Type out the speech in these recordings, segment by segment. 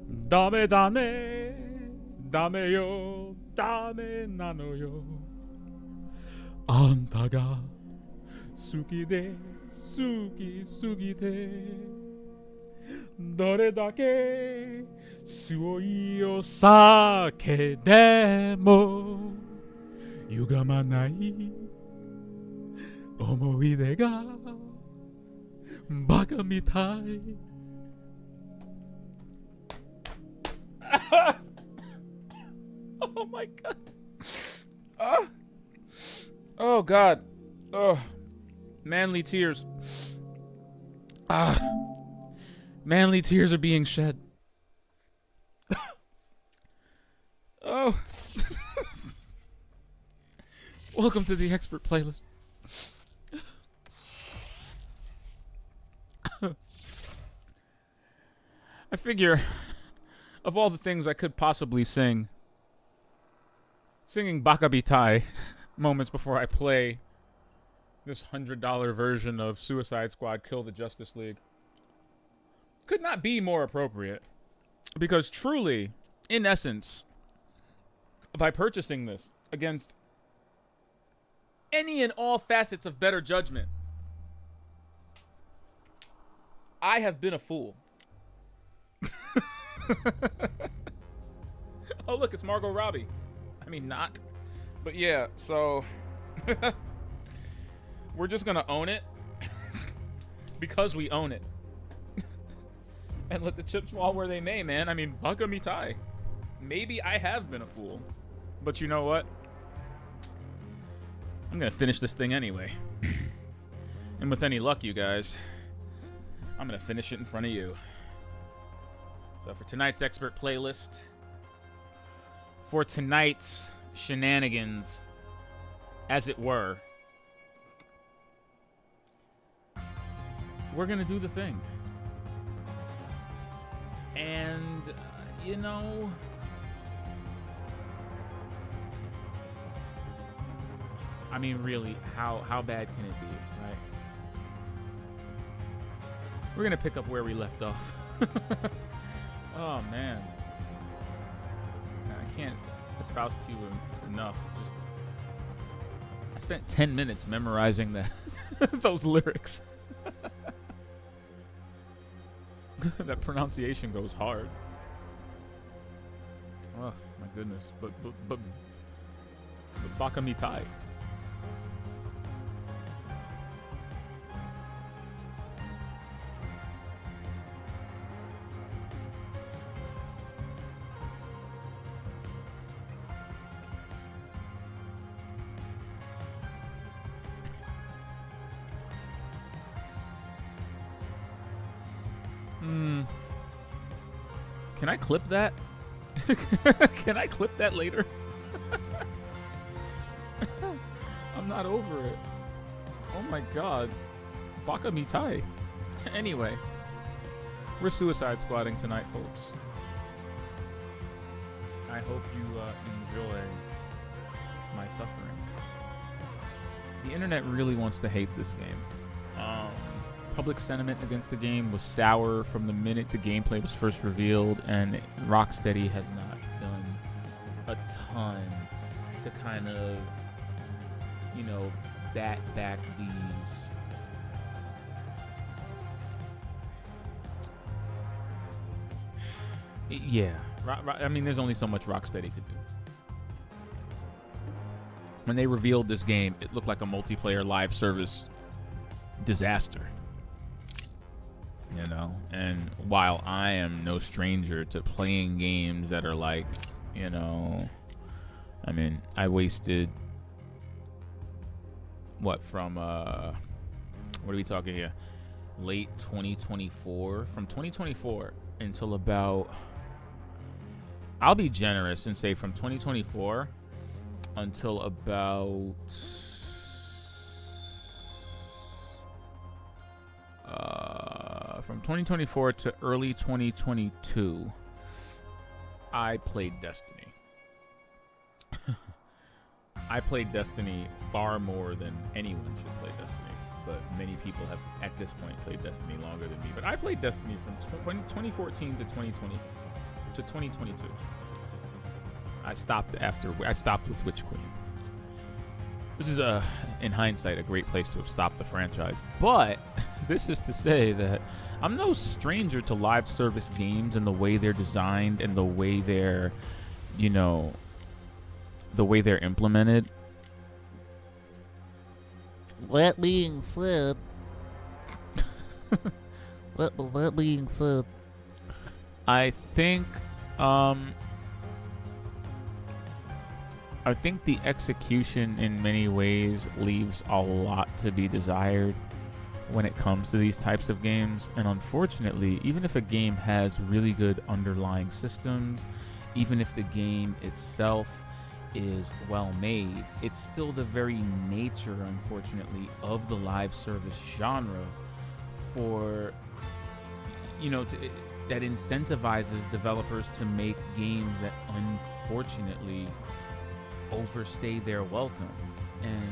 ダメダメダメよダメなのよあんたが好きで好きすぎてどれだけ強いお酒でも歪まない思い出がバカみたいOh my god. Oh, oh god. Oh, manly tears. Manly tears are being shed. Oh. Welcome to the expert playlist. I figure, of all the things I could possibly sing, singing Bakabitai moments before I play this $100 version of Suicide Squad Kill the Justice League could not be more appropriate. Because truly, in essence, by purchasing this against any and all facets of better judgment, I have been a fool. Oh, look, it's Margot Robbie. I mean, not. But yeah, so we're just going to own it because we own it. And let the chips fall where they may, man. I mean, Baka Mitai. Maybe I have been a fool. But you know what? I'm going to finish this thing anyway. And with any luck, you guys, I'm going to finish it in front of you. So for tonight's expert playlist, for tonight's shenanigans, as it were, we're going to do the thing. And, you know, I mean, really, how bad can it be, right? We're going to pick up where we left off. Oh, man. I can't espouse to you enough. Just, I spent 10 minutes memorizing that those lyrics. That pronunciation goes hard. Oh, my goodness. But Baka Mitai. Can I clip that? Can I clip that later? I'm not over it. Oh my god. Baka Mitai. Anyway. We're suicide squatting tonight, folks. I hope you enjoy my suffering. The internet really wants to hate this game. Public sentiment against the game was sour from the minute the gameplay was first revealed, and Rocksteady has not done a ton to kind of, you know, bat back these. Yeah, I mean, there's only so much Rocksteady could do. When they revealed this game, it looked like a multiplayer live service disaster. You know, and while I am no stranger to playing games that are like, you know, I mean, I wasted what from what are we talking here? Late 2024, from 2024 until about, I'll be generous and say from 2024 until about from 2024 to early 2022, I played Destiny. I played Destiny far more than anyone should play Destiny, but many people have at this point played Destiny longer than me. But I played Destiny from 2014 to 2020, March of 2022. I stopped with Witch Queen, which is in hindsight a great place to have stopped the franchise. But this is to say that I'm no stranger to live service games and the way they're designed and the way they're, the way they're implemented. That being said, that being said, I think the execution in many ways leaves a lot to be desired when it comes to these types of games. And unfortunately, even if a game has really good underlying systems, even if the game itself is well made, it's still the very nature, unfortunately, of the live service genre for, that incentivizes developers to make games that unfortunately overstay their welcome. And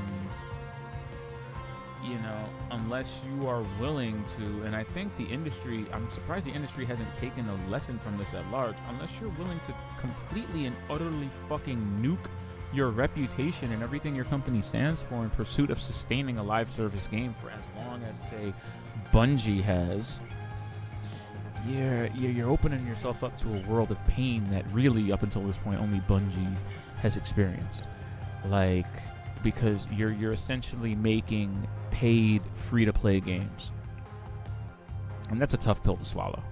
unless you are willing to, and I think I'm surprised the industry hasn't taken a lesson from this at large, unless you're willing to completely and utterly fucking nuke your reputation and everything your company stands for in pursuit of sustaining a live service game for as long as, say, Bungie has, you're opening yourself up to a world of pain that really, up until this point, only Bungie has experienced. Because you're essentially making paid free-to-play games. And that's a tough pill to swallow.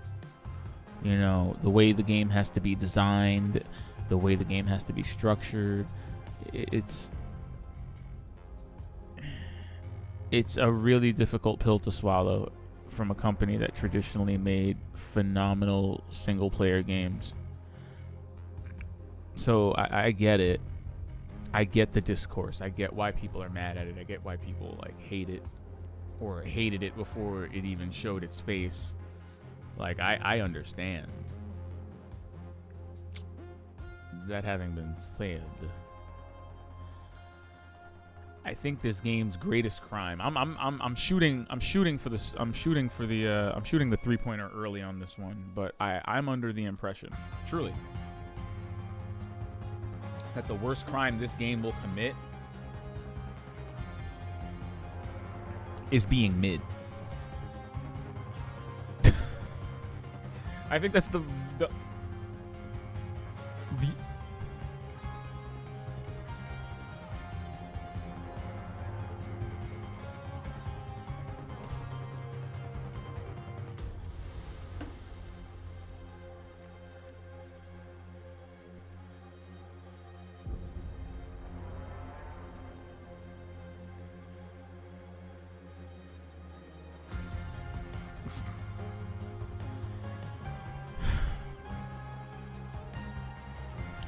The way the game has to be designed, the way the game has to be structured, it's a really difficult pill to swallow from a company that traditionally made phenomenal single-player games. So I get it. I get the discourse. I get why people are mad at it. I get why people hate it, or hated it before it even showed its face. I understand. That having been said, I think this game's greatest crime. I'm shooting for the 3-pointer early on this one, but I'm under the impression, truly, that the worst crime this game will commit is being mid. I think that's the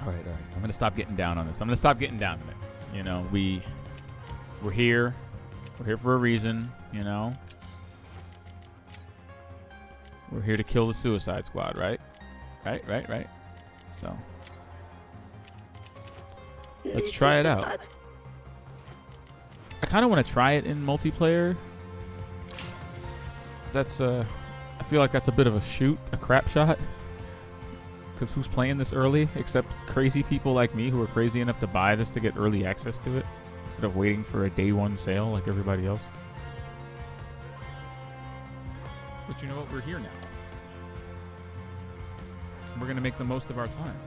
All right. I'm gonna stop getting down on this. I'm gonna stop getting down on it. We're here. We're here for a reason. We're here to kill the Suicide Squad, right? Right. So let's try it out. I kind of want to try it in multiplayer. I feel like that's a bit of a crap shot. Because who's playing this early except crazy people like me who are crazy enough to buy this to get early access to it instead of waiting for a day one sale like everybody else? But you know what? We're here now. We're going to make the most of our time.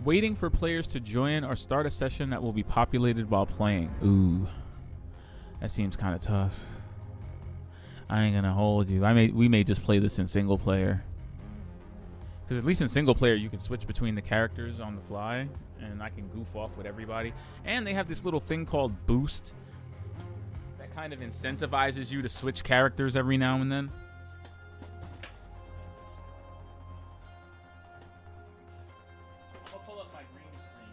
Waiting for players to join or start a session that will be populated while playing. Ooh, that seems kind of tough. I ain't gonna hold you. We may just play this in single player. Because at least in single player, you can switch between the characters on the fly, and I can goof off with everybody. And they have this little thing called Boost that kind of incentivizes you to switch characters every now and then. up my green screen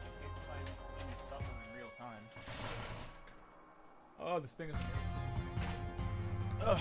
in case somebody wants to see me suffer in real time. Oh, this thing is. Ugh.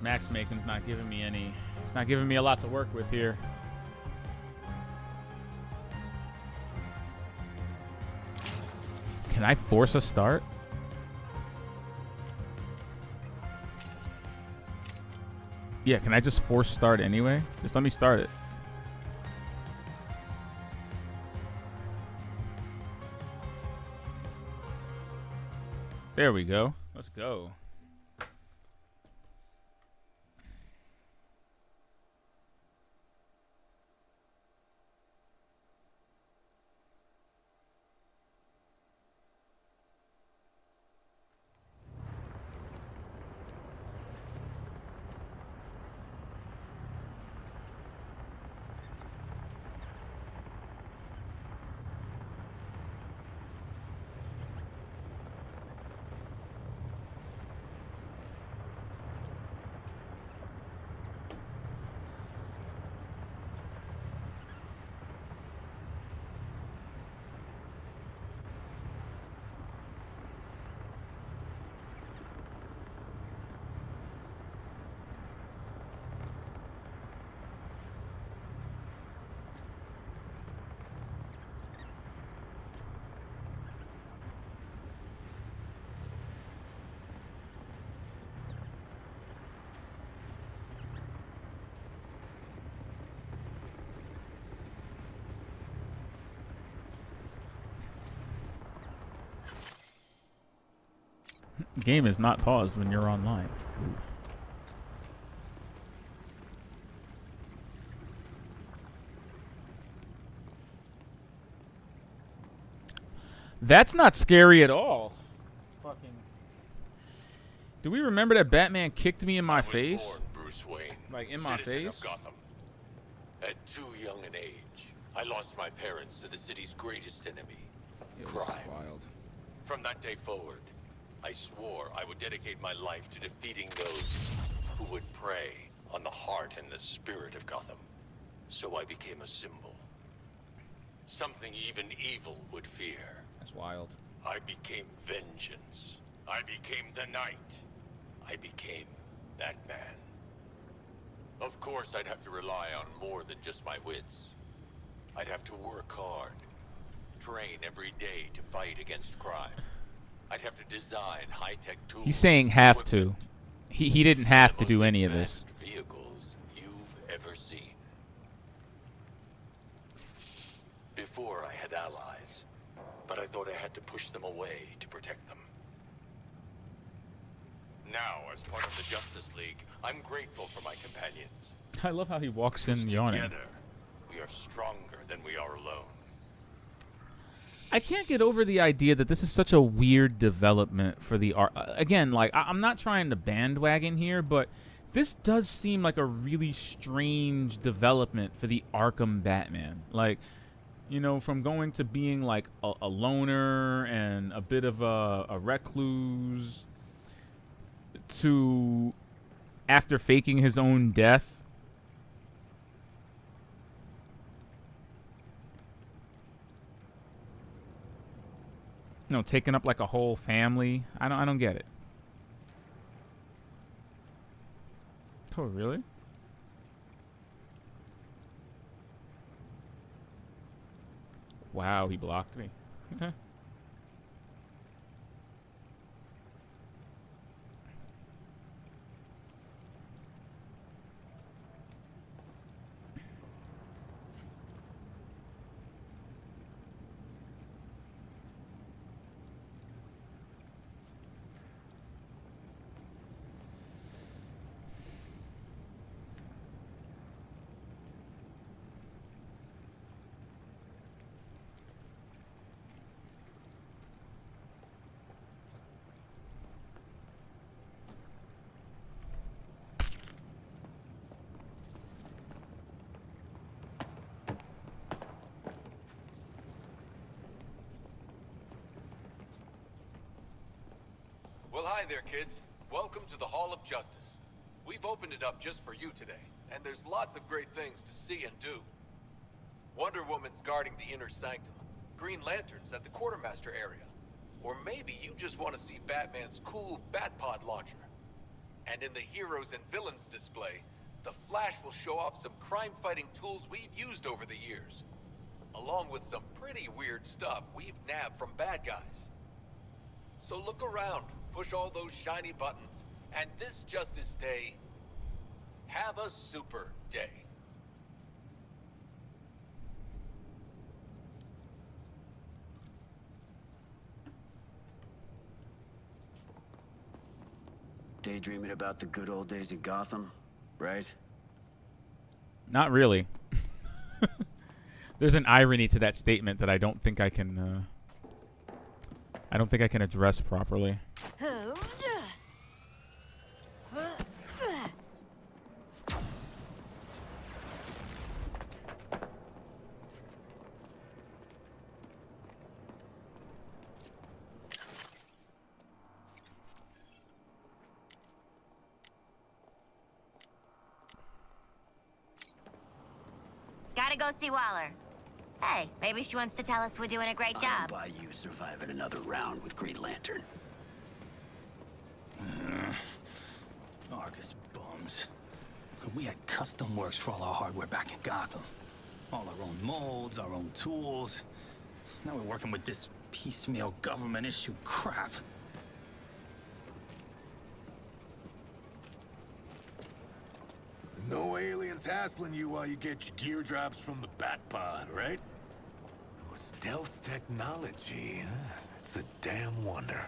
Max Macon's not giving me any. It's not giving me a lot to work with here. Can I force a start? Yeah, can I just force start anyway? Just let me start it. There we go. Let's go. The game is not paused when you're online. Ooh. That's not scary at all. Fucking. Do we remember that Batman kicked me in my face? Born Bruce Wayne, like in my face? Of Gotham. At too young an age, I lost my parents to the city's greatest enemy, crime. Wild. From that day forward, I swore I would dedicate my life to defeating those who would prey on the heart and the spirit of Gotham. So I became a symbol. Something even evil would fear. That's wild. I became vengeance. I became the Knight. I became Batman. Of course, I'd have to rely on more than just my wits. I'd have to work hard, train every day to fight against crime. I'd have to design high-tech tools. He's saying have to. He didn't have to do any of this. Vehicles you've ever seen. Before I had allies, but I thought I had to push them away to protect them. Now, as part of the Justice League, I'm grateful for my companions. I love how he walks in yawning. Together, we are stronger than we are alone. I can't get over the idea that this is such a weird development for the art. Again, like, I'm not trying to bandwagon here, but this does seem like a really strange development for the Arkham Batman. Like, you know, from going to being like a loner and a bit of a recluse to after faking his own death. You know, taking up like a whole family. I don't get it. Oh, really? Wow, he blocked me. Okay. Well, hi there, kids. Welcome to the Hall of Justice. We've opened it up just for you today, and there's lots of great things to see and do. Wonder Woman's guarding the inner sanctum. Green Lantern's at the quartermaster area. Or maybe you just want to see Batman's cool Batpod launcher. And in the Heroes and Villains display, the Flash will show off some crime-fighting tools we've used over the years, along with some pretty weird stuff we've nabbed from bad guys. So look around, push all those shiny buttons, and this Justice Day, have a super day. Daydreaming about the good old days in Gotham, right? Not really. There's an irony to that statement that I don't think I can address properly. Gotta go see Waller. Hey, maybe she wants to tell us we're doing a great I'll job. buy you surviving another round with Green Lantern. Argus bums. We had custom works for all our hardware back in Gotham. All our own molds, our own tools. Now we're working with this piecemeal government issue crap. No aliens hassling you while you get your gear drops from the Batpod, right? Oh, stealth technology, huh? It's a damn wonder.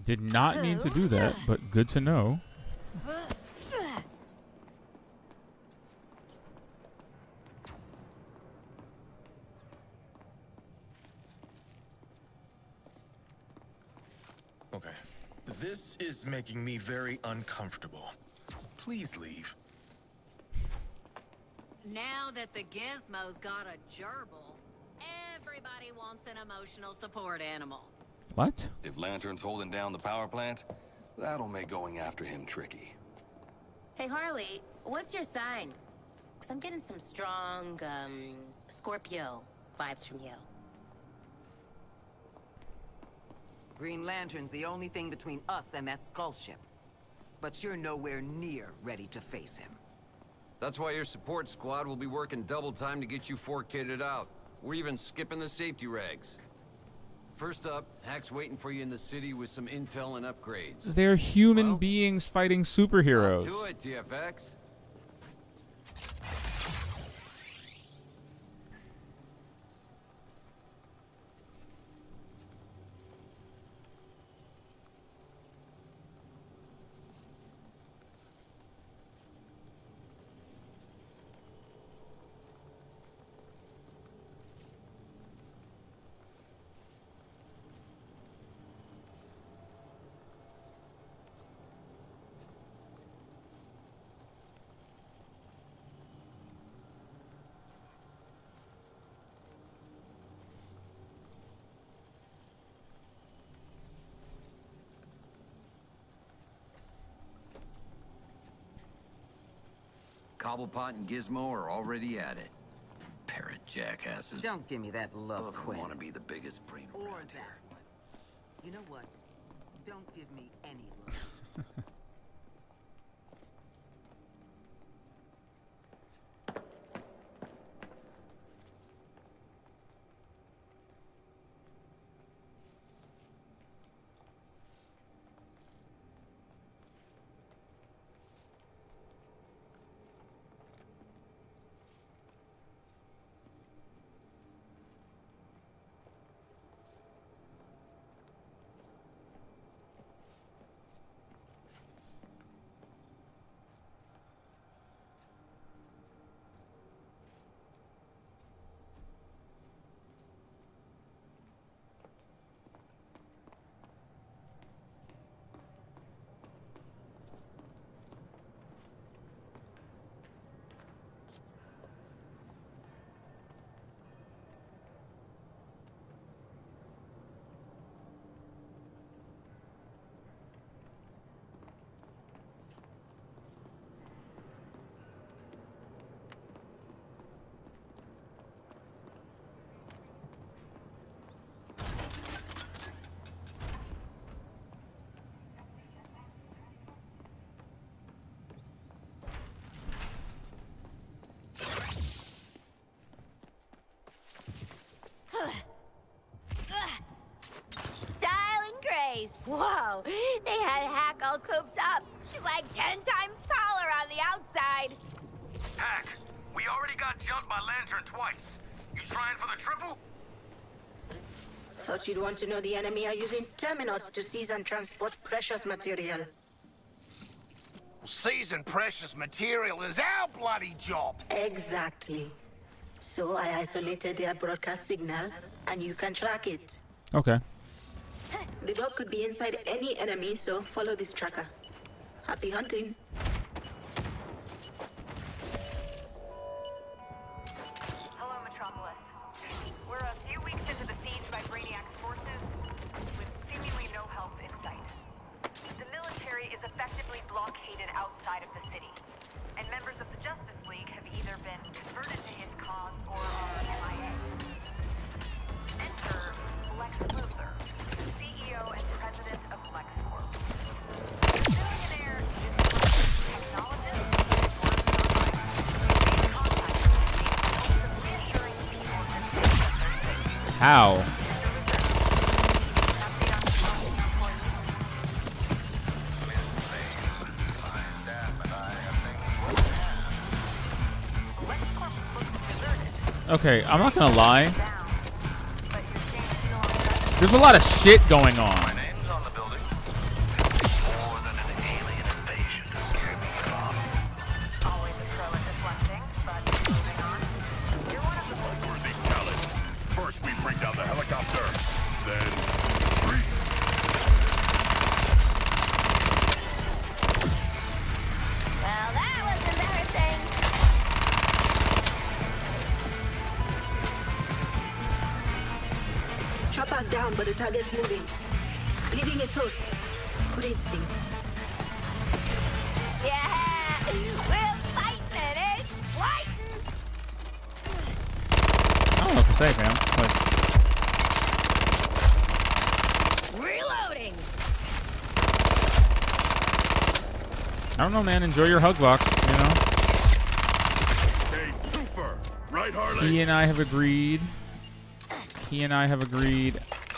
Did not mean to do that, but good to know. Okay. This is making me very uncomfortable. Please leave. Now that the Gizmo's got a gerbil, everybody wants an emotional support animal. What? If Lantern's holding down the power plant, that'll make going after him tricky. Hey, Harley, what's your sign? Because I'm getting some strong, Scorpio vibes from you. Green Lantern's the only thing between us and that skull ship. But you're nowhere near ready to face him. That's why your support squad will be working double time to get you four kitted out. We're even skipping the safety rags. First up, Hack's waiting for you in the city with some intel and upgrades. They're human beings fighting superheroes. Do it, TFX. Cobblepot and Gizmo are already at it. Parrot jackasses. Don't give me that look, Both Quinn. want to be the biggest brain Or around that here. one. You know what? Don't give me any looks. cooped up. She's like 10 times taller on the outside. Hack, we already got jumped by Lantern twice. You trying for the triple? Thought you'd want to know the enemy are using Terminauts to seize and transport precious material. Seizing precious material is our bloody job. Exactly. So I isolated their broadcast signal, and you can track it. Okay. The dog could be inside any enemy, so follow this tracker. Happy hunting. Hello, Metropolis. We're a few weeks into the siege by Brainiac's forces, with seemingly no help in sight. The military is effectively blockaded outside of the city, and members of the Justice League have either been converted to his cause or are MIA. Enter Lex Luthor, CEO and president of LexCorp. The billionaire is a technologist and works reassuring people that How? Okay, I'm not gonna lie. There's a lot of shit going on. First we bring down the helicopter, then freeze. Well, that was embarrassing. Chopper's down, but the target's moving. Leaving its host. Good instincts. Yeah, we're fighting, it's fighting. I don't know what to say, fam. Like, Reloading. I don't know, man. Enjoy your hug box, you know? Hey, super! Right, Harley? He and I have agreed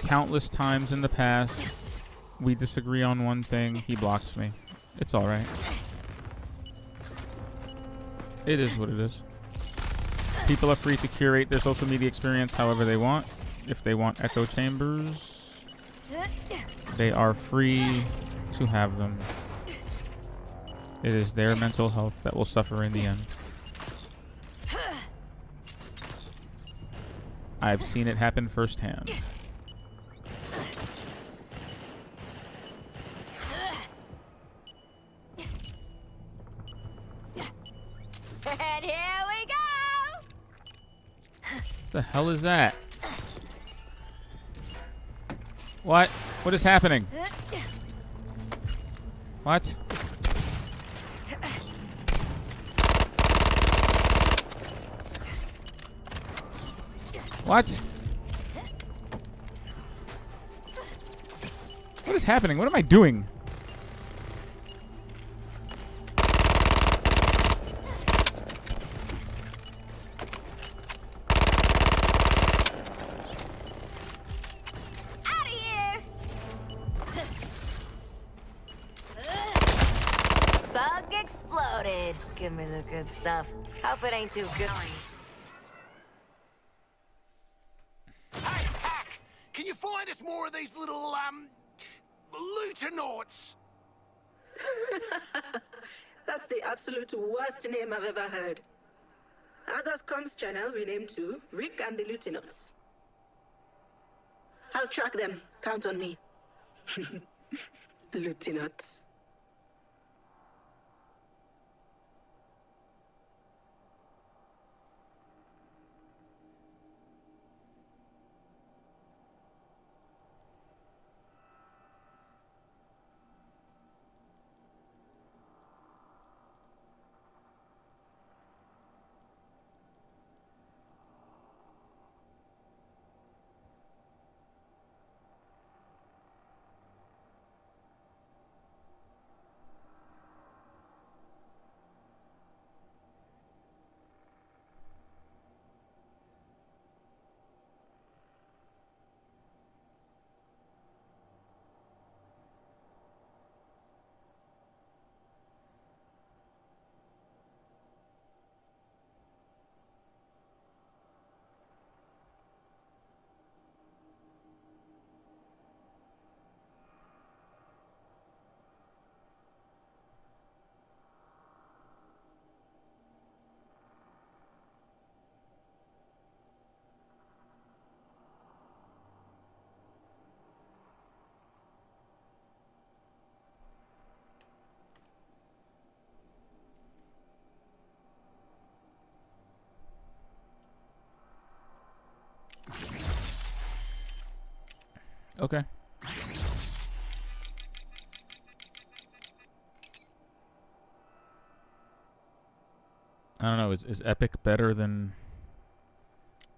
countless times in the past. We disagree on one thing. He blocks me. It's alright. It is what it is. People are free to curate their social media experience however they want. If they want echo chambers, they are free to have them. It is their mental health that will suffer in the end. I've seen it happen firsthand. And here we go. The hell is that? What? What is happening? What? What? What is happening? What am I doing? Out of here. Bug exploded. Give me the good stuff. Hope it ain't too good. Hey, Hack! Can you find us more of these little, Lutonauts? That's the absolute worst name I've ever heard. Argos Comms channel renamed to Rick and the Lutonauts. I'll track them. Count on me. Lutonauts. Okay. I don't know. Is Epic better than?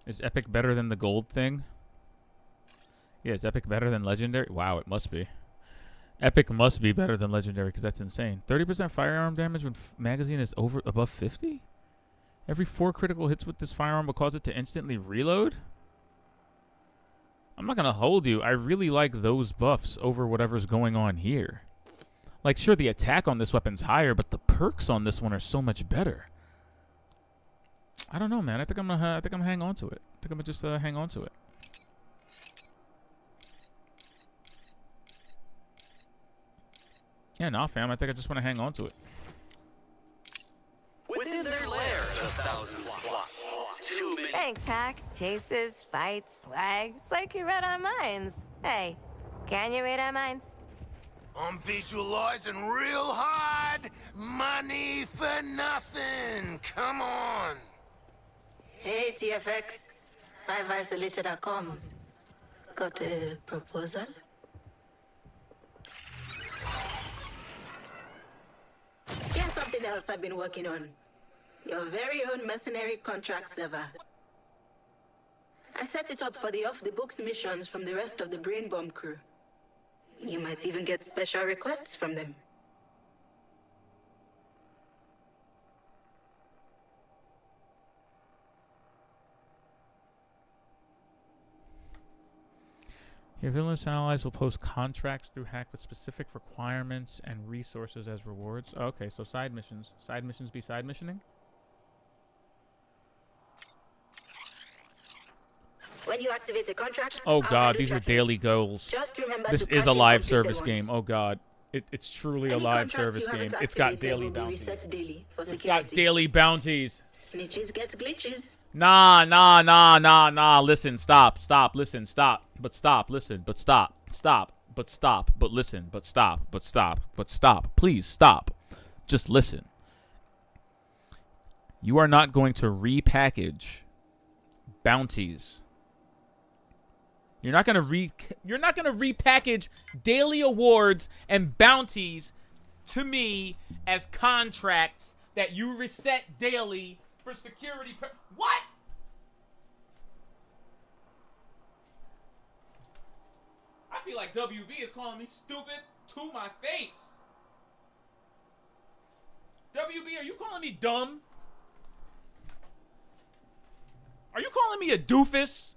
Is Epic better than the gold thing? Yeah, is Epic better than Legendary? Wow, it must be. Epic must be better than Legendary because that's insane. 30% firearm damage when magazine is above 50. Every 4 critical hits with this firearm will cause it to instantly reload. I'm not gonna hold you. I really like those buffs over whatever's going on here. Like, sure, the attack on this weapon's higher, but the perks on this one are so much better. I don't know, man. I think I'm gonna hang on to it. I think I'm gonna just hang on to it. Yeah, nah, fam. I think I just want to hang on to it. Within their lair, the thousands plot. Thanks, Hack. Chases, fights, swag. It's like you read our minds. Hey, can you read our minds? I'm visualizing real hard. Money for nothing. Come on. Hey, TFX. 5 Isolated comms. Got a proposal? Here's something else I've been working on. Your very own mercenary contract server. I set it up for the off-the-books missions from the rest of the Brain Bomb crew. You might even get special requests from them. Your villainous allies will post contracts through Hack with specific requirements and resources as rewards. Okay, so side missions. Side missions be side missioning? When you activate a contract, Oh god, these are daily goals. Just remember This to is cash a in live completed service ones. game. Oh god. It's truly a Any live contracts service you haven't game. It's got activated daily will be bounties. reset daily for It's security. got daily bounties. Snitches get glitches. Nah. Listen, stop. Listen, stop. But stop. Listen, but stop. Stop. But stop. But listen. But stop. But stop. But stop. Please stop. Just listen. You are not going to repackage bounties. You're not going to repackage daily awards and bounties to me as contracts that you reset daily for security. What? I feel like WB is calling me stupid to my face. WB, are you calling me dumb? Are you calling me a doofus?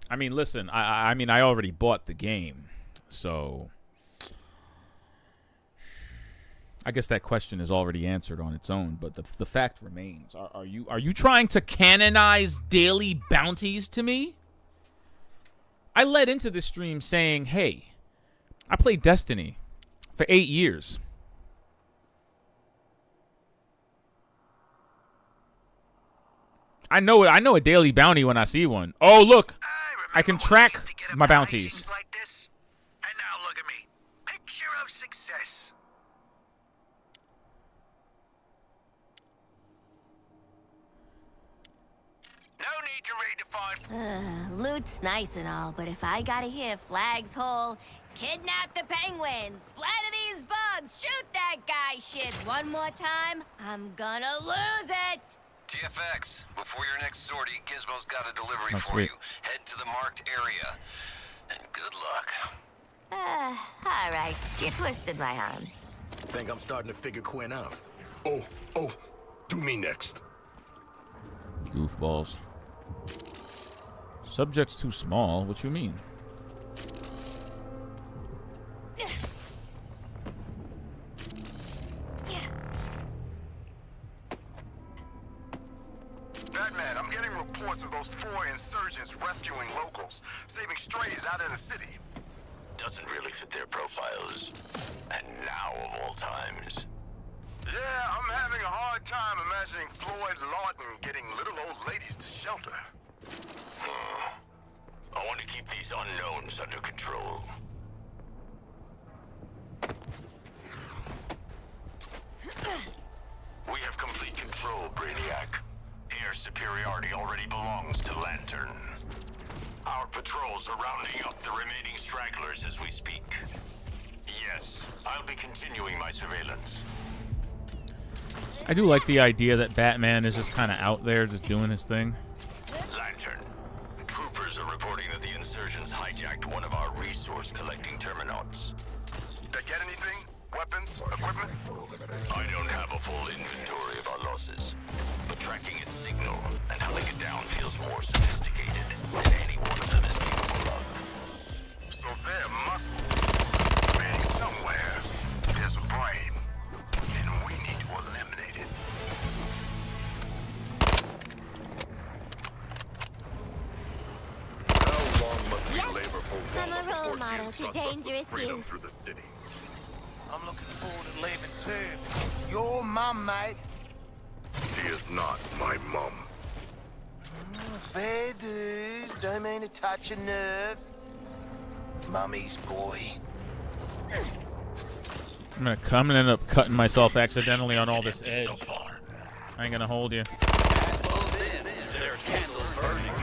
I mean, listen, I mean, I already bought the game, so I guess that question is already answered on its own. But the fact remains: are you trying to canonize daily bounties to me? I led into this stream saying, "Hey, I played Destiny for 8 years. I know a daily bounty when I see one. Oh, look, I can track my bounties." Like this, and now look at me. Picture of success. No need to redefine. Loot's nice and all, but if I gotta hear Flag's whole kidnap the penguins, splatter these bugs, shoot that guy shit one more time, I'm gonna lose it! TFX, before your next sortie, Gizmo's got a delivery Oh, for sweet. you. Head to the marked area. And good luck. Alright, you twisted my arm. Think I'm starting to figure Quinn out. Oh, do me next. Goofballs. Subject's too small. What you mean? Batman, I'm getting reports of those 4 insurgents rescuing locals, saving strays out in the city. Doesn't really fit their profiles. And now of all times. Yeah, I'm having a hard time imagining Floyd Lawton getting little old ladies to shelter. I want to keep these unknowns under control. We have Our patrols are rounding up the remaining stragglers as we speak. Yes, I'll be continuing my surveillance. I do like the idea that Batman is just kind of out there, just doing his thing. Lantern, troopers are reporting that the insurgents hijacked one of our resource-collecting terminals. They get anything? Weapons? Equipment? I don't have a full inventory of our losses, but tracking its signal and hunting it down feels more sophisticated than any one of them is capable of. So there must be somewhere. There's a brain, and we need to eliminate it. How long must we labor for I'm a role model to dangerous youth. through the city? I'm looking forward to leaving too. Your mum, mate. She is not my mum. Fair dues. Don't mean to touch a nerve. Mummy's boy. I'm gonna end up cutting myself accidentally on all this edge. I ain't gonna hold you. There are candles burning.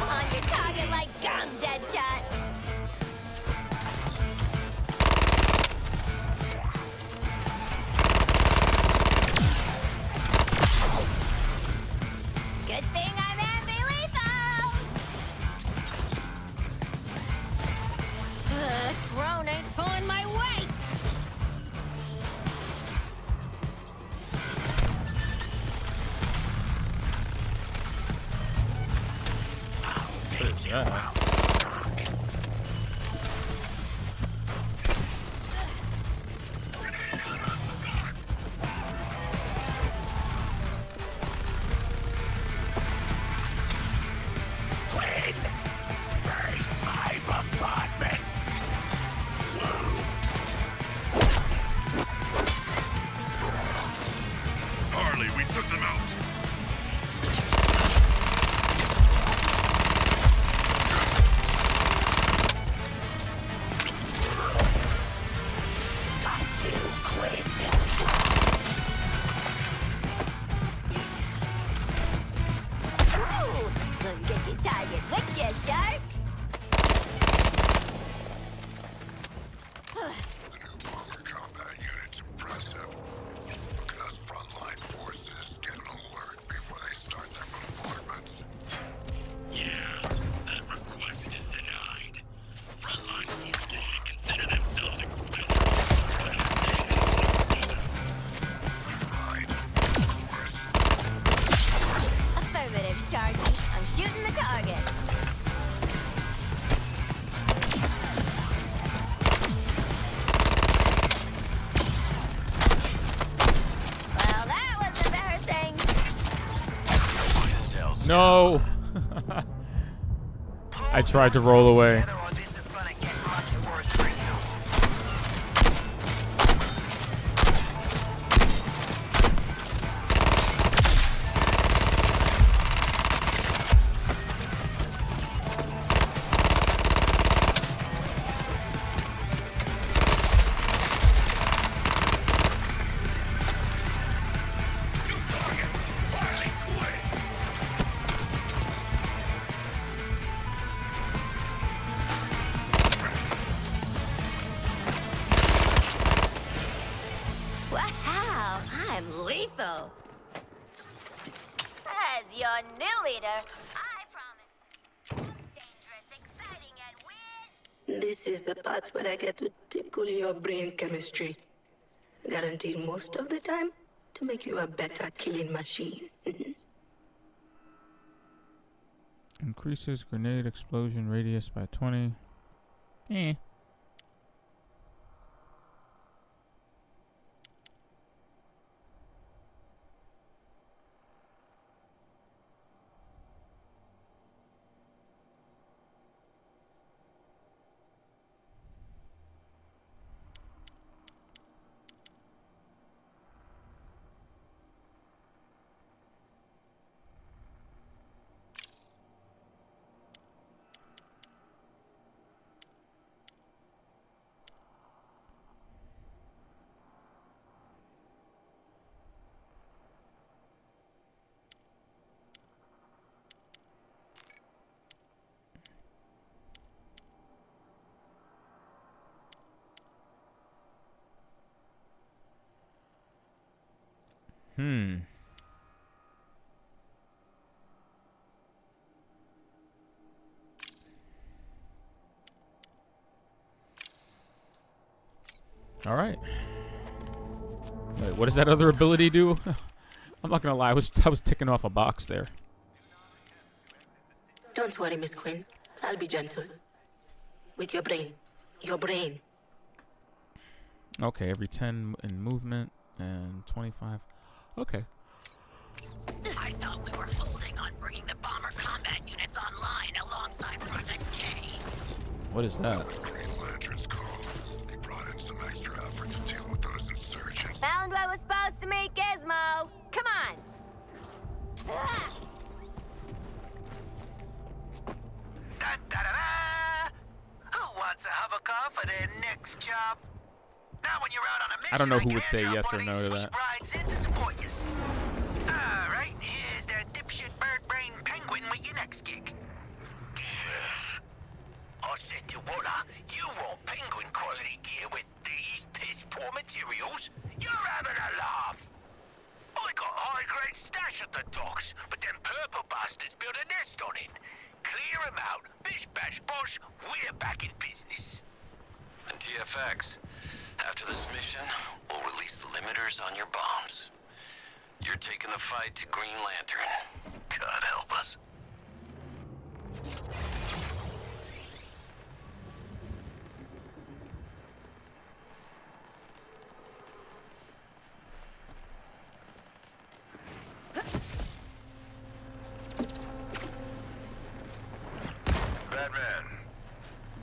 On your target like gum, Deadshot. Good thing I'm anti-lethal! Throne ain't pulling my weight! What is that? Harley, we took them out. Ooh, gonna get your target with you, shark! Combat unit's impressive. Look at us frontline forces get an alert before they start their bombardments. Yeah, that request is denied. Frontline forces should consider themselves equipped. Affirmative, Sharky. I'm shooting the target. Well, that was embarrassing. No! I tried to roll away. Wow, I'm lethal. As your new leader, I promise. Dangerous, exciting, and weird. This is the part when I get to tickle your brain chemistry. Guaranteed most of the time to make you a better killing machine. Increases grenade explosion radius by 20. Eh. All right. Wait, what does that other ability do? I'm not gonna lie, I was ticking off a box there. Don't worry, Miss Quinn. I'll be gentle. With your brain. Your brain. Okay, every 10 in movement and 25. Okay. I thought we were holding on bringing the bomber combat units online alongside Project K. What is that? Green Lantern's call. They brought in some extra effort to deal with those insurgents. Found what was supposed to meet Gizmo. Come on. Ah. Da-da-da-da! Who wants a hover car for their next job? Now when you're out on a mission, I don't know who would say yes or no to that. rides in to support you. All right, here's that dipshit bird brain penguin with your next gig. I said to Walla, you want penguin quality gear with these piss poor materials? You're having a laugh. I got high-grade stash at the docks, but them purple bastards built a nest on it. Clear them out. Bish bash bosh, we're back in business. And TFX, after this mission, we'll release the limiters on your bombs. You're taking the fight to Green Lantern. God help us. Batman,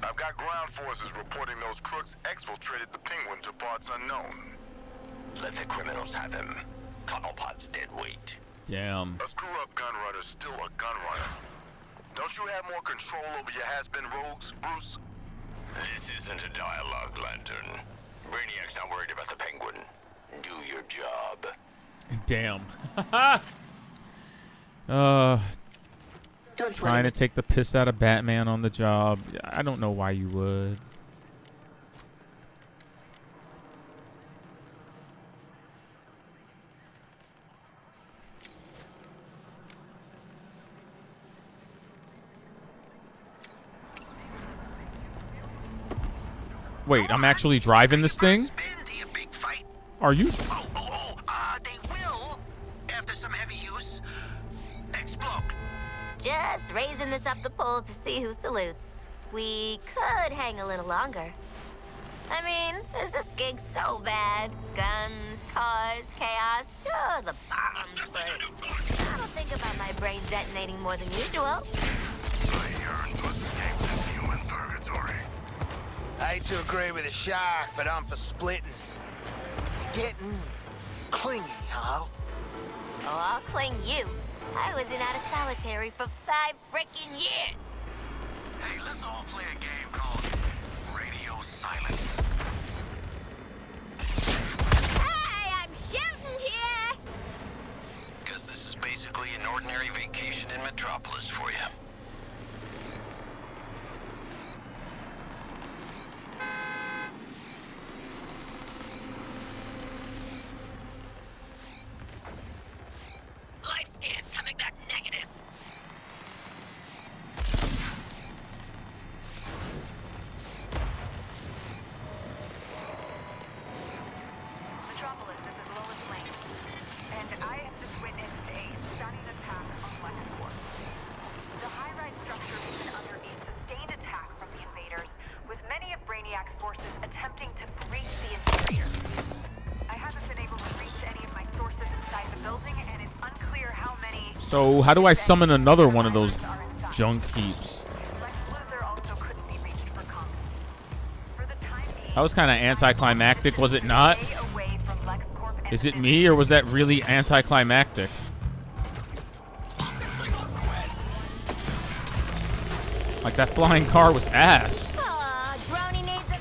I've got ground forces reporting those crooks exfiltrated the Penguin to parts unknown. Let the criminals have him. Cobblepot's dead weight. Damn. A screw-up gun runner's still a gun runner. Don't you have more control over your has-been rogues, Bruce? This isn't a dialogue, Lantern. Brainiac's not worried about the Penguin. Do your job. Damn. Don't trying worry, to take the piss out of Batman on the job. I don't know why you would. Wait, I'm actually driving this thing? Are you? They will, after some heavy use, explode. Just raising this up the pole to see who salutes. We could hang a little longer. I mean, is this gig so bad? Guns, cars, chaos, sure, the bombs, but I don't think about my brain detonating more than usual. I yearn to escape this human purgatory. I hate to agree with the shark, but I'm for splitting. You're getting clingy, huh? Oh, I'll cling you. I was in out of solitary for 5 frickin' years. Hey, let's all play a game called Radio Silence. Hey, I'm shooting here! Because this is basically an ordinary vacation in Metropolis for you. Life scan's coming back negative. Metropolis, this is Lois Lane. And I have just witnessed a stunning attack on LexCorp. The high-rise structure has been under a sustained attack from the invaders, with many of Brainiac's forces attempting to breach the interior. I haven't been able to reach any of my sources inside the building, and it's unclear how many... So how do I summon another one of those junk heaps? That was kind of anticlimactic, was it not? Is it me, or was that really anticlimactic? Like, that flying car was ass. Aw, Droney needs a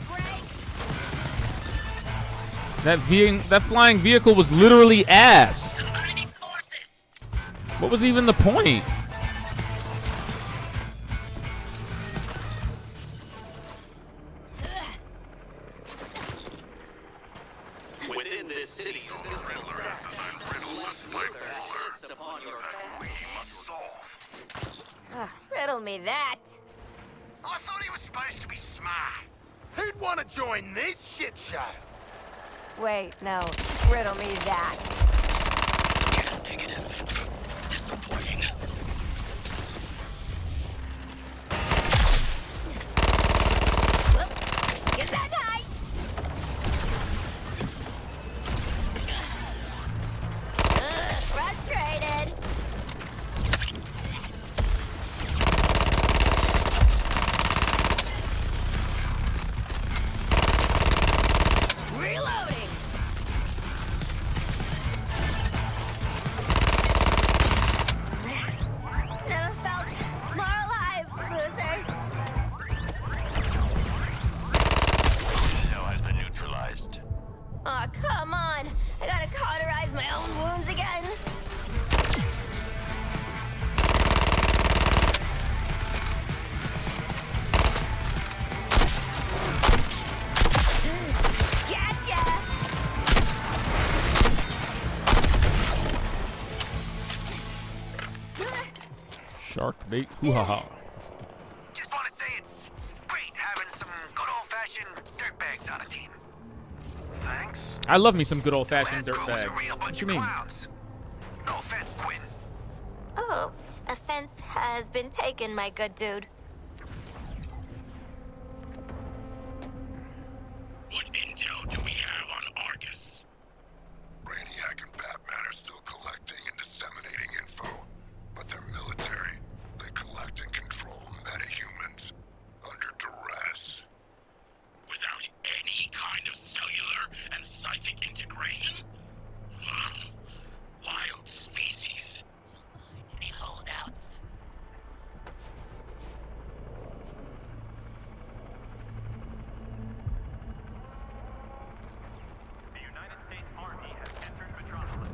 break. That flying vehicle was literally ass. What was even the point? Within this city, The Riddler has designed riddles relentless murder sits upon your that we family. must solve. Riddle me that. I thought he was supposed to be smart. Who'd want to join this shit show? Wait, no. Riddle me that. Negative. Disappointing. Get that high! Frustrated. Reloading. Never felt more alive, losers. Cell has been neutralized. Aw, come on. I gotta cauterize my own wounds again. Gotcha! Shark bait. Hoo ha ha. Just want to say it's great having some good old-fashioned dirtbags on a team. Thanks. I love me some good old fashioned Last crew was a dirtbags. real What bunch you of mean? clowns. No offense, Quinn. Oh, offense has been taken, my good dude. What intel do we have on Argus? Brainiac and Batman are still collecting and disseminating info, but they're military. They collect and control metahumans under duress. Without any kind of cellular and psychic integration? Wild species. Any holdouts? The United States Army has entered Metropolis.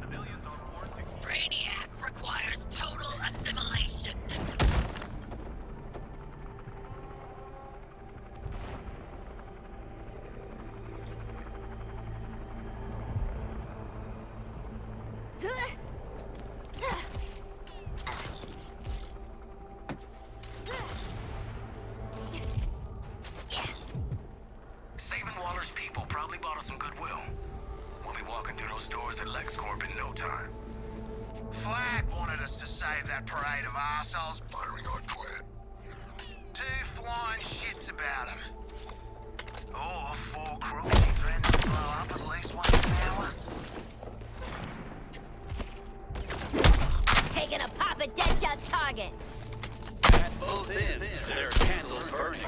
Civilians on board to Brainiac requires total assimilation. Saving Waller's people probably bought us some goodwill. We'll be walking through those doors at LexCorp in no time. Flag wanted us to save that parade of assholes. Firing on Quinn. Two flying shits about him. Or four crooks he threatens to blow up at least once an hour. Taking a pop at Deadshot's target. At both ends, there are candles burning.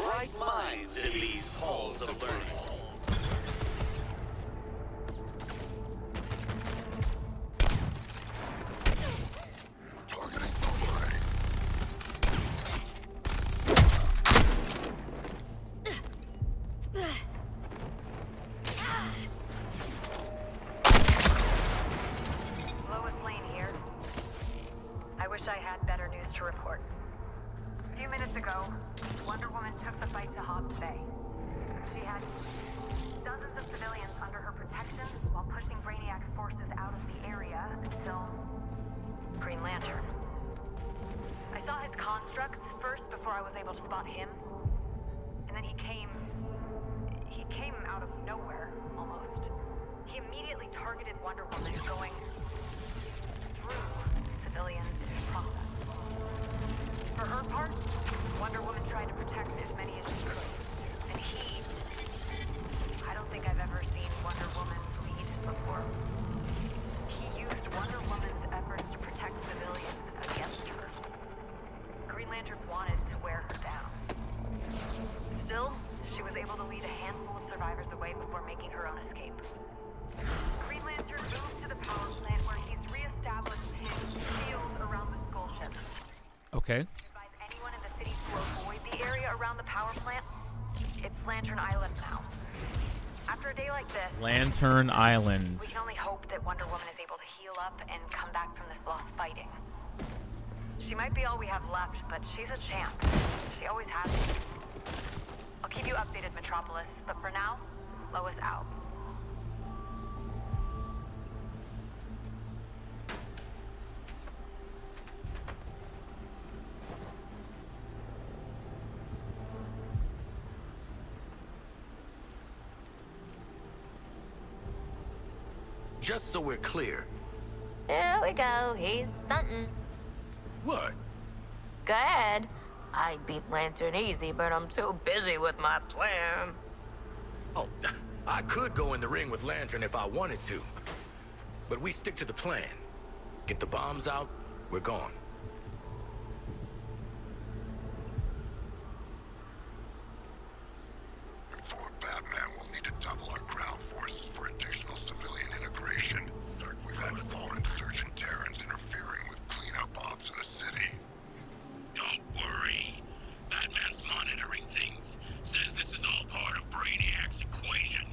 Bright minds in these halls of learning. Targeting boomerang. Lois Lane here. I wish I had better news to report. A few minutes ago, Wonder Woman took the fight to Hobbs Bay. She had dozens of civilians under her protection while pushing Brainiac's forces out of the area until Green Lantern. I saw his constructs first before I was able to spot him. And then he came out of nowhere, almost. He immediately targeted Wonder Woman going through civilians in the process. For her part, Wonder Woman tried to protect as many as she could. And I don't think I've ever seen Wonder Woman lead before. He used Wonder Woman's efforts to protect civilians against her. Green Lantern wanted to wear her down. Still, she was able to lead a handful of survivors away before making her own escape. Green Lantern moved to the power plant where he's reestablished his shield around the skull ship. Okay. Advise anyone in the city to avoid the area around the power plant. It's Lantern Island now. After a day like this, Lantern Island. we can only hope that Wonder Woman is able to heal up and come back from this lost fighting. She might be all we have left, but she's a champ. She always has been. I'll keep you updated, Metropolis, but for now, Lois out. just so we're clear. Here we go. He's stunting. What? Go ahead. I beat Lantern easy, but I'm too busy with my plan. Oh, I could go in the ring with Lantern if I wanted to. But we stick to the plan. Get the bombs out, we're gone. For Batman, we'll need to double our ground forces for additional civilian integration. We've had 4 insurgent Terrans interfering with cleanup ops in the city. Don't worry. Batman's monitoring things. Says this is all part of Brainiac's equation.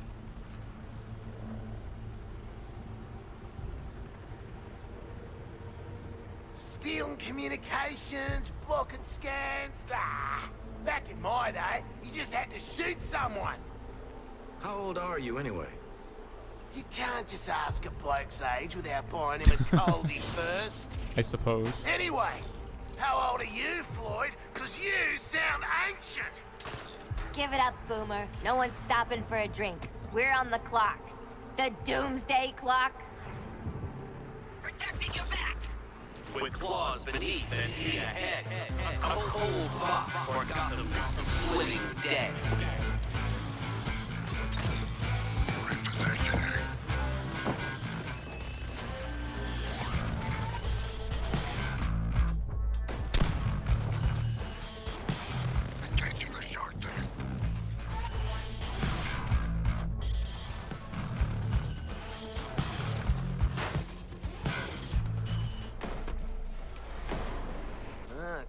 Stealing communications, blocking scans. Back in my day, you just had to shoot someone. How old are you anyway? You can't just ask a bloke's age without buying him a coldie first. I suppose. Anyway, how old are you, Floyd? Because you sound ancient. Give it up, Boomer. No one's stopping for a drink. We're on the clock. The doomsday clock. Protecting your back! With claws beneath and feet ahead, a cold box for Gotham is splitting dead. Engaging the shark thing.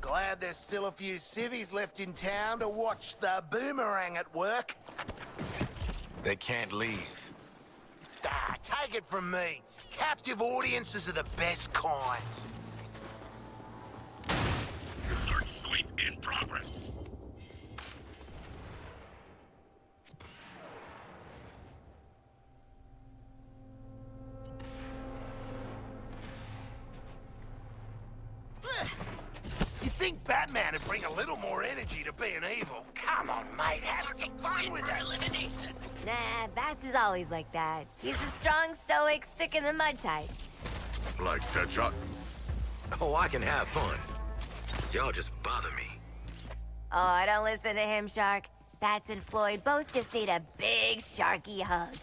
Glad there's still a few civvies left in town to watch the boomerang at work. They can't leave. Take it from me. Captive audiences are the best kind. Search sweep in progress. You think Batman would bring a little more energy to being evil? Come on, mate, have some fun with it. Nah, Bats is always like that. He's a strong, stoic, stick-in-the-mud type. Like Deadshot? Oh, I can have fun. Y'all just bother me. Oh, don't listen to him, Shark. Bats and Floyd both just need a big, sharky hug.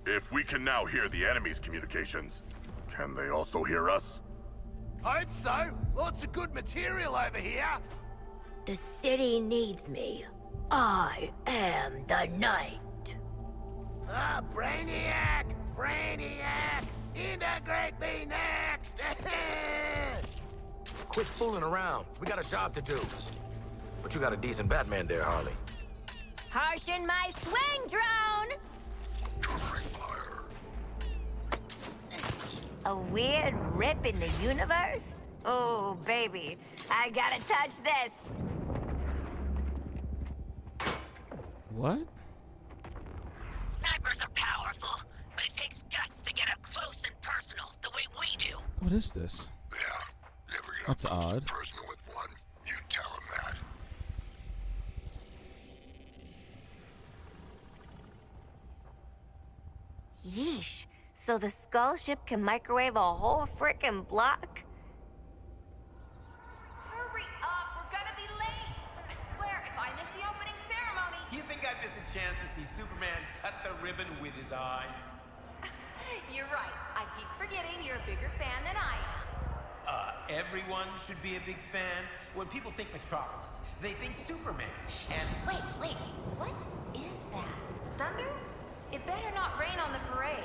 If we can now hear the enemy's communications, can they also hear us? Hope so. Lots of good material over here. The city needs me. I am the Knight. Ah, Brainiac! Brainiac! Integrate me next! Quit fooling around. We got a job to do. But you got a decent Batman there, Harley. Harshin my swing drone! A weird rip in the universe? Oh, baby, I gotta touch this. What? Snipers are powerful, but it takes guts to get up close and personal, the way we do. What is this? Yeah. Ever get That's up close odd. and personal with one, you tell him that. Yeesh. So the skull ship can microwave a whole frickin' block? Hurry up, we're gonna be late. I swear, if I miss the opening ceremony... You think I'd miss a chance to see Superman cut the ribbon with his eyes? You're right. I keep forgetting you're a bigger fan than I am. Everyone should be a big fan. When people think Metropolis, they think Superman. And Wait, what is that? Thunder? It better not rain on the parade.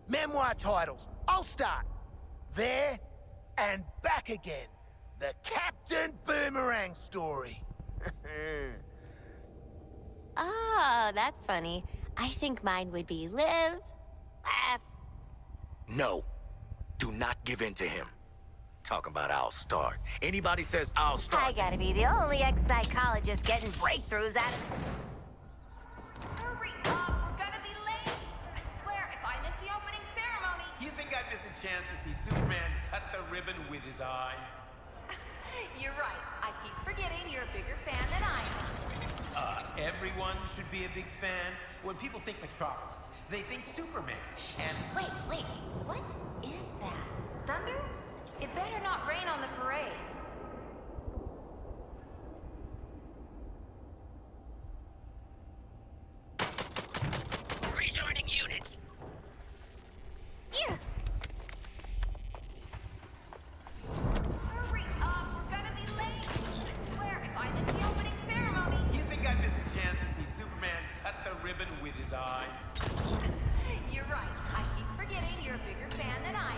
Memoir titles. I'll start. There and back again. The Captain Boomerang story. Oh, that's funny. I think mine would be live, laugh. No. Do not give in to him. Talking about I'll start. Anybody says I'll start. I gotta be the only ex-psychologist getting breakthroughs out of... Hurry up, we're gonna be late. I swear, if I miss the opening ceremony... You think I'd miss a chance to see Superman cut the ribbon with his eyes? You're right. I keep forgetting you're a bigger fan than I am. Everyone should be a big fan. When people think Metropolis, they think Superman. And Wait, what is that? Thunder? It better not rain on the parade. Rejoining units. Yeah. Hurry up, we're gonna be late. I swear, if I miss the opening ceremony... you think I'd miss a chance to see Superman cut the ribbon with his eyes? You're right. I keep forgetting you're a bigger fan than I am.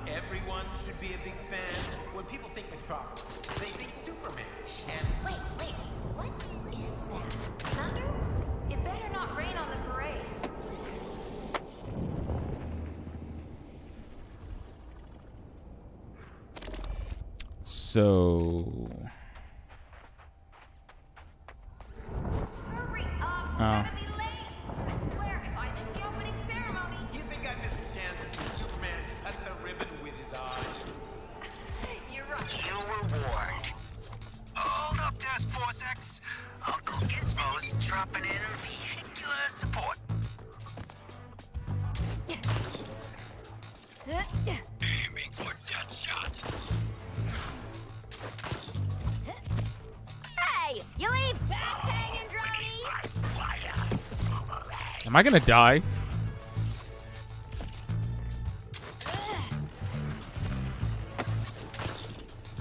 Everyone should be a big fan. When people think Metropolis, they think Superman. And Wait, what is that? Thunder? It better not rain on the parade. So. Hurry up, we're gonna be late. I swear, if I miss the opening ceremony... you think I'd miss a chance to see Superman cut the ribbon with his eyes? You're right. You were warned. Hold up, Task Force X. Uncle Gizmo's dropping in vehicular support. Aiming for Deathshot. Hey, you leave bats hanging, Droney? Am I gonna die?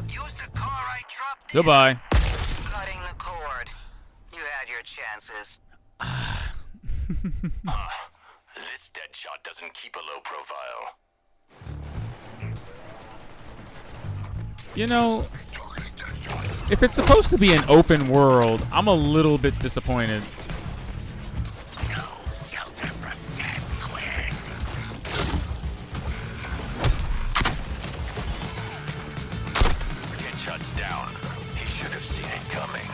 Use the car I dropped in. Goodbye. Cutting the cord. You had your chances. This Deadshot doesn't keep a low profile. You know, if it's supposed to be an open world, I'm a little bit disappointed. Deadshot's down. He should have seen it coming.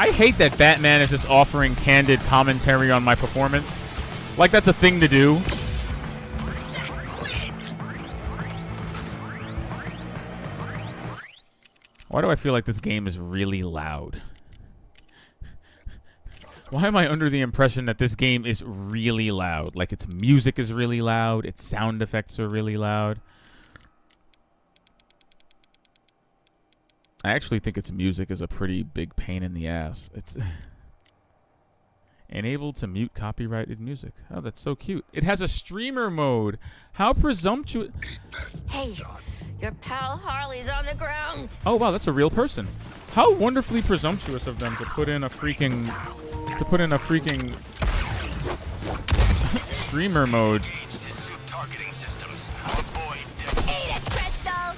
I hate that Batman is just offering candid commentary on my performance. Like that's a thing to do. Why do I feel like this game is really loud? Why am I under the impression that this game is really loud? Like its music is really loud, its sound effects are really loud. I actually think its music is a pretty big pain in the ass. It's enabled to mute copyrighted music. Oh, that's so cute. It has a streamer mode. How presumptuous. Hey, your pal Harley's on the ground. Oh, wow, that's a real person. How wonderfully presumptuous of them to put in a freaking streamer mode. Eat it, Crystal.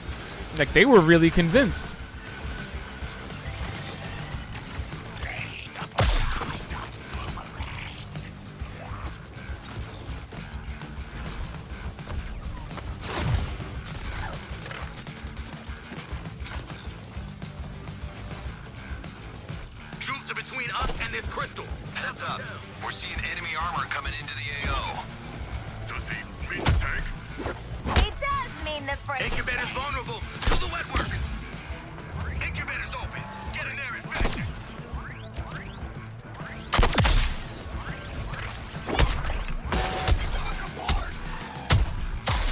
Like they were really convinced. Troops are between us and this crystal. Heads up. We're seeing enemy armor coming into the AO. Does he mean the tank? It does mean the freight. Incubator's vulnerable. Do the wet work. Incubator's open. Get in there and finish it.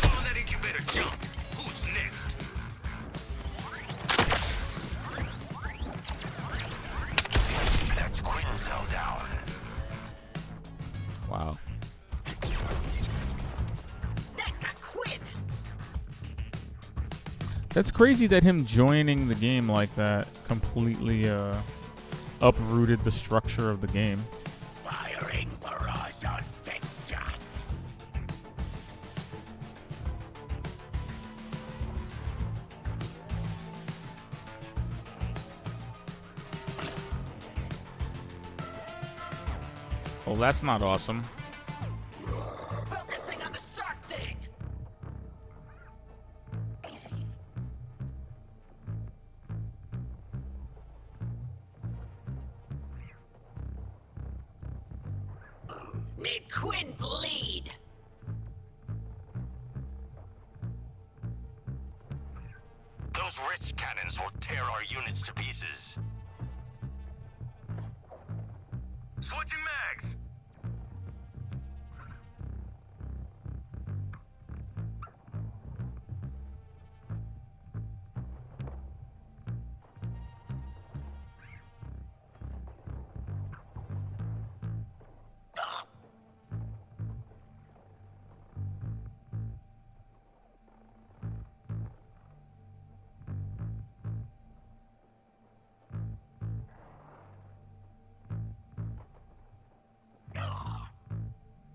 Follow that incubator jump. Who's next? That's Quinn That's crazy that him joining the game like that completely uprooted the structure of the game. Firing barrage on fixed shots. Oh, that's not awesome. Focusing on the shark thing. Made Quinn bleed. Those wrist cannons will tear our units to pieces. Switching mags.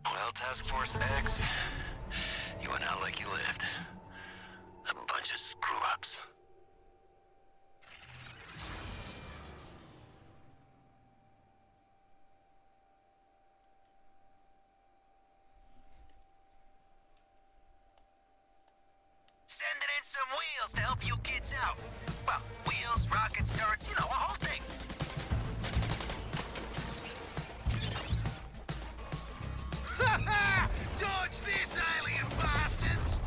Well, Task Force X, you went out like you lived. A bunch of screw-ups. Sending in some wheels to help you kids out. Well, wheels, rocket starts, you know, a whole thing. Dodge this, alien bastards!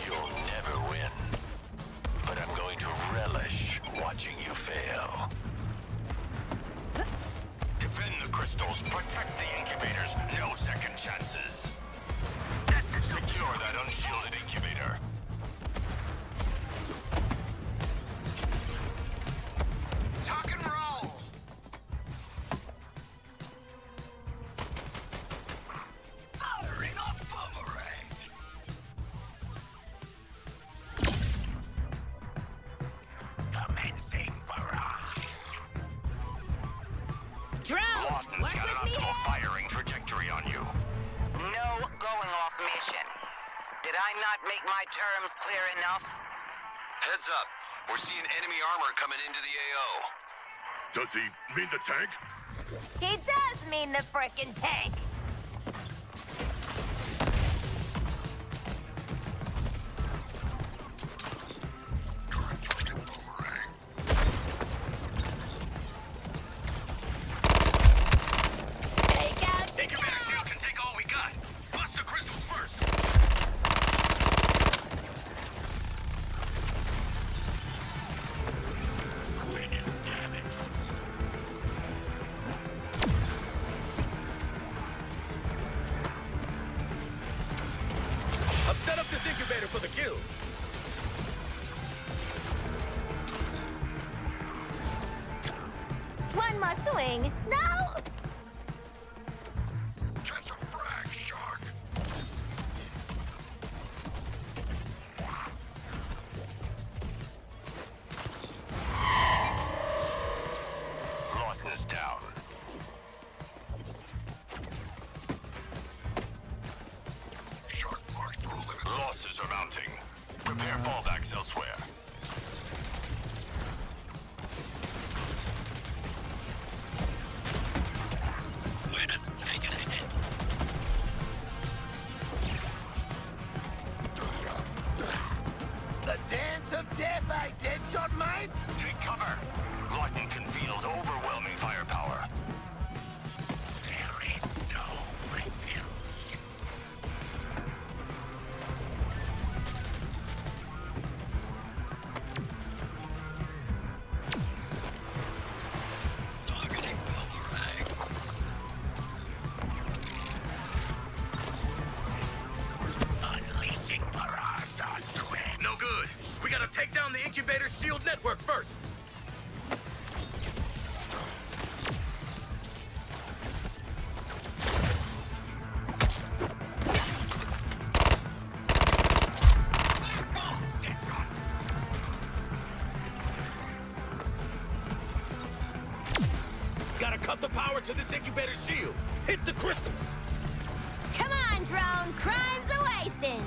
You'll never win. But I'm going to relish watching you fail. Defend the crystals, protect the incubators, no second chances. That's the secure that unshielded incubator. Tuck and roll! Firing off boomerang! Commencing barrage! Drone, Lawton's work got an with me optimal here. firing trajectory on you. No going off mission. Did I not make my terms clear enough? Heads up. We're seeing enemy armor coming into the AO. Does he mean the tank? He does mean the frickin' tank. Take out the Incubator shield can take all we got. Bust the crystals first. Quinn is damaged. I've set up this incubator for the kill. one more swing. No! Catch a frag, shark. Lawton's down. Shark marked through limit. Losses are mounting. Prepare fallbacks elsewhere. Quinn is taking a hit. The dance of death, eh, Deadshot, mate? Take cover. Lawton can field overwhelming firepower. There is no refuge. Targeting boomerang. Unleashing barrage on Quinn. No good. We gotta take down the incubator shield network first. cut the power to this incubator shield. Hit the crystals. Come on, drone. Crime's a wasting.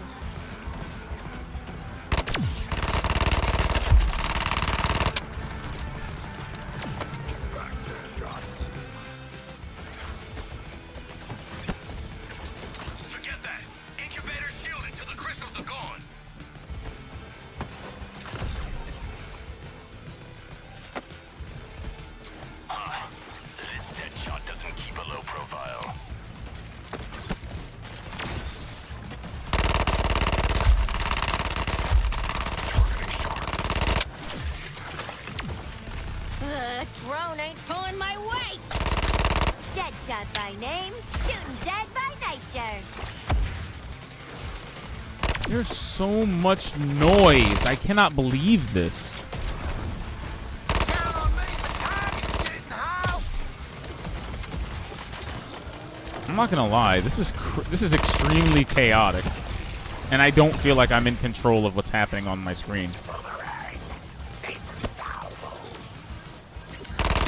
Forget that. Incubator shielded till the crystals are gone. This Deadshot doesn't keep a low profile. Drone ain't pulling my weight. Deadshot by name, shooting dead by nature. There's so much noise. I cannot believe this. I'm not gonna lie. This is extremely chaotic, and I don't feel like I'm in control of what's happening on my screen.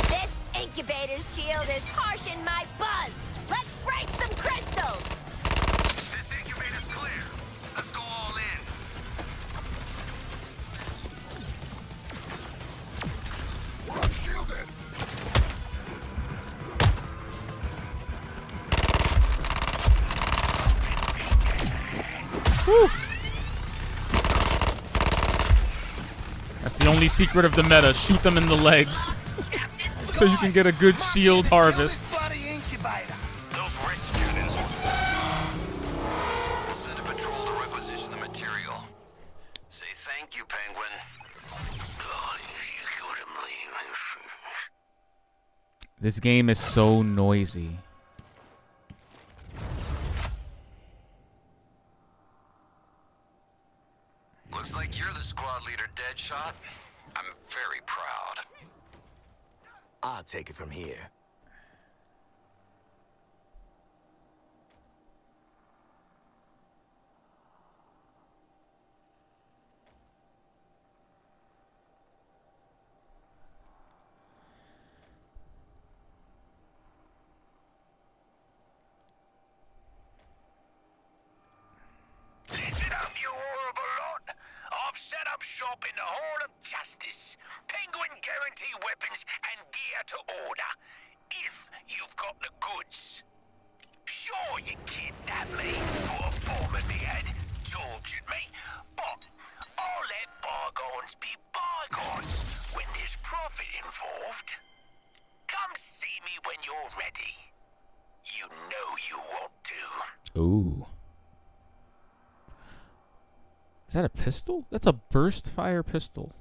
This incubator's shield is harshing my buzz. Let's break some crystals. This incubator's clear. Let's go all in. We're unshielded. Whew. That's the only secret of the meta. Shoot them in the legs, so you can get a good shield harvest. Those rich students. We'll send a patrol to requisition the material. Say thank you, Penguin. Oh, you couldn't believe it. This game is so noisy. Looks like you're the squad leader, Deadshot. I'm very proud. I'll take it from here. Listen up, you horrible lot. I've set up shop in the Hall of Justice. Penguin guarantee weapons and gear to order. If you've got the goods. Sure, you kidnapped me, put a bomb in me head, tortured me, but I'll let bygones be bygones when there's profit involved. Come see me when you're ready. You know you want to. Ooh. Is that a pistol? That's a burst fire pistol.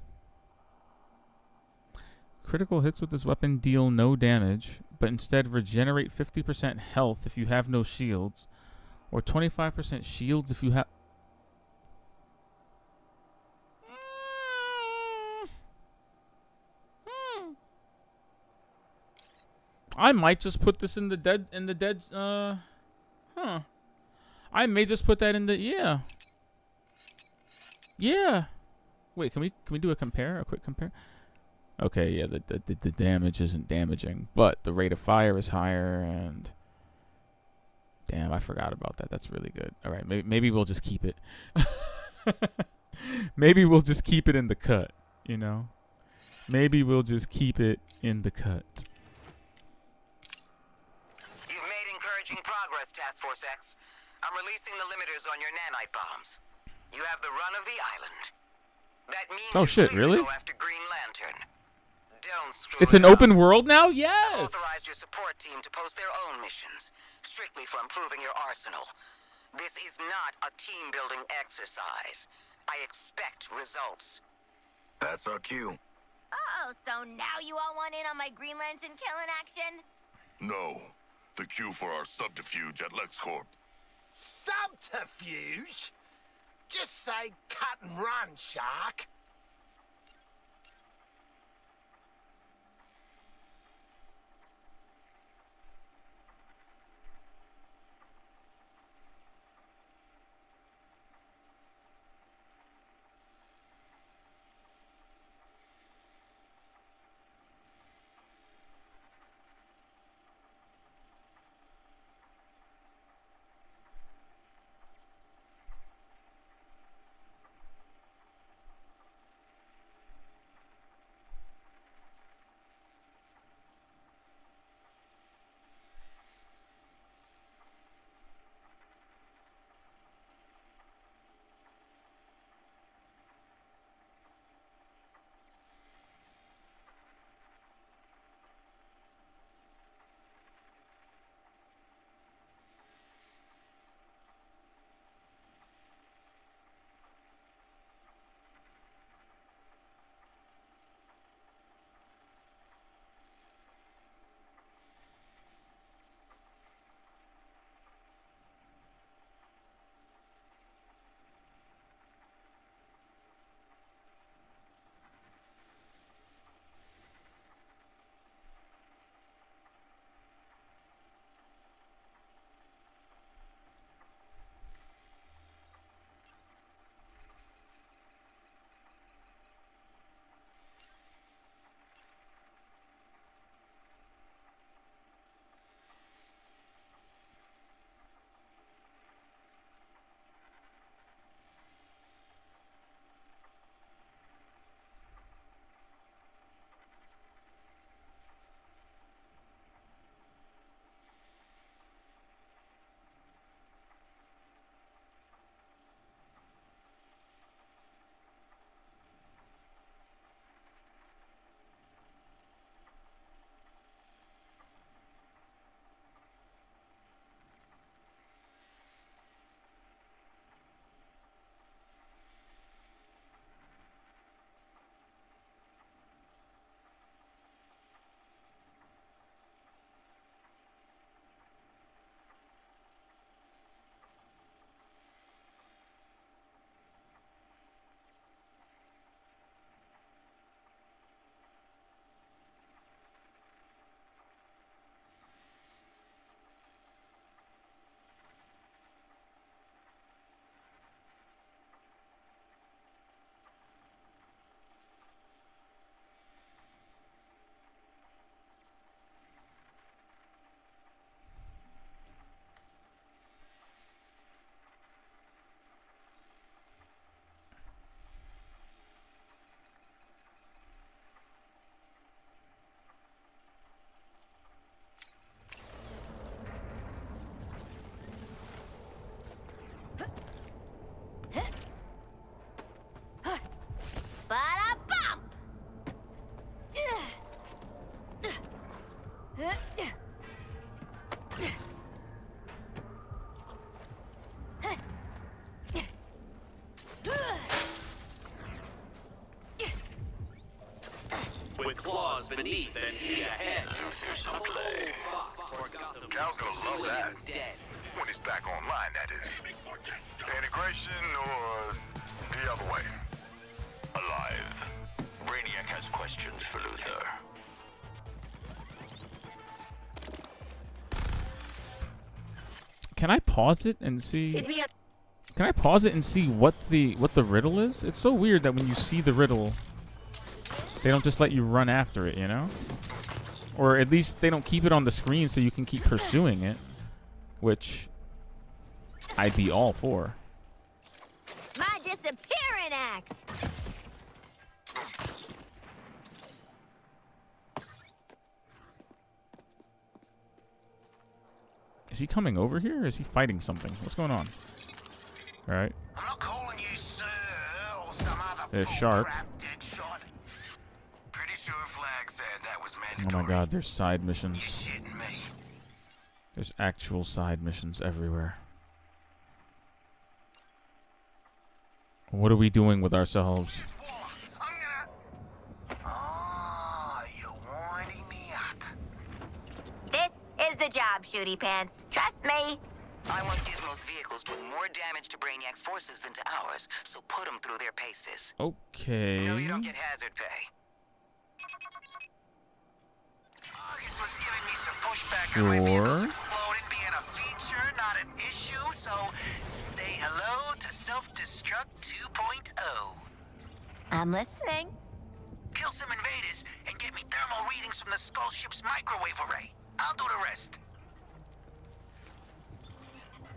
Critical hits with this weapon deal no damage, but instead regenerate 50% health if you have no shields, or 25% shields if you have... I might just put this in the dead, I may just put that in the, yeah. Wait, can we do a quick compare? Okay, yeah, the damage isn't damaging, but the rate of fire is higher, and damn, I forgot about that. That's really good. All right, maybe we'll just keep it. Maybe we'll just keep it in the cut, you know? Maybe we'll just keep it in the cut. You've made encouraging progress, Task Force X. I'm releasing the limiters on your nanite bombs. You have the run of the island. That means Oh shit, really? go after Green Lantern. Don't screw It's it an up. open world now? I've Yes! authorized your support team to post their own missions, strictly for improving your arsenal. This is not a team-building exercise. I expect results. That's our cue. Oh, so now you all want in on my Green Lantern killing action? No. The cue for our subterfuge at LexCorp. Subterfuge? Just say cut and run, Shark. beneath and see ahead. There's some play. Cal's gonna love that. When he's back online, that is. Integration or the other way? Alive. Brainiac has questions for Luther. Can I pause it and see? Can I pause it and see what the riddle is? It's so weird that when you see the riddle, they don't just let you run after it, you know? Or at least they don't keep it on the screen so you can keep pursuing it, which I'd be all for. My disappearing act. Is he coming over here or is he fighting something? What's going on? All right. I'm not calling you sir or some other There's Shark. deadshot. Pretty sure Flag said that was Oh mandatory. my god, there's side missions. Shitting me. There's actual side missions everywhere. What are we doing with ourselves? This is the job, Shooty Pants. Trust me. I want Gizmo's vehicles doing more damage to Brainiac's forces than to ours, so put them through their paces. Okay. No, you don't get hazard pay. August was giving me some pushback Sure. on my vehicles exploding being a feature, not an issue, so say hello to Self-Destruct 2.0. I'm listening. Kill some invaders and get me thermal readings from the Skull Ship's microwave array. I'll do the rest.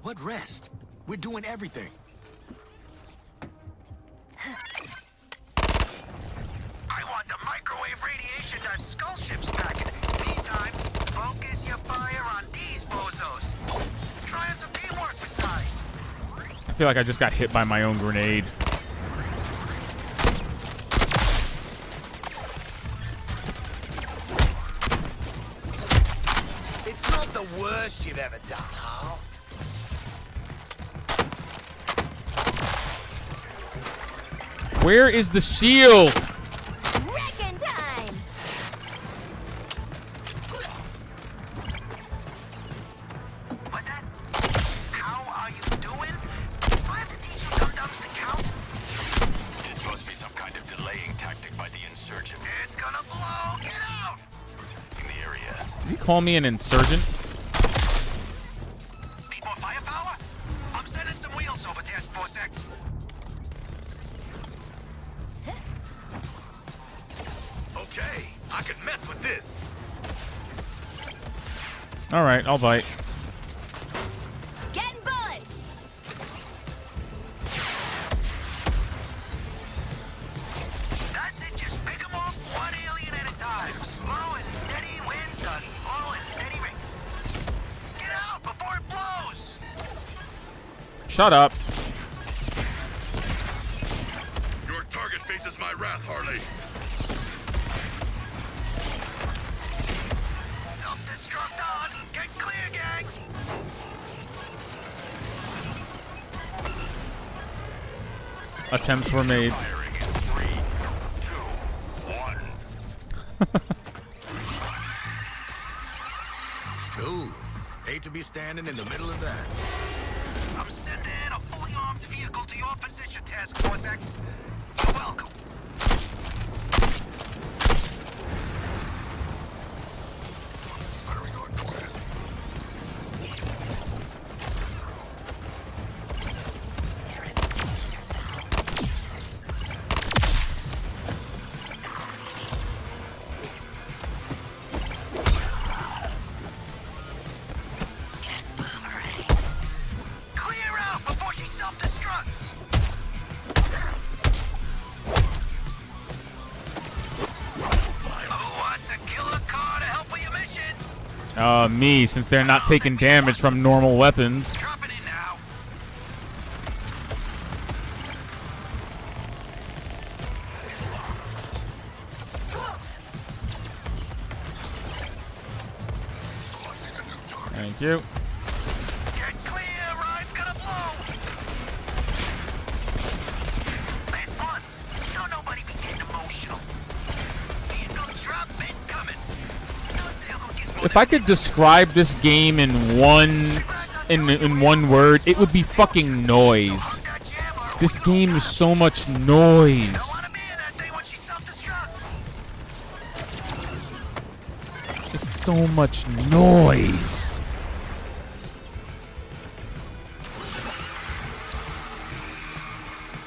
What rest? We're doing everything. I want the microwave radiation that Skull Ship's packing. Meantime, focus your fire on these bozos. Trying some teamwork besides. I feel like I just got hit by my own grenade. It's not the worst you've ever done, huh? Where is the shield? Wrecking time. What's that? How are you doing? Do I have to teach you dum-dums to count? This must be some kind of delaying tactic by the insurgent. It's gonna blow! Get out! In the area. Did you call me an insurgent? Need more firepower? I'm sending some wheels over Task Force X. Okay, I can mess with this. All right, I'll bite. Getting bullets. That's it, just pick them off one alien at a time. Slow and steady wins the slow and steady race. Get out before it blows! Shut up. Your target faces my wrath, Harley. Self-destruct on! Get clear, gang! Attempts were made. Firing in 3, 2, 1. Ooh, hate to be standing in the middle of that. I'm sending a fully armed vehicle to your position, Task Force X. You're welcome. Clear out before she self-destructs. Who wants a killer car to help with your mission? Me, since they're not taking damage from normal weapons. Dropping in now. Thank you. Get clear, ride's gonna blow. There's ones. Don't nobody be getting emotional. Vehicle drop it. If I could describe this game in one word, it would be fucking noise. This game is so much noise. It's so much noise.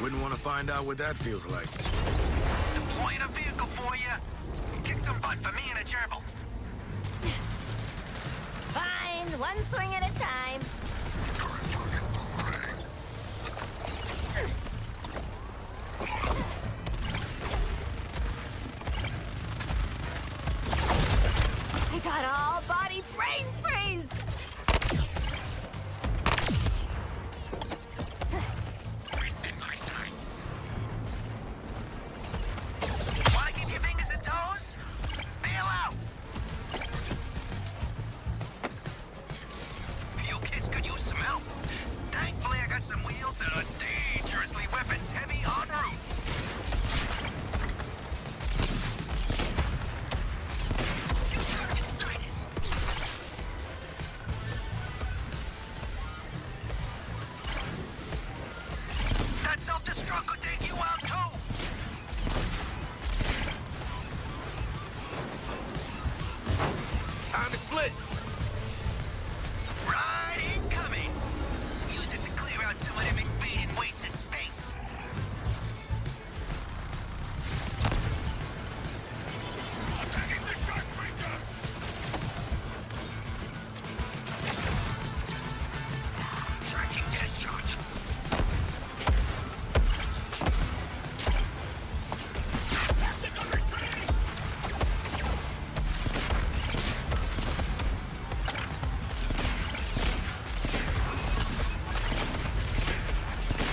Wouldn't want to find out what that feels like. Deploying a vehicle for you. Kick some butt for me and a gerbil. Fine, one swing at a time. I got all body brain freeze. Wanna keep your fingers and toes? Bail out. You kids could use some help. Thankfully, I got some wheels that are dangerously weapons heavy en route. That self-destruct could take you out too. Time to split. Right incoming. Use it to clear out some of them invading wastes of space. Attacking the shark creature. Striking dead shot.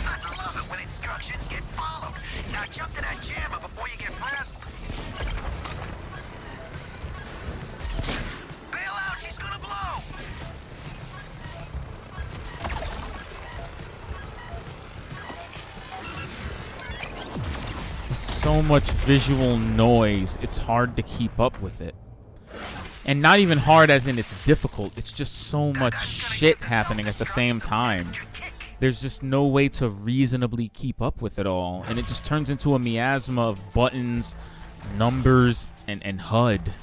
I love it when instructions get followed. Now jump to that jammer before you get pressed. Bail out, she's gonna blow. So much visual noise, it's hard to keep up with it. And not even hard as in it's difficult, it's just so much shit happening at the same time. There's just no way to reasonably keep up with it all, and it just turns into a miasma of buttons, numbers, and HUD.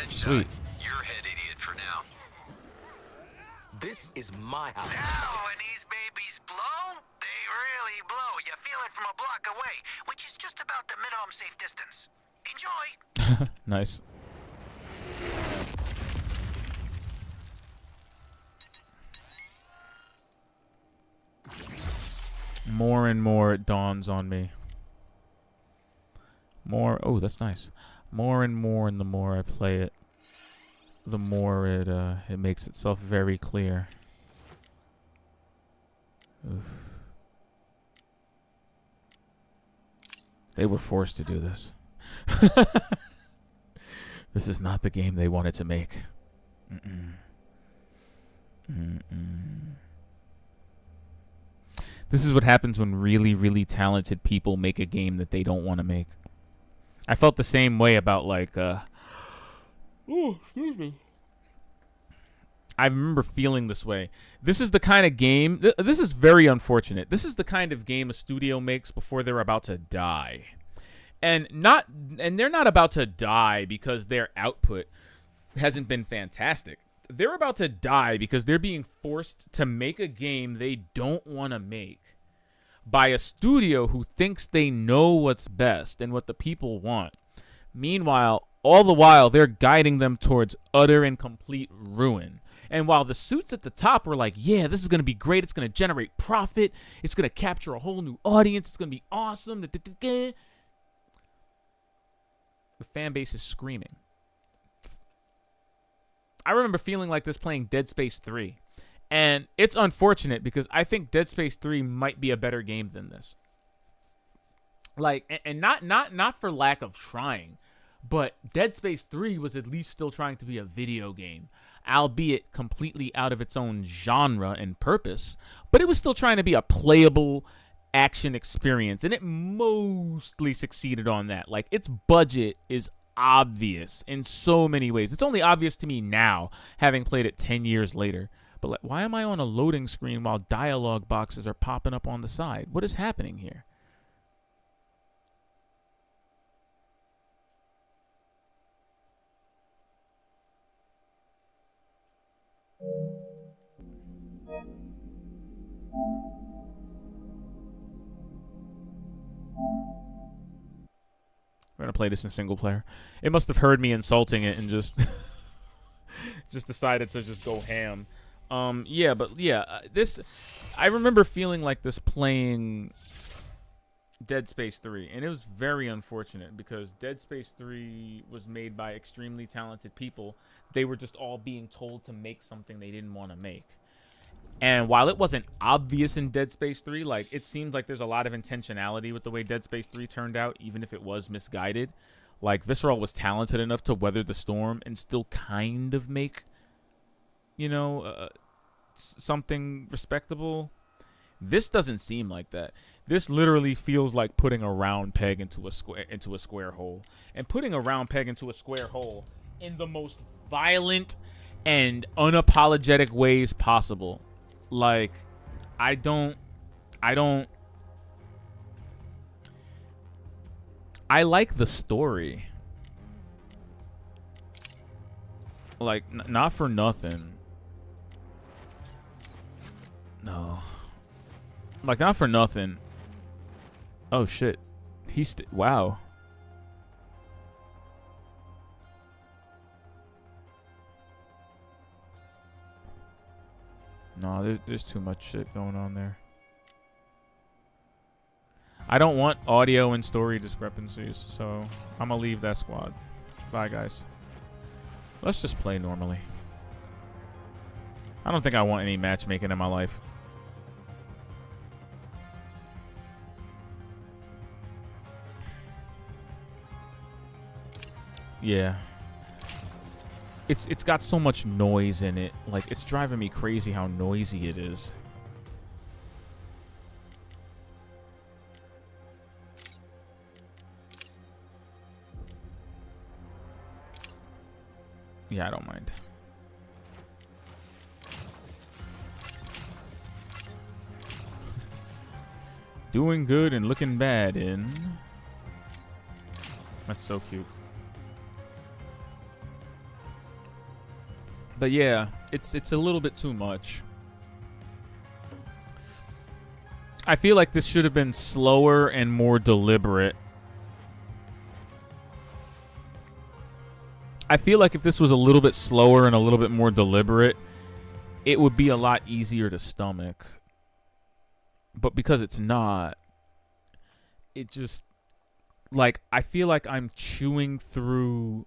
Sweet. You're head idiot for now. This is my house. Now, when these babies blow, they really blow. You feel it from a block away, which is just about the minimum safe distance. Enjoy. Nice. More and more it dawns on me. More, oh, that's nice. More and the more I play it, the more it makes itself very clear. Oof. They were forced to do this. This is not the game they wanted to make. This is what happens when really, really talented people make a game that they don't want to make. I felt the same way about like oh, excuse me. I remember feeling this way. This is the kind of game, this is very unfortunate. This is the kind of game a studio makes before they're about to die. And they're not about to die because their output hasn't been fantastic. They're about to die because they're being forced to make a game they don't want to make by a studio who thinks they know what's best and what the people want. Meanwhile, all the while, they're guiding them towards utter and complete ruin. And while the suits at the top were like, yeah, this is going to be great. It's going to generate profit. It's going to capture a whole new audience. It's going to be awesome. The fan base is screaming. I remember feeling like this playing Dead Space 3. And it's unfortunate because I think Dead Space 3 might be a better game than this. Like, and not for lack of trying, but Dead Space 3 was at least still trying to be a video game, albeit completely out of its own genre and purpose, but it was still trying to be a playable action experience, and it mostly succeeded on that. Like, its budget is obvious in so many ways. It's only obvious to me now, having played it 10 years later. But like, why am I on a loading screen while dialogue boxes are popping up on the side? What is happening here? We're gonna play this in single player. It must have heard me insulting it and just just decided to just go ham. Yeah, but yeah, this, I remember feeling like this playing Dead Space 3, and it was very unfortunate because Dead Space 3 was made by extremely talented people. They were just all being told to make something they didn't want to make. And while it wasn't obvious in Dead Space 3, like, it seemed like there's a lot of intentionality with the way Dead Space 3 turned out, even if it was misguided. Like, Visceral was talented enough to weather the storm and still kind of make, you know, something respectable. This doesn't seem like that. This literally feels like putting a round peg into a square hole, and putting a round peg into a square hole in the most violent and unapologetic ways possible. Like, I like the story. Like, not for nothing. No. Like, not for nothing. Oh, shit. Wow. No, there's too much shit going on there. I don't want audio and story discrepancies, so I'm gonna leave that squad. Bye, guys. Let's just play normally. I don't think I want any matchmaking in my life. Yeah. It's got so much noise in it. Like, it's driving me crazy how noisy it is. Yeah, I don't mind. Doing good and looking bad in... That's so cute. But yeah, it's a little bit too much. I feel like this should have been slower and more deliberate. I feel like if this was a little bit slower and a little bit more deliberate, it would be a lot easier to stomach. But because it's not, it just, like, I feel like I'm chewing through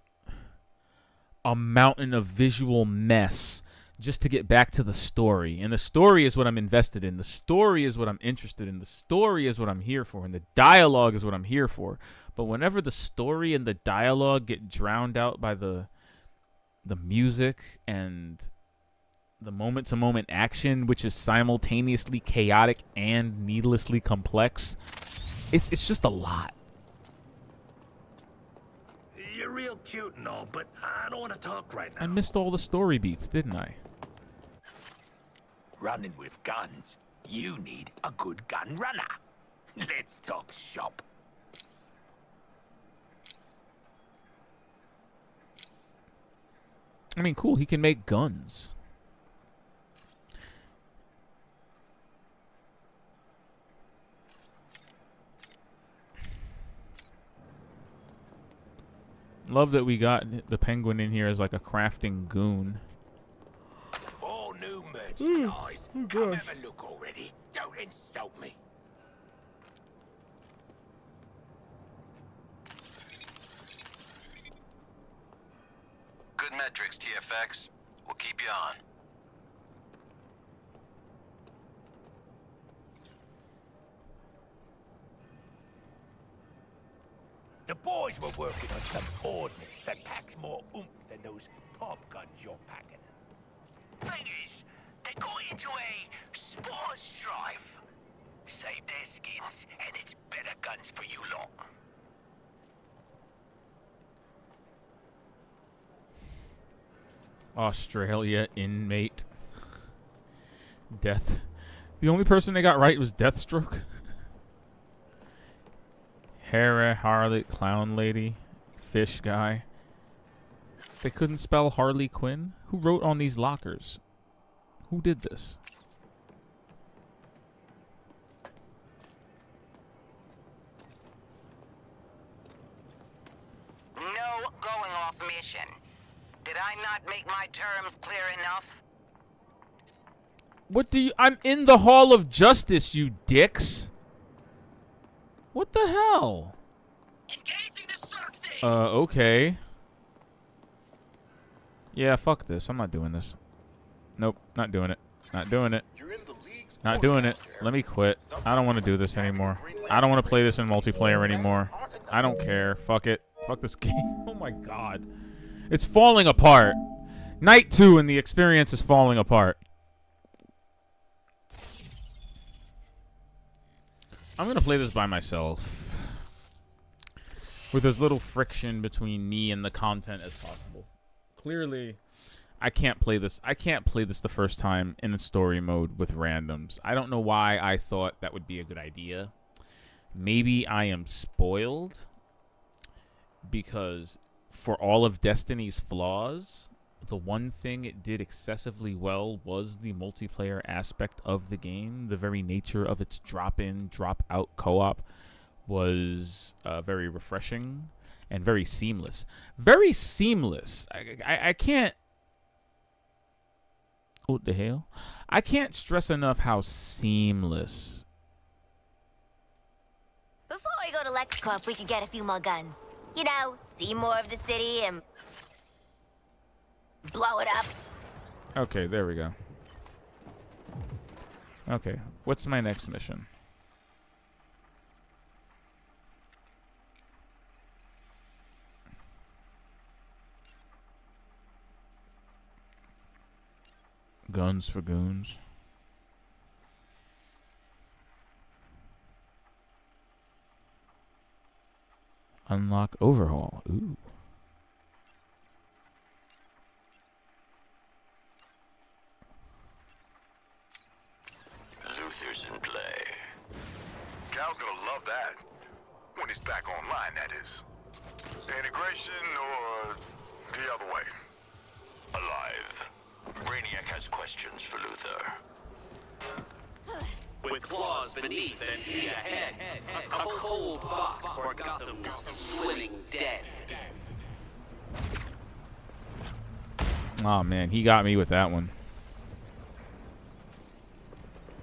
a mountain of visual mess just to get back to the story. And the story is what I'm invested in. The story is what I'm interested in. The story is what I'm here for. And the dialogue is what I'm here for. But whenever the story and the dialogue get drowned out by the music and the moment-to-moment action, which is simultaneously chaotic and needlessly complex, it's just a lot. You're real cute and all, but I don't want to talk right now. I missed all the story beats, didn't I? Running with guns, you need a good gun runner. Let's talk shop. I mean, cool, he can make guns. Love that we got the penguin in here as like a crafting goon. All new merchandise. Come have a look already. Don't insult me. Good metrics, TFX. We'll keep you on. The boys were working on some ordnance that packs more oomph than those pop guns you're packing. Thing is, they got into a spawn strife. Save their skins, and it's better guns for you lot. Australia inmate. Death. The only person they got right was Deathstroke. Hera, Harley, Clown Lady, Fish Guy. They couldn't spell Harley Quinn? Who wrote on these lockers? Who did this? No going off mission. Did I not make my terms clear enough? What do you... I'm in the Hall of Justice, you dicks. What the hell? Engaging the Cirque thing. Okay. Yeah, fuck this. I'm not doing this. Nope, not doing it. Not doing it. Not doing it. Let me quit. I don't want to do this anymore. I don't want to play this in multiplayer anymore. I don't care. Fuck it. Fuck this game. Oh my god. It's falling apart. Night 2 and the experience is falling apart. I'm going to play this by myself. With as little friction between me and the content as possible. Clearly, I can't play this. I can't play this the first time in the story mode with randoms. I don't know why I thought that would be a good idea. Maybe I am spoiled. Because for all of Destiny's flaws, the one thing it did excessively well was the multiplayer aspect of the game. The very nature of its drop-in, drop-out co-op was very refreshing and very seamless. Very seamless. I can't... What the hell? I can't stress enough how seamless. Before we go to LexCorp, we could get a few more guns. You know, see more of the city and blow it up. Okay, there we go. Okay, what's my next mission? Guns for goons. Unlock overhaul. Ooh. Luther's in play. Cal's gonna love that. When he's back online, that is. Integration or the other way? Alive. Brainiac has questions for Luther. With claws beneath and feet ahead, a cold box for Gotham's swimming dead. Oh man, he got me with that one.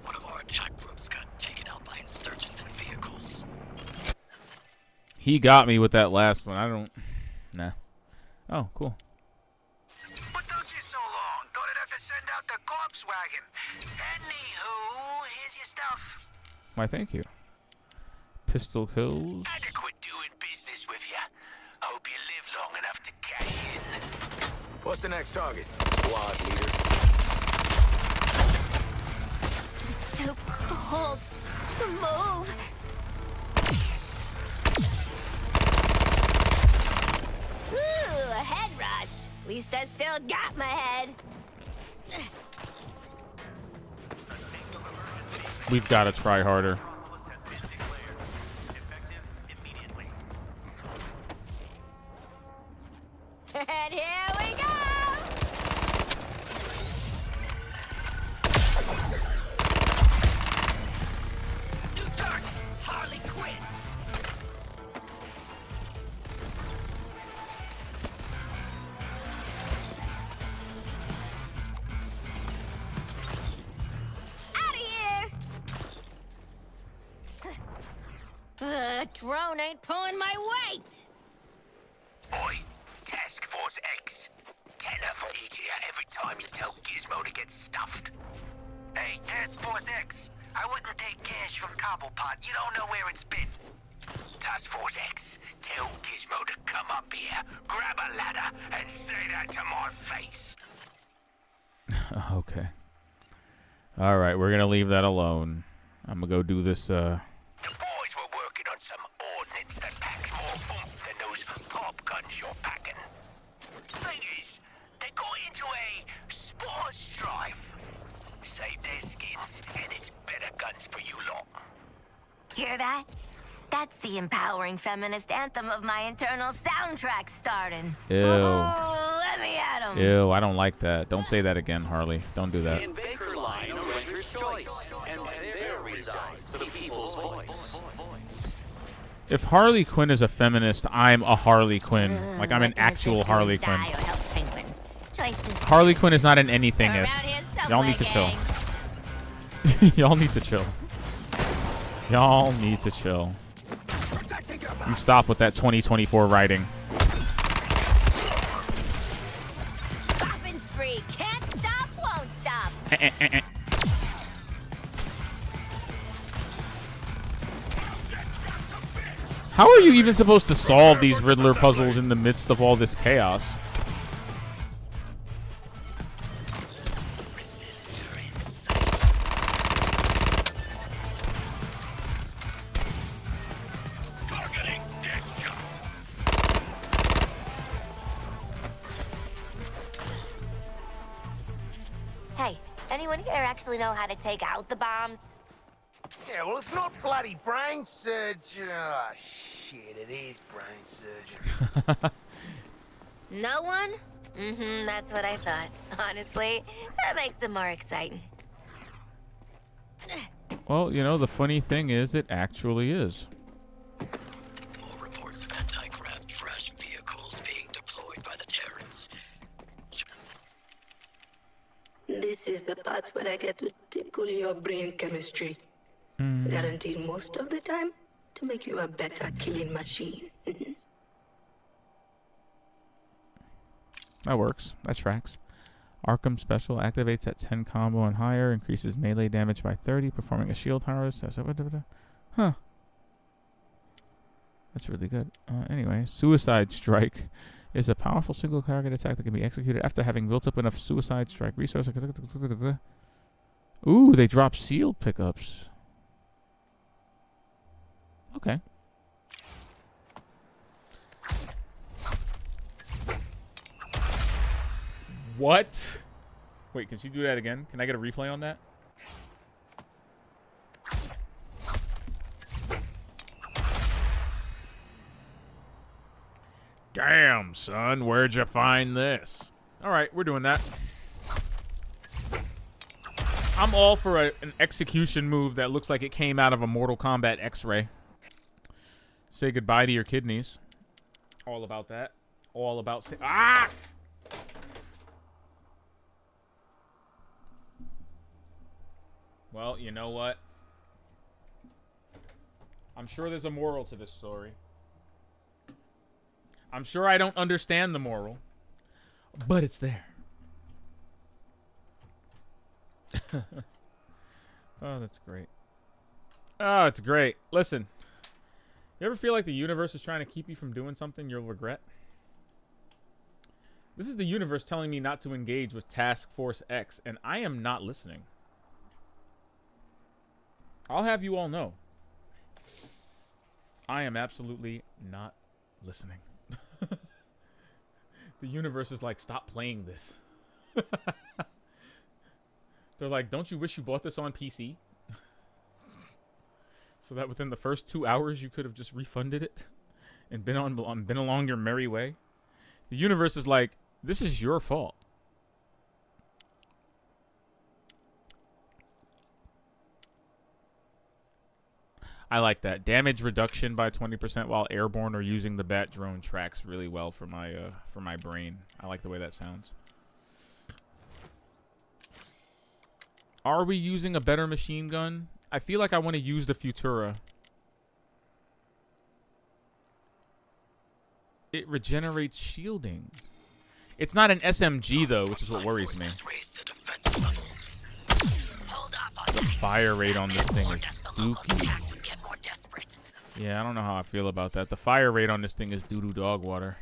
One of our attack groups got taken out by insurgents and vehicles. He got me with that last one. I don't... Nah. Oh, cool. What took you so long? Thought I'd have to send out the corpse wagon. Anywho, here's your stuff. Why, thank you. Pistol kills. Adequate doing business with you. Hope you live long enough to cash in. What's the next target? Squad leader. Too cold to move. Ooh, a head rush. At least I still got my head. We've got to try harder. And here we go! New target, Harley Quinn. Out of here! Drone ain't pulling my weight! Oi, Task Force X. Tenner for each of you every time you tell Gizmo to get stuffed. Hey, Task Force X, I wouldn't take cash from Cobblepot. You don't know where it's been. Task Force X, tell Gizmo to come up here, grab a ladder, and say that to my face. Okay. Alright, we're gonna leave that alone. I'm gonna go do this, The boys were working on some ordnance that packs more oomph than those pop guns you're packing. Thing is, they got into a Hear that? That's the empowering feminist anthem of my internal soundtrack starting. Ew. Oh, let me at 'em. Ew, I don't like that. Don't say that again, Harley. Don't do that. In Baker Line, a renter's choice, and there resides the people's voice. If Harley Quinn is a feminist, I'm a Harley Quinn. Like, I'm an actual Harley Quinn. Harley Quinn is not an anythingist. Y'all need to chill. Y'all need to chill. Y'all need to chill. You stop with that 2024 writing. Poppin' spree. Can't stop, won't stop. How are you even supposed to solve these Riddler puzzles in the midst of all this chaos? Hey, anyone here actually know how to take out the bombs? Yeah, well, it's not bloody brain surgery. Oh, shit, it is brain surgery. No one? That's what I thought. Honestly, that makes them more exciting. Well, you know, the funny thing is, it actually is. More reports of anti-grav trash vehicles being deployed by the Terrans. This is the part where I get to tickle your brain chemistry. Guaranteed most of the time to make you a better killing machine. That works. That tracks. Arkham Special activates at 10 combo and higher, increases melee damage by 30, performing a shield harvest. Huh. That's really good. Anyway, Suicide Strike is a powerful single target attack that can be executed after having built up enough Suicide Strike resources. Ooh, they drop sealed pickups. Okay. What? Wait, can she do that again? Can I get a replay on that? Damn, son, where'd you find this? All right, we're doing that. I'm all for an execution move that looks like it came out of a Mortal Kombat X-ray. Say goodbye to your kidneys. All about that. All about ah! Well, you know what? I'm sure there's a moral to this story. I'm sure I don't understand the moral, but it's there. Oh, that's great. Oh, it's great. Listen, you ever feel like the universe is trying to keep you from doing something you'll regret? This is the universe telling me not to engage with Task Force X, and I am not listening. I'll have you all know, I am absolutely not listening. The universe is like, stop playing this. They're like, don't you wish you bought this on PC? So that within the first 2 hours you could have just refunded it and been along your merry way. The universe is like, this is your fault. I like that. Damage reduction by 20% while airborne or using the bat drone tracks really well for my brain. I like the way that sounds. Are we using a better machine gun? I feel like I want to use the Futura. It regenerates shielding. It's not an SMG though, which is what worries me. The fire rate on this thing is dookie. Yeah, I don't know how I feel about that. The fire rate on this thing is doo-doo dog water.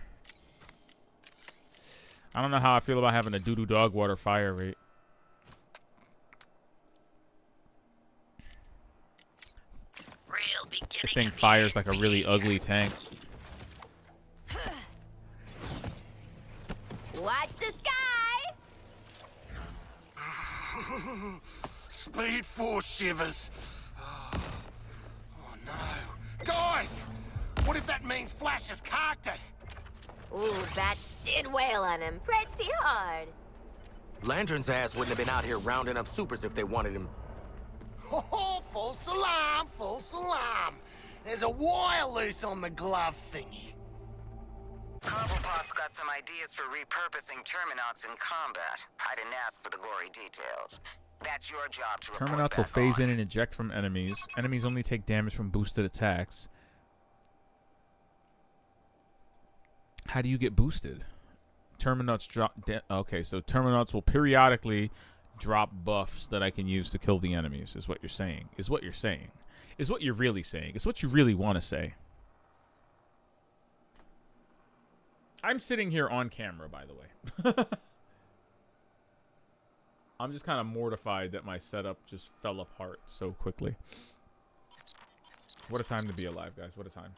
I don't know how I feel about having a doo-doo dog water fire rate. The thing fires like a really ugly tank. Watch the sky! Speed Force shivers. Oh Guys! What if that means Flash has cocked it? Ooh, Bats did wail on him pretty hard. Lantern's ass wouldn't have been out here rounding up supers if they wanted him. Oh, full salam, full salam. There's a wire loose on the glove thingy. Cobblepot's got some ideas for repurposing Terminauts in combat. I didn't ask for the gory details. That's your job to report Terminauts will back phase on. in and eject from enemies. Enemies only take damage from boosted attacks. How do you get boosted? Terminauts drop... Okay, so Terminauts will periodically drop buffs that I can use to kill the enemies, is what you're saying. Is what you're saying. Is what you're really saying. Is what you really want to say. I'm sitting here on camera, by the way. I'm just kind of mortified that my setup just fell apart so quickly. What a time to be alive, guys. What a time.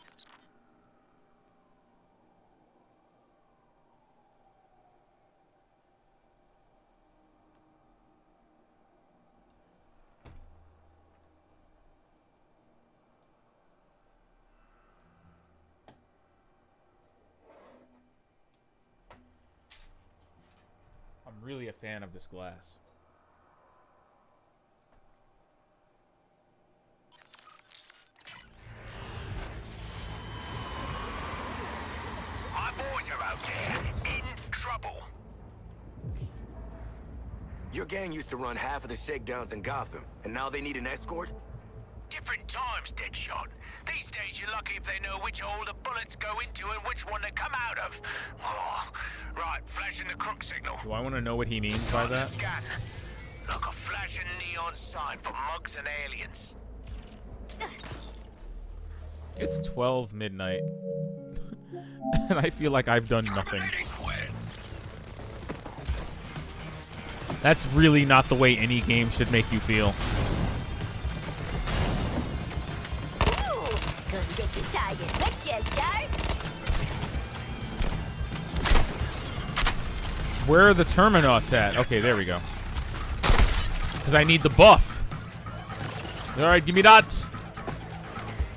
I'm really a fan of this glass. My boys are out there, in trouble. Your gang used to run half of the shakedowns in Gotham, and now they need an escort? Different times, Deadshot. These days you're lucky if they know which hole the bullets go into and which one they come out of. Oh, right, flashing the crook signal. Do I want to know what he means by that? Scan. Like a flashing neon sign for mugs and aliens. It's 12 midnight. And I feel like I've done nothing. That's really not the way any game should make you feel. Gonna get your target. Let's sharp. Where are the Terminauts at? Okay, there we go. Because I need the buff. Alright, give me that.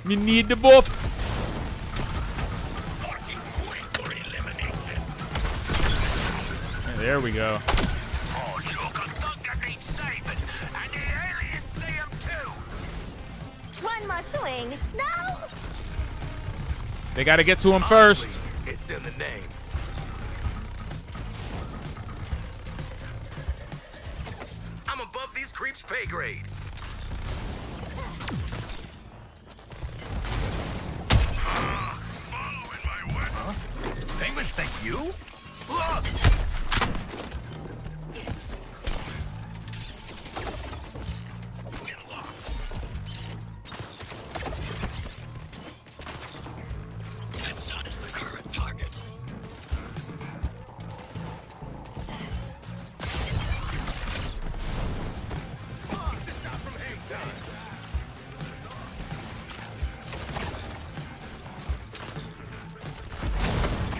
We need the buff. Yeah, there we go. Oh, look, a thug needs saving. And the aliens see him too. One more swing. No! They got to get to him first. It's in the name. I'm above these creeps' pay grade. They mistake you? Look! Deadshot is the current target.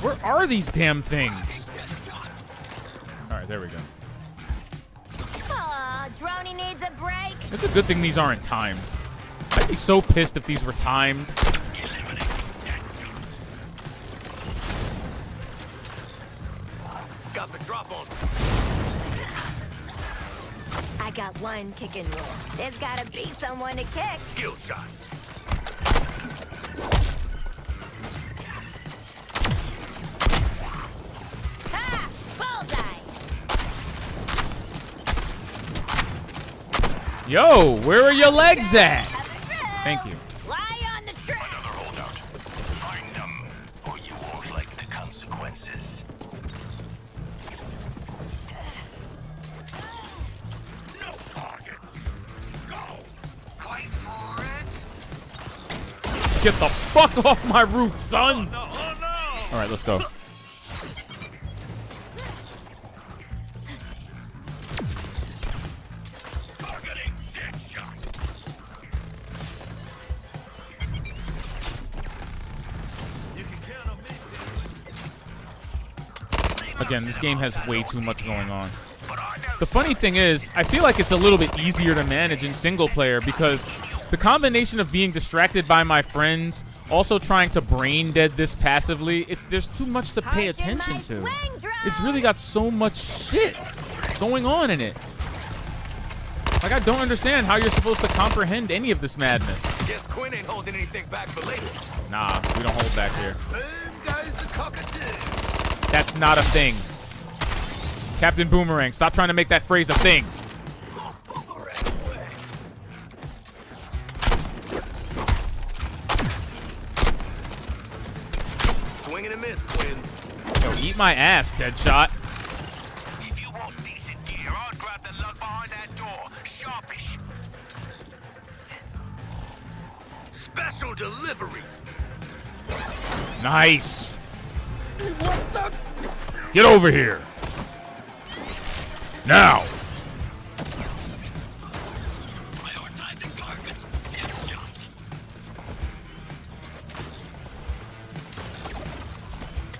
Where are these damn things? Alright, there we go. Aw, Droney needs a break. It's a good thing these aren't timed. I'd be so pissed if these were timed. Got the drop on. I got one kicking rule. There's gotta be someone to kick. Skill shot. Ha! Bullseye! Yo, where are your legs at? Thank you. Lie on the track. Another holdout. Find them, or you won't like the consequences. No targets. Go. Wait for it. Get the fuck off my roof, son! Alright, let's go. Targeting Deadshot. Again, this game has way too much going on. The funny thing is, I feel like it's a little bit easier to manage in single player because The combination of being distracted by my friends, also trying to brain dead this passively, there's too much to pay attention to. It's really got so much shit going on in it. Like, I don't understand how you're supposed to comprehend any of this madness. Guess Quinn ain't holding anything back for later. Nah, we don't hold back here. That's not a thing. Captain Boomerang, stop trying to make that phrase a thing. Swing and a miss, Quinn. Yo, eat my ass, Deadshot. If you want decent gear, I'd grab the lug behind that door. Sharpish. Special delivery. Nice. Get over here. Now.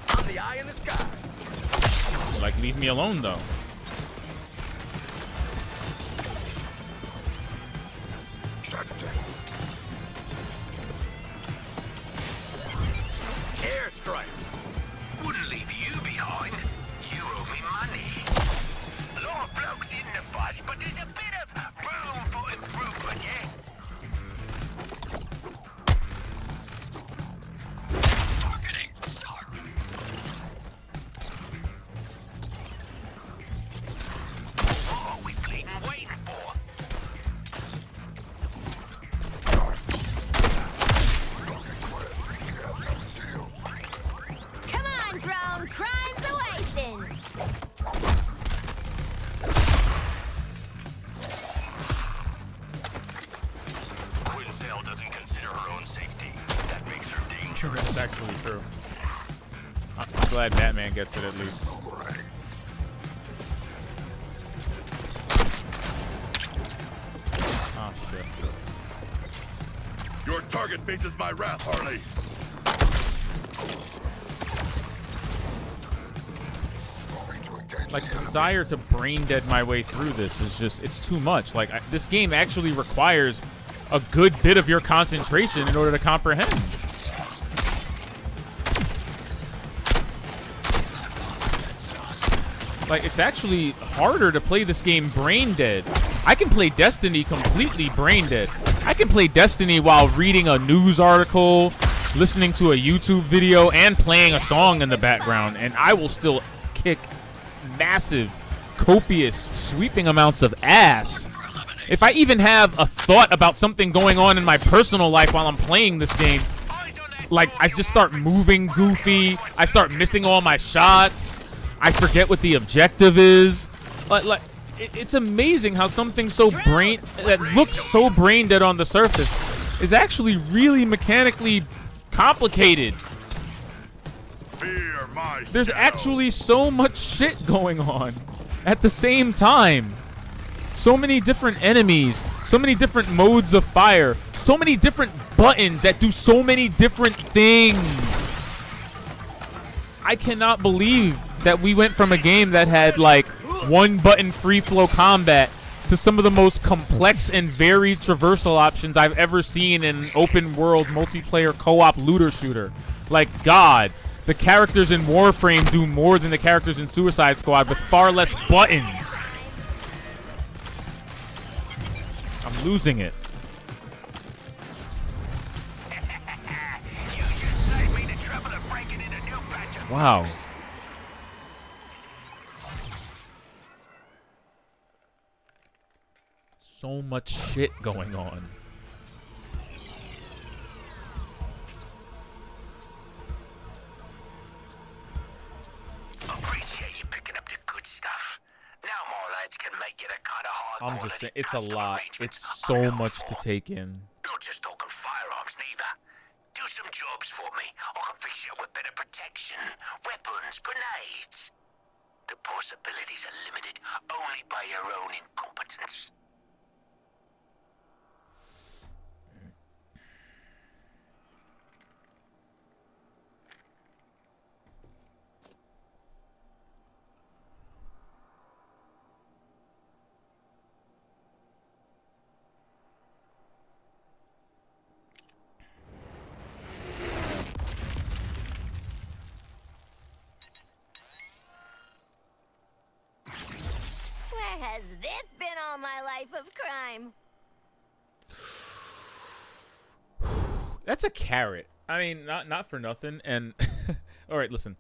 I'm the eye in the sky. Like, leave me alone, though. Airstrike. Wouldn't leave you behind. You owe me money. A lot of blokes in the bus, but there's a bit of room for improvement, yeah? Targeting start. What are we bleeding waiting for? Come on, drone. Crime's awaiting. Quinsale doesn't consider her own safety. That makes her dangerous. That's actually true. I'm glad Batman gets it at least. Oh, shit. Your target faces my wrath, Harley. Like, the desire to brain dead my way through this is just, it's too much. Like, this game actually requires a good bit of your concentration in order to comprehend. Like, it's actually harder to play this game brain dead. I can play Destiny completely brain dead. I can play Destiny while reading a news article, listening to a YouTube video, and playing a song in the background, and I will still kick massive, copious, sweeping amounts of ass. If I even have a thought about something going on in my personal life while I'm playing this game, like, I just start moving goofy, I start missing all my shots, I forget what the objective is. Like it's amazing how something so that looks so brain dead on the surface is actually really mechanically complicated. There's actually so much shit going on at the same time. So many different enemies, so many different modes of fire, so many different buttons that do so many different things. I cannot believe that we went from a game that had like one button free flow combat to some of the most complex and varied traversal options I've ever seen in an open world multiplayer co-op looter shooter. Like, God, the characters in Warframe do more than the characters in Suicide Squad with far less buttons. I'm losing it. Wow. So much shit going on. Appreciate you picking up the good stuff. Now more lads can make it a kind of hard. I'm just saying, it's a lot. It's so much to take in. Not just talking firearms neither. Do some jobs for me. I can fix you up with better protection, weapons, grenades. The possibilities are limited only by your own incompetence. Has this been all my life of crime? That's a carrot. I mean, not for nothing. And all right, listen.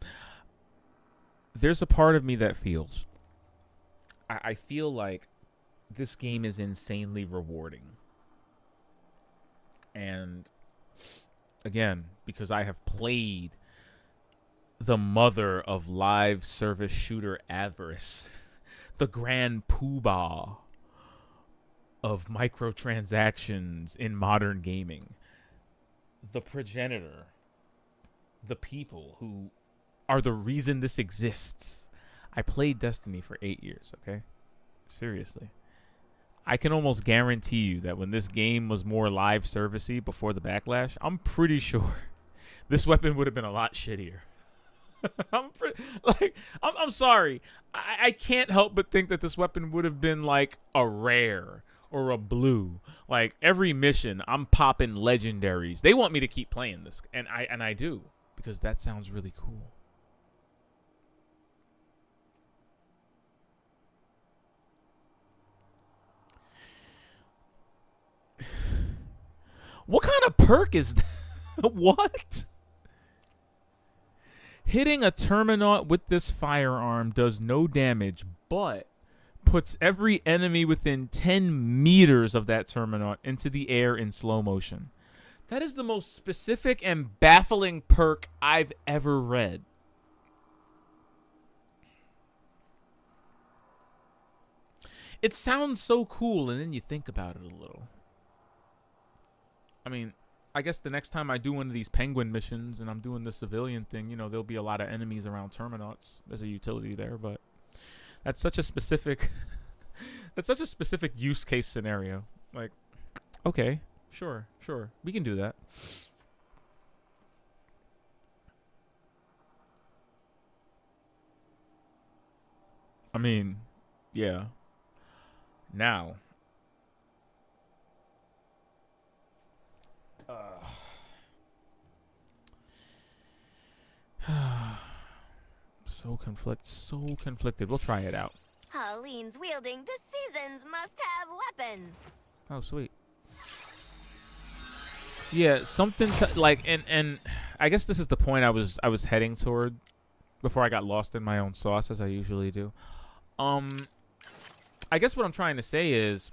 There's a part of me that feels. I feel like this game is insanely rewarding. And again, because I have played the mother of live service shooter avarice, the grand poobah of microtransactions in modern gaming, the progenitor, the people who are the reason this exists. I played Destiny for 8 years, okay? Seriously. I can almost guarantee you that when this game was more live servicey before the backlash, I'm pretty sure this weapon would have been a lot shittier. I'm sorry. I can't help but think that this weapon would have been like a rare or a blue. Like every mission, I'm popping legendaries. They want me to keep playing this, and I do, because that sounds really cool. What kind of perk is that? What? Hitting a Terminaut with this firearm does no damage, but puts every enemy within 10 meters of that Terminaut into the air in slow motion. That is the most specific and baffling perk I've ever read. It sounds so cool, and then you think about it a little. I mean, I guess the next time I do one of these penguin missions and I'm doing the civilian thing, you know, there'll be a lot of enemies around Terminauts. There's a utility there, but that's such a specific that's such a specific use case scenario. Like, okay, sure, we can do that. I mean, yeah. Now, so conflicted. We'll try it out. Halene's wielding the seasons must have weapons. Oh, sweet. Yeah, something like, and I guess this is the point I was heading toward before I got lost in my own sauce, as I usually do. I guess what I'm trying to say is,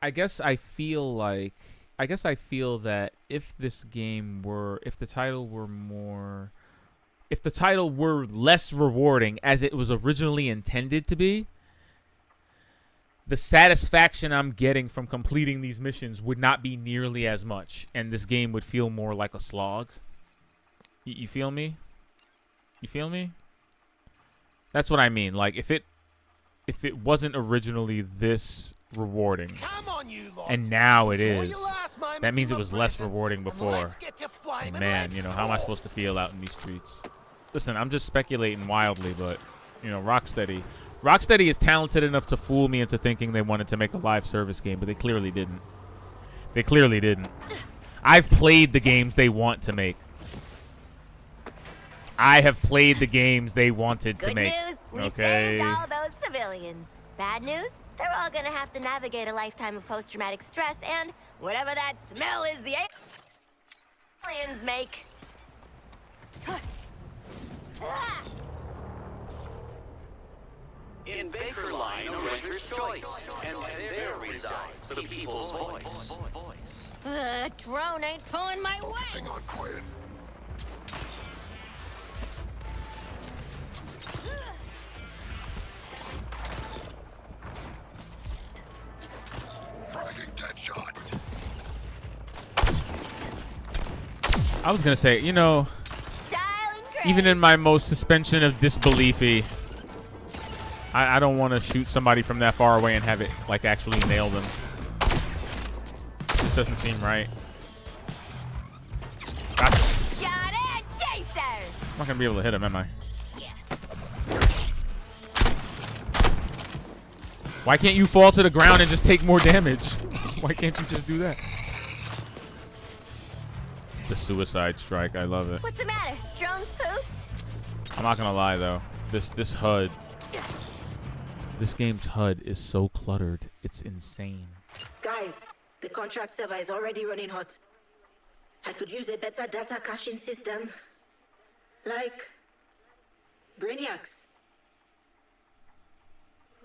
I guess I feel that if this game were, if the title were less rewarding as it was originally intended to be, the satisfaction I'm getting from completing these missions would not be nearly as much, and this game would feel more like a slog. You feel me? You feel me? That's what I mean. Like, if it wasn't originally this rewarding, and now it is, that means it was less rewarding before. And man, you know, how am I supposed to feel out in these streets? Listen, I'm just speculating wildly, but, you know, Rocksteady is talented enough to fool me into thinking they wanted to make a live service game, but they clearly didn't. They clearly didn't. I've played the games they want to make. I have played the games they wanted to make. Good news, we saved all those civilians. Bad news, they're all gonna have to navigate a lifetime of post-traumatic stress and whatever that smell is the aliens make. In Baker Line, a ranker's choice, and there resides the people's voice. Drone ain't pulling my weight. Hang on, quiet. I was gonna say, you know, even in my most suspension of disbeliefy, I don't want to shoot somebody from that far away and have it like actually nail them. This doesn't seem right. Gotcha. I'm not gonna be able to hit him, am I? Why can't you fall to the ground and just take more damage? Why can't you just do that? The suicide strike, I love it. What's the matter? Drones pooped? I'm not gonna lie though, this HUD, this game's HUD is so cluttered, it's insane. Guys, the contract server is already running hot. I could use a better data caching system. Like Brainiacs.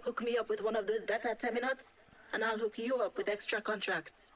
Hook me up with one of those data terminals, and I'll hook you up with extra contracts.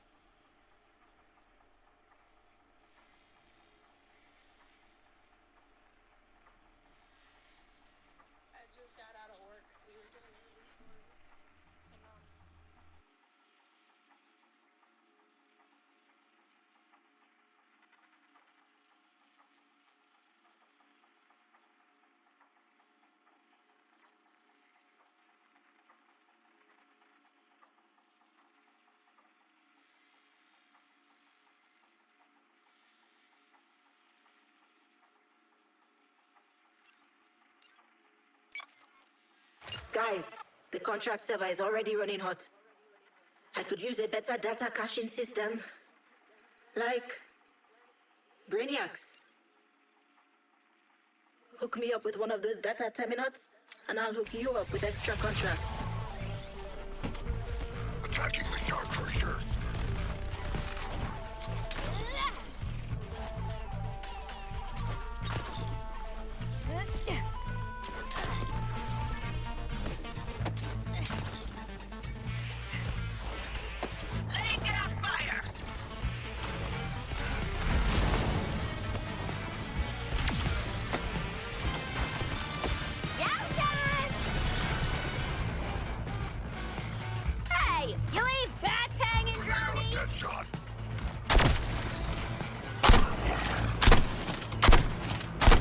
Guys, the contract server is already running hot. I could use a better data caching system. Like Brainiacs. Hook me up with one of those data terminals, and I'll hook you up with extra contracts. Attacking the Shark Crusher.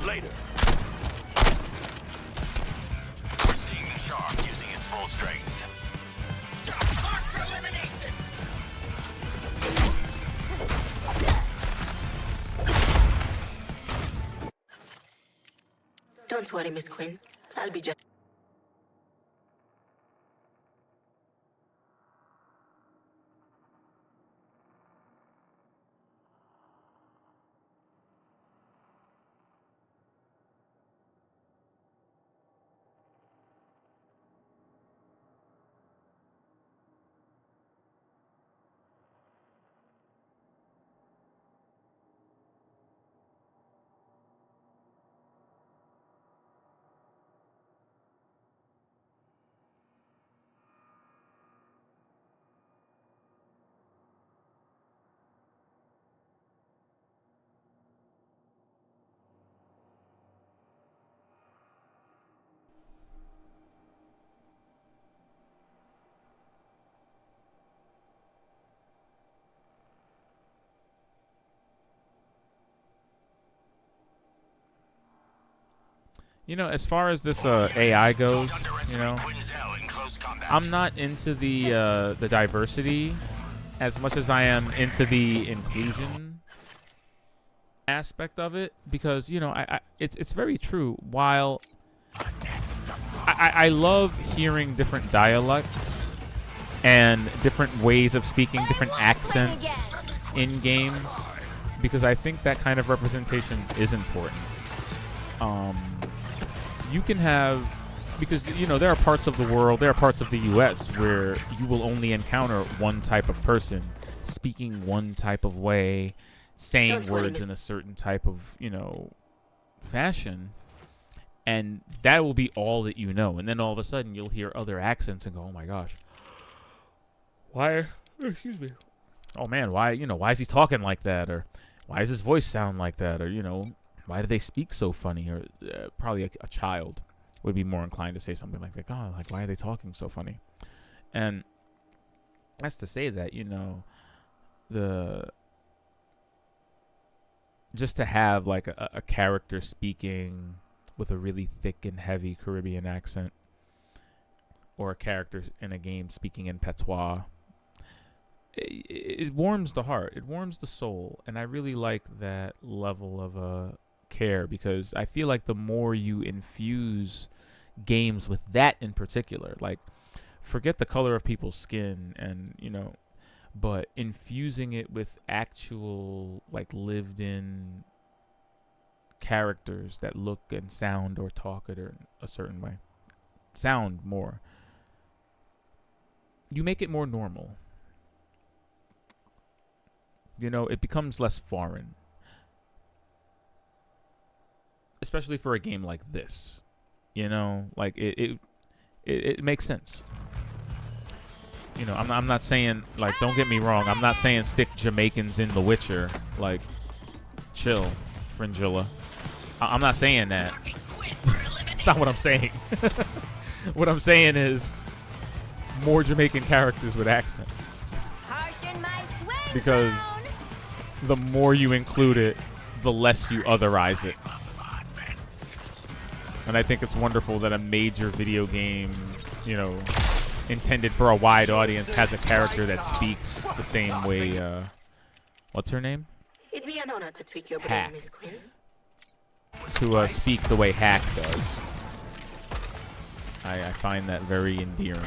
Later. We're seeing the shark using its full strength. Shark for elimination! Don't worry, Miss Quinn. I'll be just... You know, as far as this AI goes, you know, I'm not into the diversity as much as I am into the inclusion aspect of it, because you know, it's very true. While I love hearing different dialects and different ways of speaking, different accents in games, because I think that kind of representation is important. You can have, because you know, there are parts of the world, there are parts of the US where you will only encounter one type of person speaking one type of way, saying words in a certain type of, you know, fashion, and that will be all that you know. And then all of a sudden you'll hear other accents and go, oh my gosh, why, excuse me, oh man, why, you know, why is he talking like that, or why does his voice sound like that, or you know, why do they speak so funny? Or probably a child would be more inclined to say something like that. God, like, why are they talking so funny? And that's to say that, you know, just to have like a character speaking with a really thick and heavy Caribbean accent, or a character in a game speaking in patois, it warms the heart. It warms the soul. And I really like that level of care, because I feel like the more you infuse games with that in particular, like, forget the color of people's skin and, you know, but infusing it with actual, like, lived-in characters that look and sound or talk a certain way. Sound more. You make it more normal. You know, it becomes less foreign. Especially for a game like this. You know, like, it makes sense. You know, I'm not saying, like, don't get me wrong, I'm not saying stick Jamaicans in The Witcher. Like, chill, Fringilla. I'm not saying that. That's not what I'm saying. What I'm saying is more Jamaican characters with accents. Because the more you include it, the less you otherize it. And I think it's wonderful that a major video game, you know, intended for a wide audience has a character that speaks the same way, what's her name? It'd be an honor to tweak your Hack. brain, Miss Quinn. To speak the way Hack does. I find that very endearing.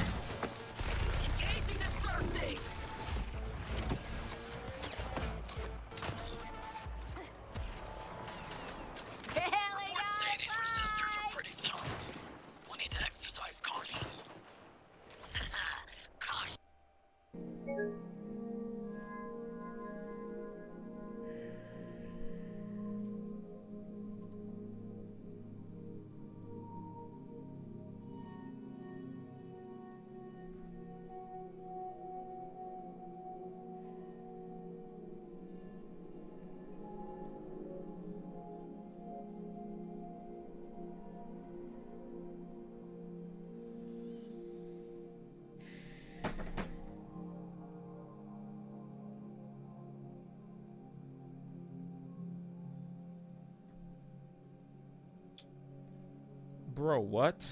Bro, what?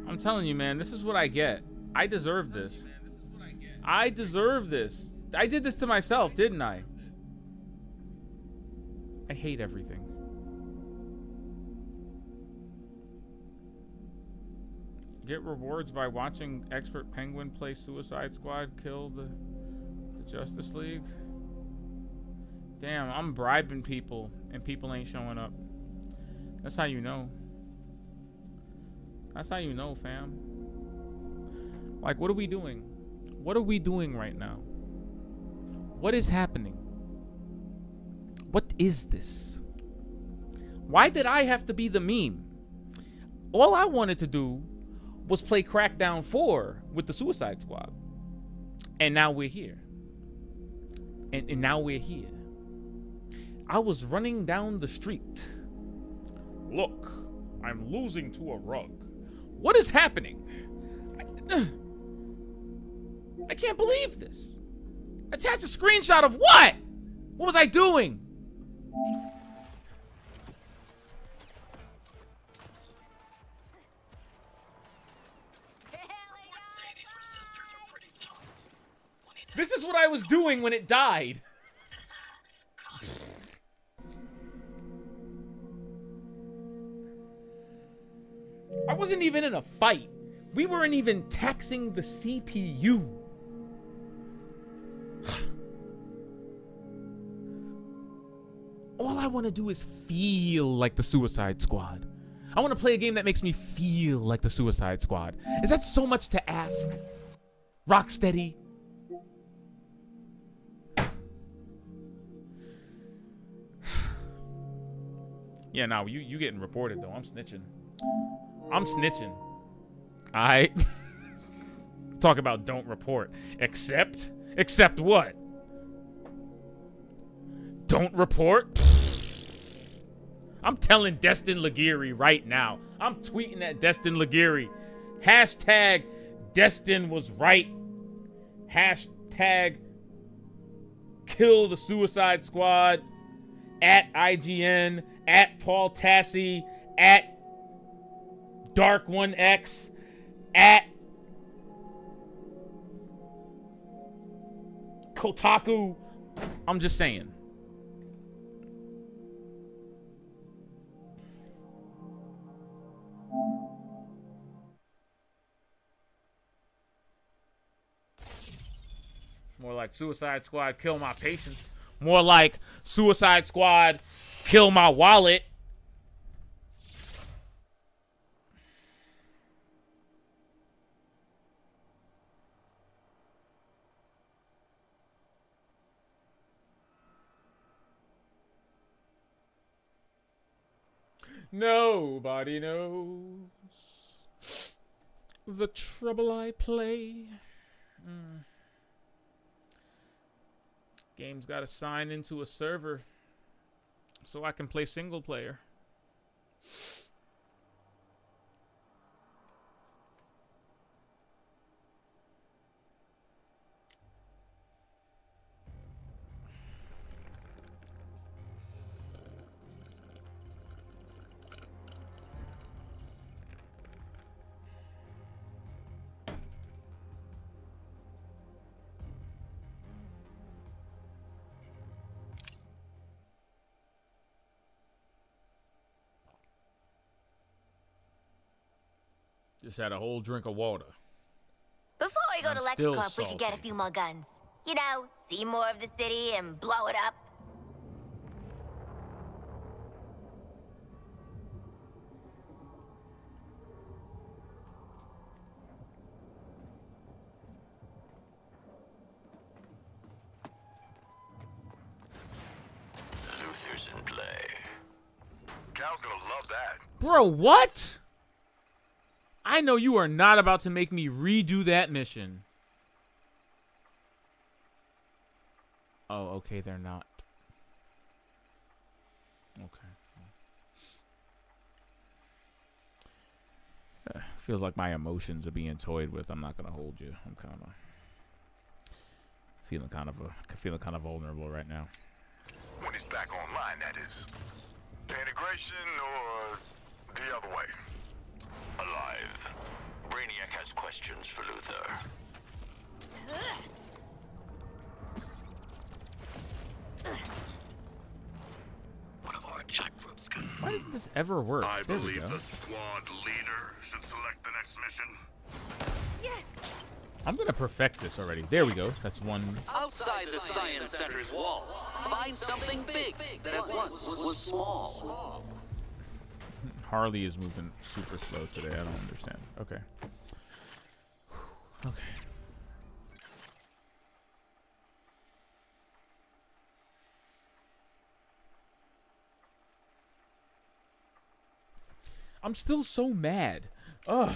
I'm telling you, man, this is what I get. I deserve this. I deserve this. I did this to myself, didn't I? I hate everything. Get rewards by watching Expert Penguin play Suicide Squad kill the Justice League. Damn, I'm bribing people and people ain't showing up. That's how you know. That's how you know, fam. Like, what are we doing? What are we doing right now? What is happening? What is this? Why did I have to be the meme? All I wanted to do was play Crackdown 4 with the Suicide Squad. And now we're here. And now we're here. I was running down the street. Look, I'm losing to a rug. What is happening? I can't believe this. Attach a screenshot of what? What was I doing? This is what I was doing when it died. I wasn't even in a fight. We weren't even taxing the CPU. All I want to do is feel like the Suicide Squad. I want to play a game that makes me feel like the Suicide Squad. Is that so much to ask? Rocksteady? Yeah, now you getting reported though. I'm snitching. I'm snitching. I talk about don't report. Except what? Don't report? I'm telling Destin Laguerre right now. I'm tweeting at Destin Laguerre. Hashtag Destin was right. Hashtag kill the Suicide Squad. At IGN. At Paul Tassi. At Dark1X. At Kotaku. I'm just saying. More like Suicide Squad, kill my patience. More like Suicide Squad, kill my wallet. Nobody knows the trouble I play. Game's got to sign into a server so I can play single player. Just had a whole drink of water. Before we go to still LexCorp, we could get a few more guns. You know, see more of the city and blow it up. Luther's in play. Cal's gonna love that. Bro, what? I know you are not about to make me redo that mission. Oh, okay, they're not. Okay. Feels like my emotions are being toyed with. I'm not gonna hold you. I'm kind of feeling kind of vulnerable right now. When he's back online, that is. The integration or the other way? Alive. Brainiac has questions for Luther. One of our attack groups got... Why doesn't this ever work? I There we believe go. the squad leader should select the next mission. I'm gonna perfect this already. There we go. That's one. Outside the Science Center's wall, find something big that once was small. Harley is moving super slow today. I don't understand. Okay. Okay. I'm still so mad. Ugh.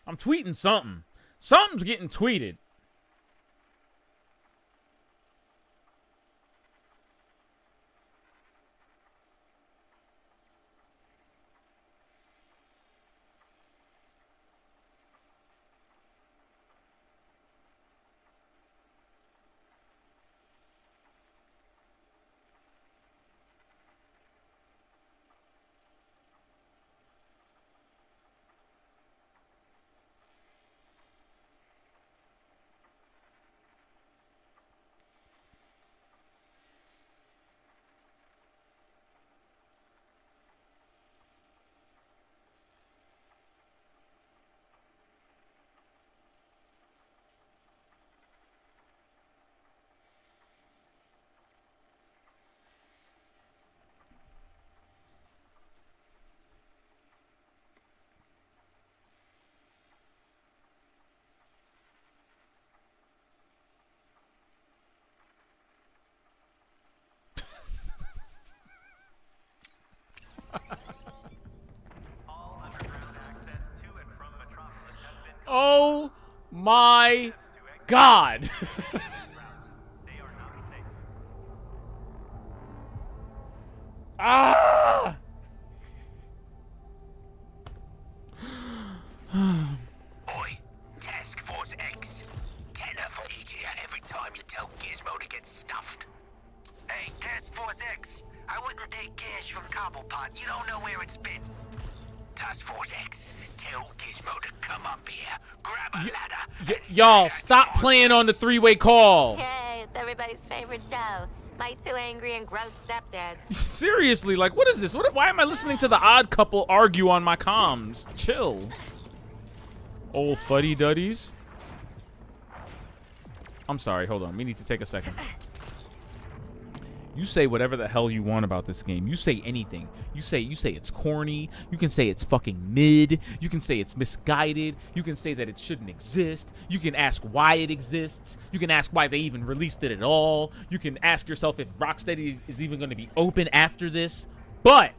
I'm tweeting something. Something's getting tweeted. Oh my God. Ah! Oi, Task Force X. Tenner for each of you every time you tell Gizmo to get stuffed. Hey, Task Force X. I wouldn't take cash from Cobblepot. You don't know where it's been. Task Force X, tell Gizmo to come up here, grab a ladder, and Y'all, stop playing on the three-way call. Hey. It's everybody's favorite show. My two angry and gross stepdads. Seriously, like, what is this? Why am I listening to the Odd Couple argue on my comms? Chill. Old fuddy-duddies. I'm sorry, hold on. We need to take a second. You say whatever the hell you want about this game. You say anything. You say it's corny. You can say it's fucking mid. You can say it's misguided. You can say that it shouldn't exist. You can ask why it exists. You can ask why they even released it at all. You can ask yourself if Rocksteady is even going to be open after this. But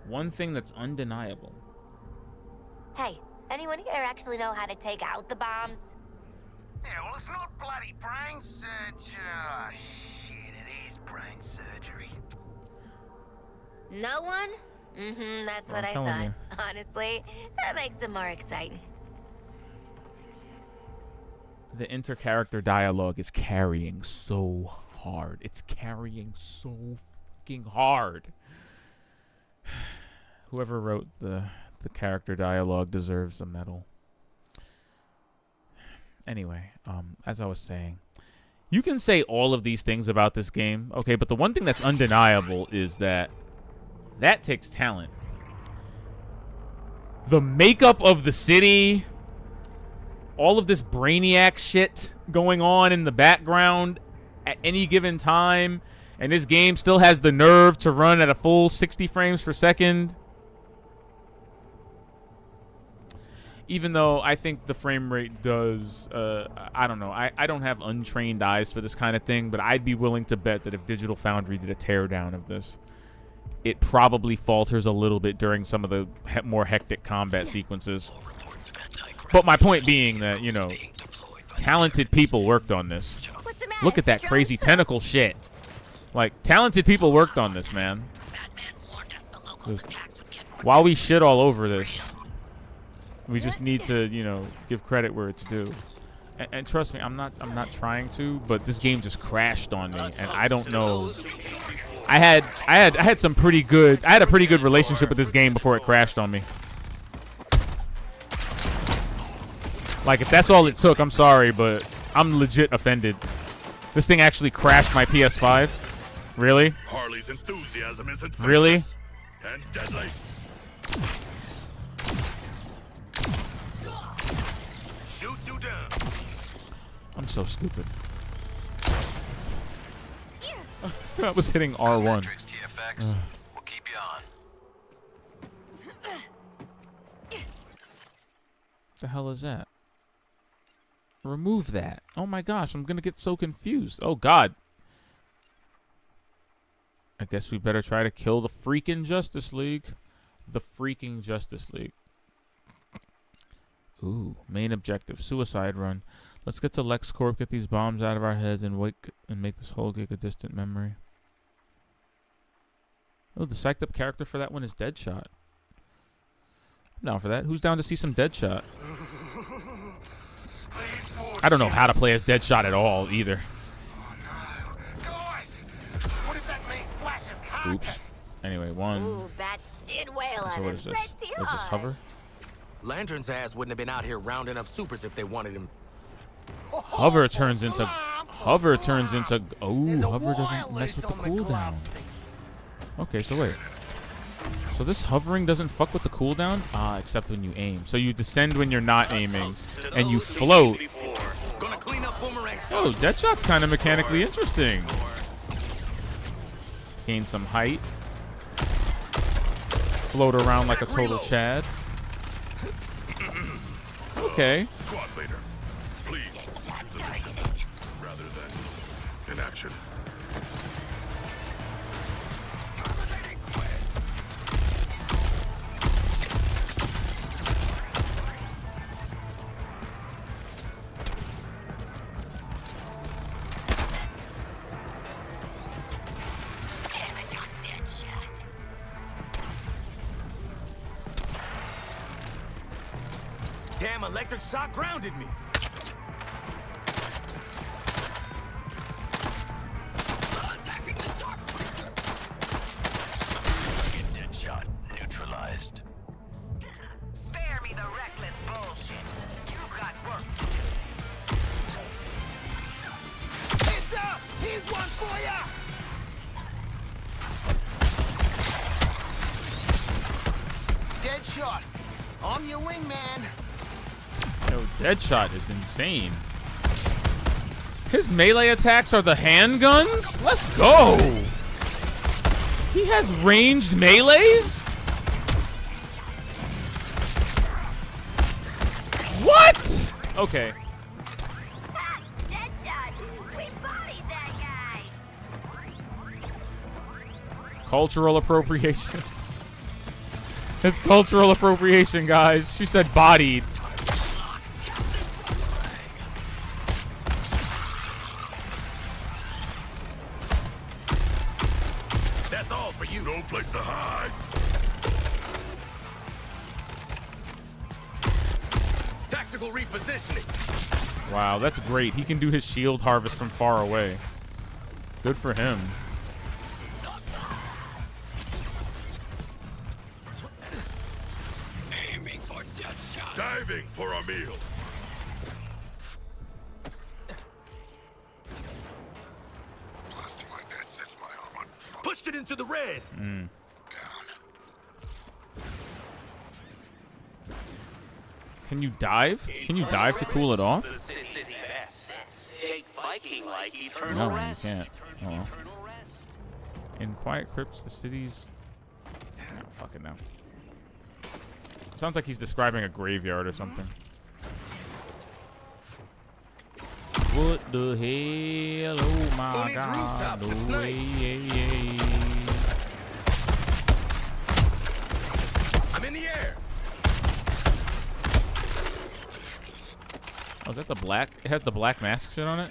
one thing that's undeniable. Hey, anyone here actually know how to take out the bombs? Yeah, well, it's not bloody brain surgery. Oh, shit, it is brain surgery. No one? Mm-hmm, that's what I telling thought. you. Honestly, that makes it more exciting. The inter-character dialogue is carrying so hard. It's carrying so fucking hard. Whoever wrote the character dialogue deserves a medal. Anyway, as I was saying, you can say all of these things about this game, okay, but the one thing that's undeniable is that takes talent. The makeup of the city, all of this Brainiac shit going on in the background at any given time, and this game still has the nerve to run at a full 60 frames per second. Even though I think the frame rate does, I don't know. I don't have untrained eyes for this kind of thing, but I'd be willing to bet that if Digital Foundry did a teardown of this, it probably falters a little bit during some of the more hectic combat sequences. But my point being that, you know, talented people worked on this. Look at that crazy tentacle shit. Like, talented people worked on this, man. While we shit all over this, we just need to, you know, give credit where it's due. And trust me, I'm not trying to, but this game just crashed on me, and I don't know. I had a pretty good relationship with this game before it crashed on me. Like, if that's all it took, I'm sorry, but I'm legit offended. This thing actually crashed my PS5. Really? Harley's enthusiasm isn't really? And deadly. Shoots you down. I'm so stupid. I was hitting R1. TFX, we'll keep you on. The hell is that? Remove that. Oh my gosh, I'm gonna get so confused. Oh god. I guess we better try to kill the freaking Justice League. The freaking Justice League. Ooh, main objective, suicide run. Let's get to LexCorp, get these bombs out of our heads, and make this whole gig a distant memory. Oh, the psyched up character for that one is Deadshot. I'm down for that. Who's down to see some Deadshot? I don't know how to play as Deadshot at all, either. Oops. Anyway, one. Ooh, bats did wail on So him. what is this? What is this, hover? Lantern's ass wouldn't have been out here rounding up supers if they wanted him. Hover turns into... Oh, hover doesn't mess with the cooldown. Okay, so wait. So this hovering doesn't fuck with the cooldown? Ah, except when you aim. So you descend when you're not aiming, and you float. Oh, Deadshot's kind of mechanically interesting. Gain some height. Float around like a total Chad. Okay. Squad leader, please choose a mission rather than inaction. Damn electric shock grounded me. Deadshot neutralized. Spare me the reckless I'm your wingman. Yo, Deadshot is insane. His melee attacks are the handguns? Let's go! He has ranged melees? What? Okay. Deadshot! We bodied that guy! Cultural appropriation. It's cultural appropriation, guys. She said bodied. That's all for you. No place to hide. Tactical repositioning. Wow, that's great. He can do his shield harvest from far away. Good for him. Aiming for Deadshot. Diving for a meal. Blasting like that sets my armor. Pushed it into the red. Can you dive? Can you dive to cool it off? Take Viking-like eternal No, you rest. can't. Oh. In quiet crypts, the city's... I don't fucking know. Sounds like he's describing a graveyard or something. What the hell? Oh my god. Oh, hey. I'm in the air. Oh, is that the black? It has the black mask shit on it?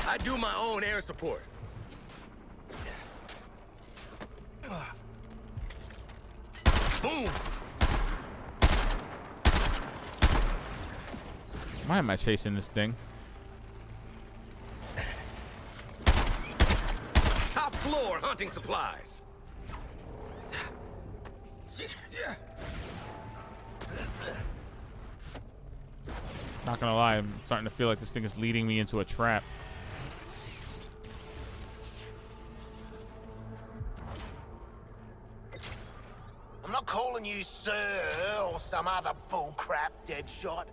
I do my own air support. Boom. Why am I chasing this thing? Top floor hunting supplies. Yeah. Not gonna lie, I'm starting to feel like this thing is leading me into a trap. I'm not calling you sir or some other bullcrap, Deadshot.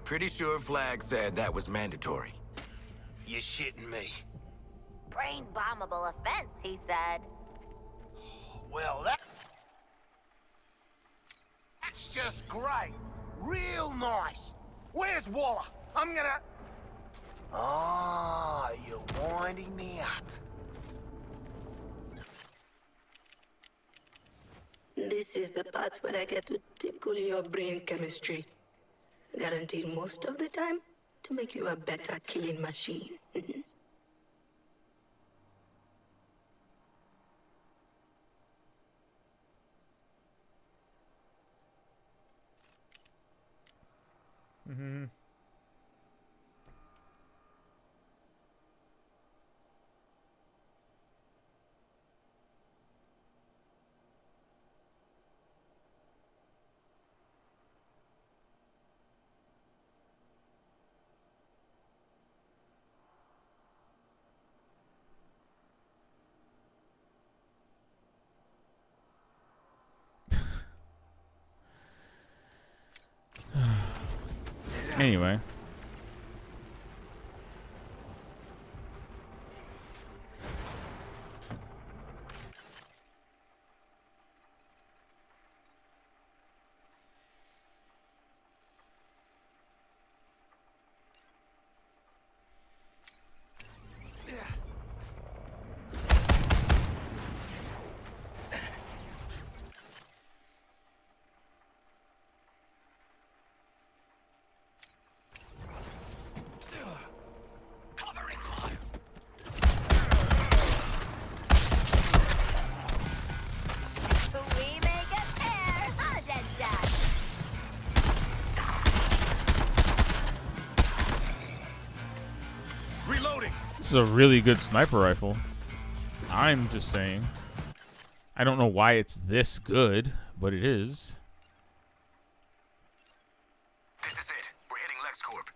Pretty sure Flag said that was mandatory. You're shitting me. Brain bombable offense, he said. Well, that's just great. Real nice. Where's Waller? I'm gonna... Ah, you're winding me up. This is the part where I get to tickle your brain chemistry. Guaranteed most of the time to make you a better killing machine. Mm-hmm. Anyway. We make a pair, huh, Deadshot? Reloading. This is a really good sniper rifle. I'm just saying. I don't know why it's this good, but it is. This is it. We're hitting LexCorp.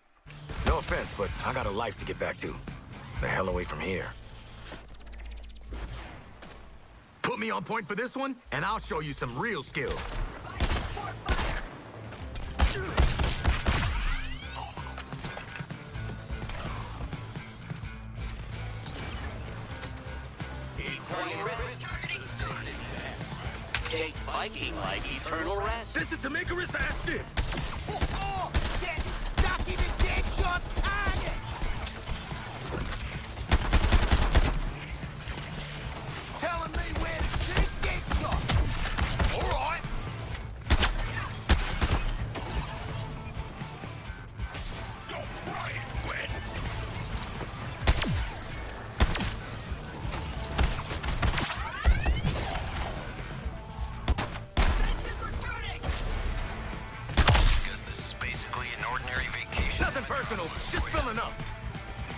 No offense, but I got a life to get back to. the hell away from here. Put me on point for this one, and I'll show you some real skill. Take Viking like eternal rest. This is some Icarus ass shit! Oh, get stuck in a dead shot target! Telling me where to shoot dead shot! Alright! Don't try it, Gwen. Nothing personal, just filling up.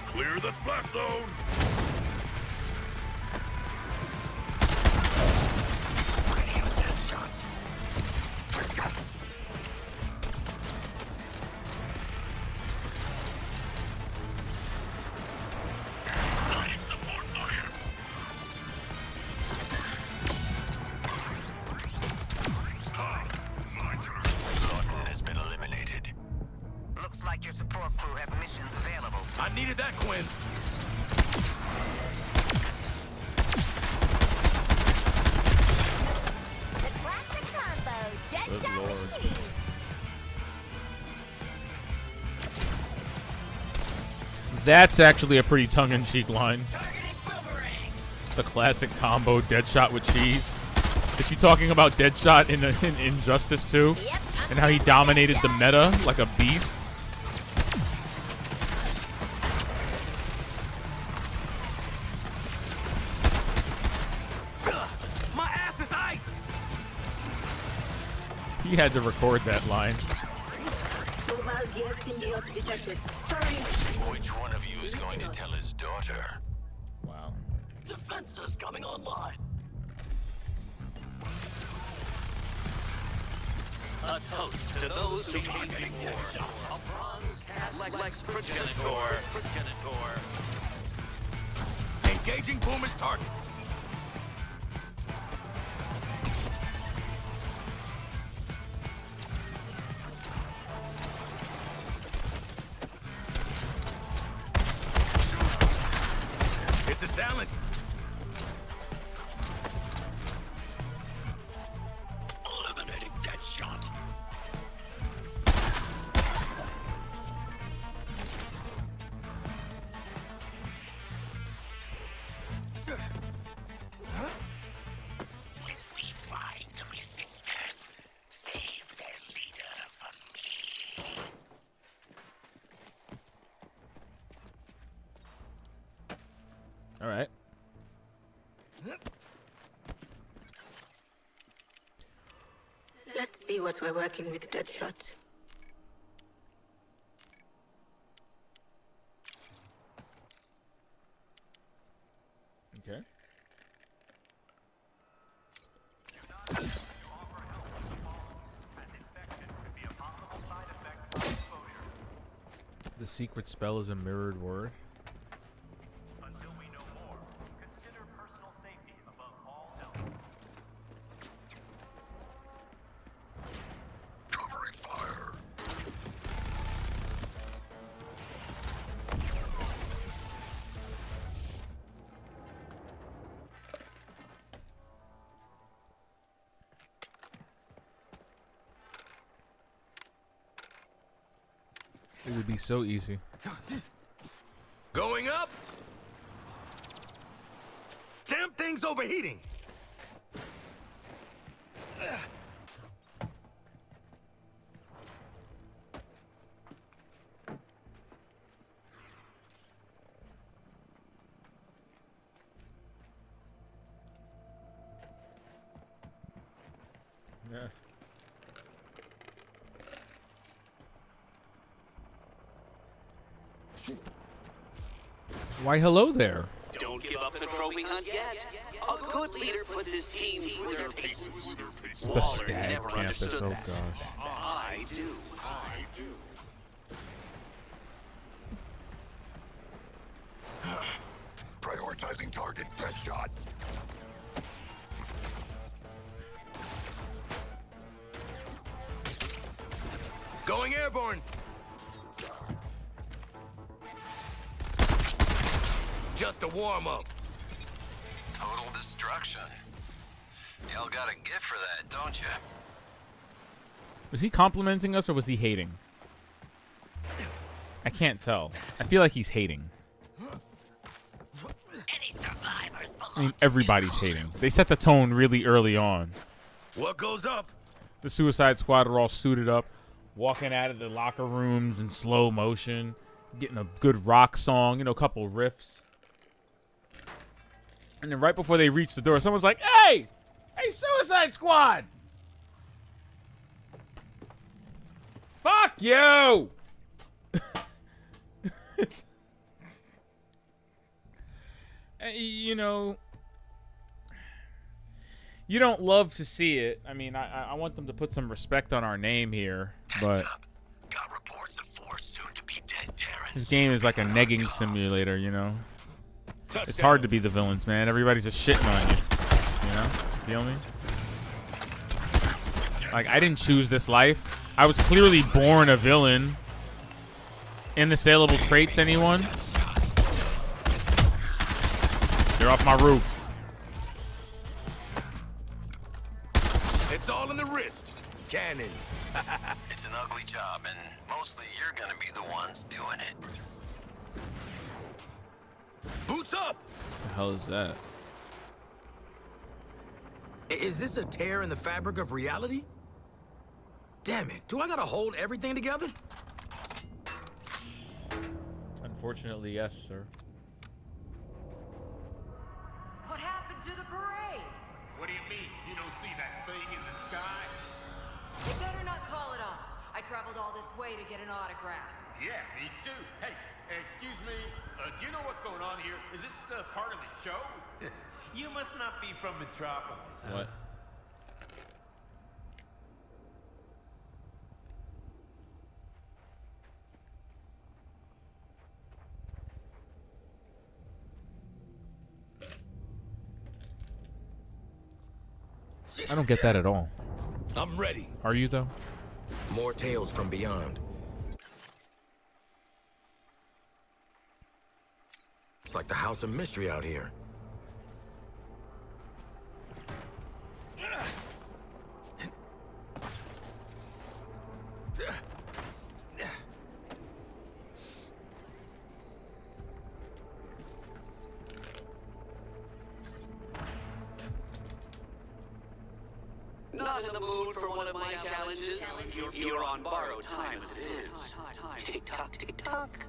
Clear the splash zone. Looks like your support crew have missions available. I needed that, Quinn. The classic combo, dead Good shot Lord. with cheese. That's actually a pretty tongue-in-cheek line. The classic combo, Deadshot with cheese. Is she talking about Deadshot in Injustice 2? And how he dominated the meta like a beast? My ass is ice! He had to record that line. Mobile gear symbiote detected. Sorry. Which one of you is going to tell his daughter? Wow. Defenses coming online. A toast to those who came before. A bronze cast Lex Progenitor. Engaging Boomer's target. It's a talent. Eliminating dead shot. When we find the resistors, save their leader for me. All right. Let's see what we're working with, Deadshot. Okay. The secret spell is a mirrored word. Until we know more, consider personal safety above all else. Covering fire. It would be so easy. Going up. Damn thing's overheating. Yeah. Why, hello there. Don't give up the trophy hunt yet. A good leader puts his team through their paces. The Waller Stag never Campus, understood oh that. gosh. I do. Prioritizing target, Deadshot. Going airborne. Just a warm-up. Total destruction. Y'all got a gift for that, don't you? Was he complimenting us or was he hating? I can't tell. I feel like he's hating. Any survivors I mean, everybody's hating. They set the tone really early on. What goes up? The Suicide Squad are all suited up, walking out of the locker rooms in slow motion, getting a good rock song, you know, a couple riffs. And then right before they reach the door, someone's like, "Hey! Hey, Suicide Squad! Fuck you!" You know, you don't love to see it. I mean, I want them to put some respect on our name here, but Got reports of 4 soon-to-be dead Terrans. this game is like a negging simulator, you know? It's hard to be the villains, man. Everybody's just shitting on you. You know? Feel me? Like, I didn't choose this life. I was clearly born a villain. Inassailable traits, anyone? You're off my roof. It's all in the wrist. Cannons. It's an ugly job, and mostly you're gonna be the ones doing it. Boots up! What the hell is that? Is this a tear in the fabric of reality? Damn it, do I gotta hold everything together? Unfortunately, yes, sir. What happened to the parade? What do you mean? You don't see that thing in the sky? You better not call it off. I traveled all this way to get an autograph. Yeah, me too. Hey, excuse me. Do you know what's going on here? Is this part of the show? You must not be from Metropolis, huh? What? I don't get that at all. I'm ready. Are you, though? More tales from beyond. It's like the House of Mystery out here. Not in the mood for one of my challenges? You're on borrowed time as it is. Tick-tock, tick-tock.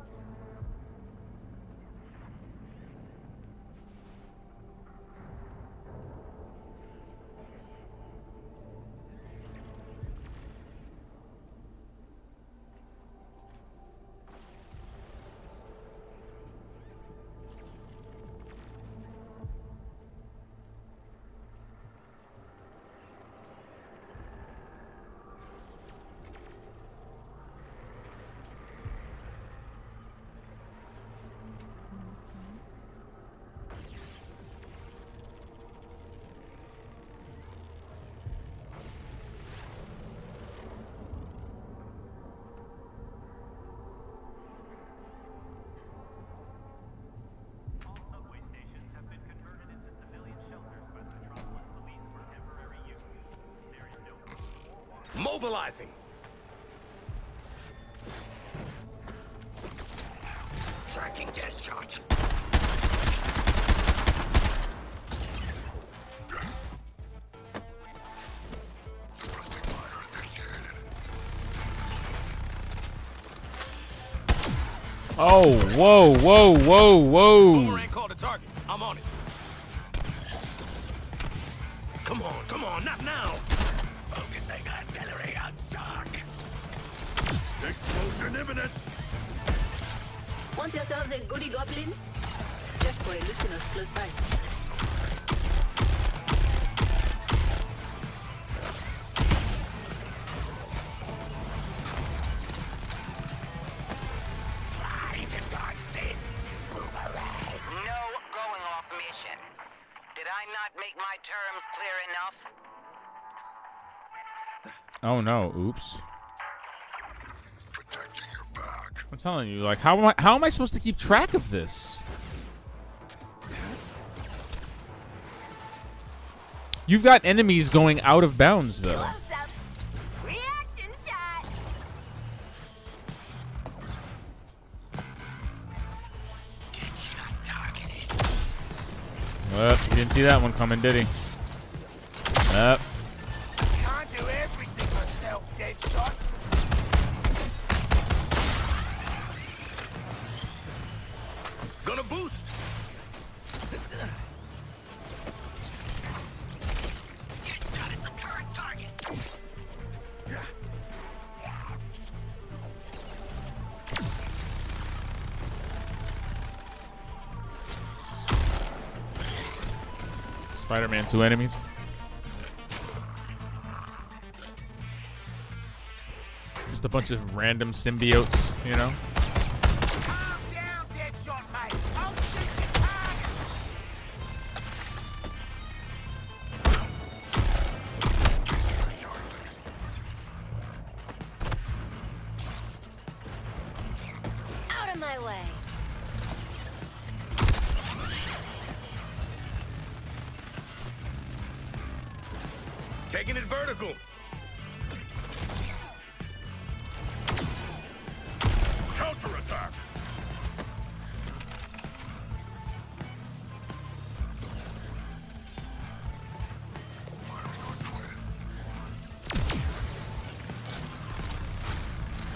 Mobilizing. Tracking Deadshot. Oh, whoa, whoa, whoa, whoa. Boomerang called a target. I'm on it. Come on, not now. Focusing artillery on shock. Explosion imminent. Want yourselves a goody goblin? Just for a listeners close by. Try to dodge this, Boomerang. No going off terms clear enough? Oh no! Oops. I'm telling you, like, how am I supposed to keep track of this? You've got enemies going out of bounds, though. Reaction shot. Well, he didn't see that one coming, did he? Yep. Can't do everything myself, Deadshot. Gonna boost. Deadshot is the current target. Spider-Man, 2 enemies. Just a bunch of random symbiotes, you know? Calm down, Deadshot, mate. I'll shoot your target. Out of my way. Taking it vertical. Counterattack.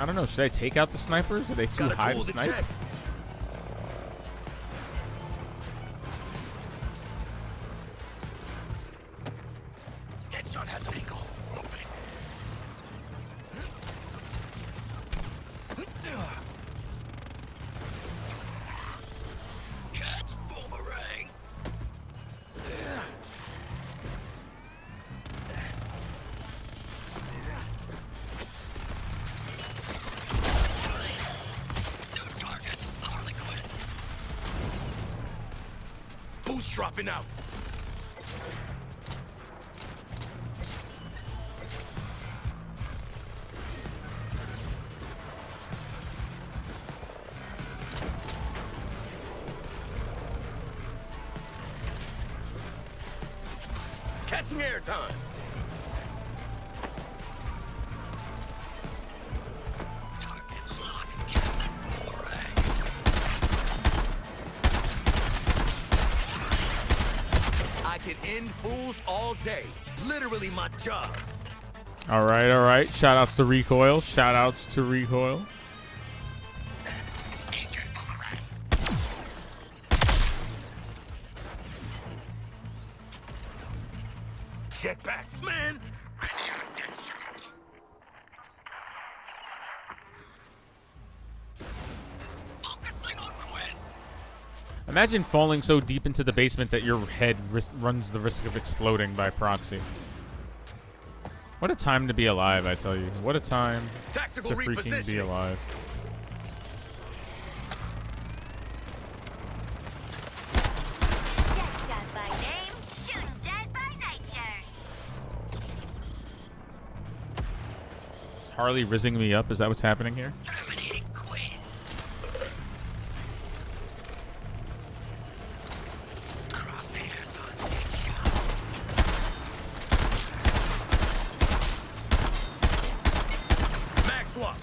I don't know. Should I take out the snipers? Are they too Gotta high cool to the snipe? jet. Deadshot has an angle. Open. Catch boomerang. New target, Harley Quinn. Boost dropping out. Catching airtime. I can end fools all day. Literally my job. All right, all right. Shout outs to Recoil. Shout outs to Recoil. Jetpacks, man. Focusing on Quinn. Imagine falling so deep into the basement that your head runs the risk of exploding by proxy. What a time to be alive, I tell you. What a time Tactical to freaking be repositioning. alive. Deadshot by name, shooting dead by nature. Is Harley rizzing me up? Is that what's happening here? Terminating Quinn. Crosshairs on Deadshot. Max swap.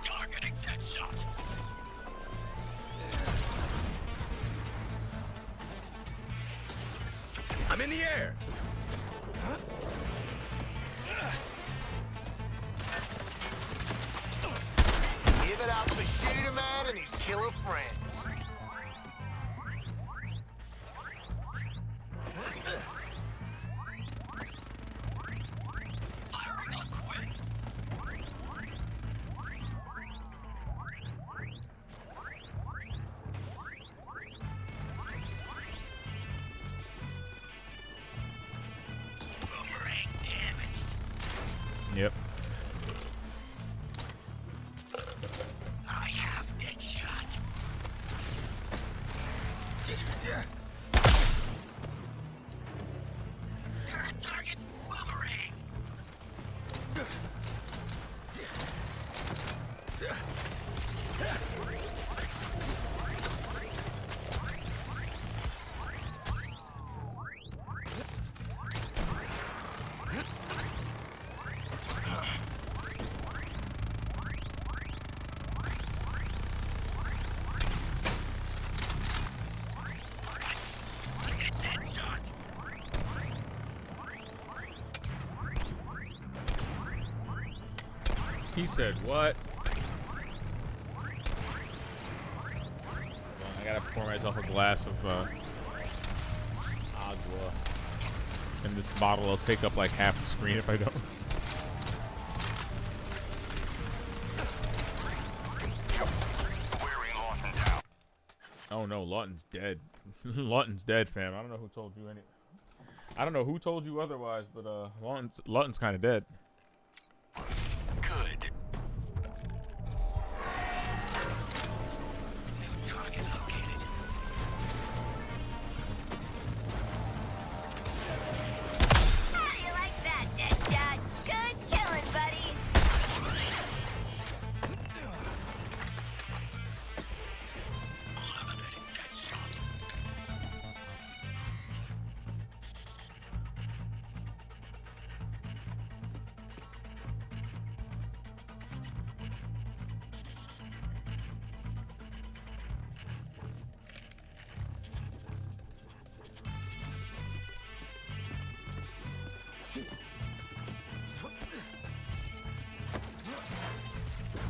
Targeting Deadshot. I'm in the air. Give it up for Shooter Man and his killer friends. Firing on Quinn. Yep. He said what? I gotta pour myself a glass of agua. And this bottle will take up like half the screen if I don't. Oh no, Lawton's dead. Lawton's dead, fam. I don't know who told you any. I don't know who told you otherwise, but Lawton's kind of dead. Good. How do you like that, Deadshot? Good killing, buddy.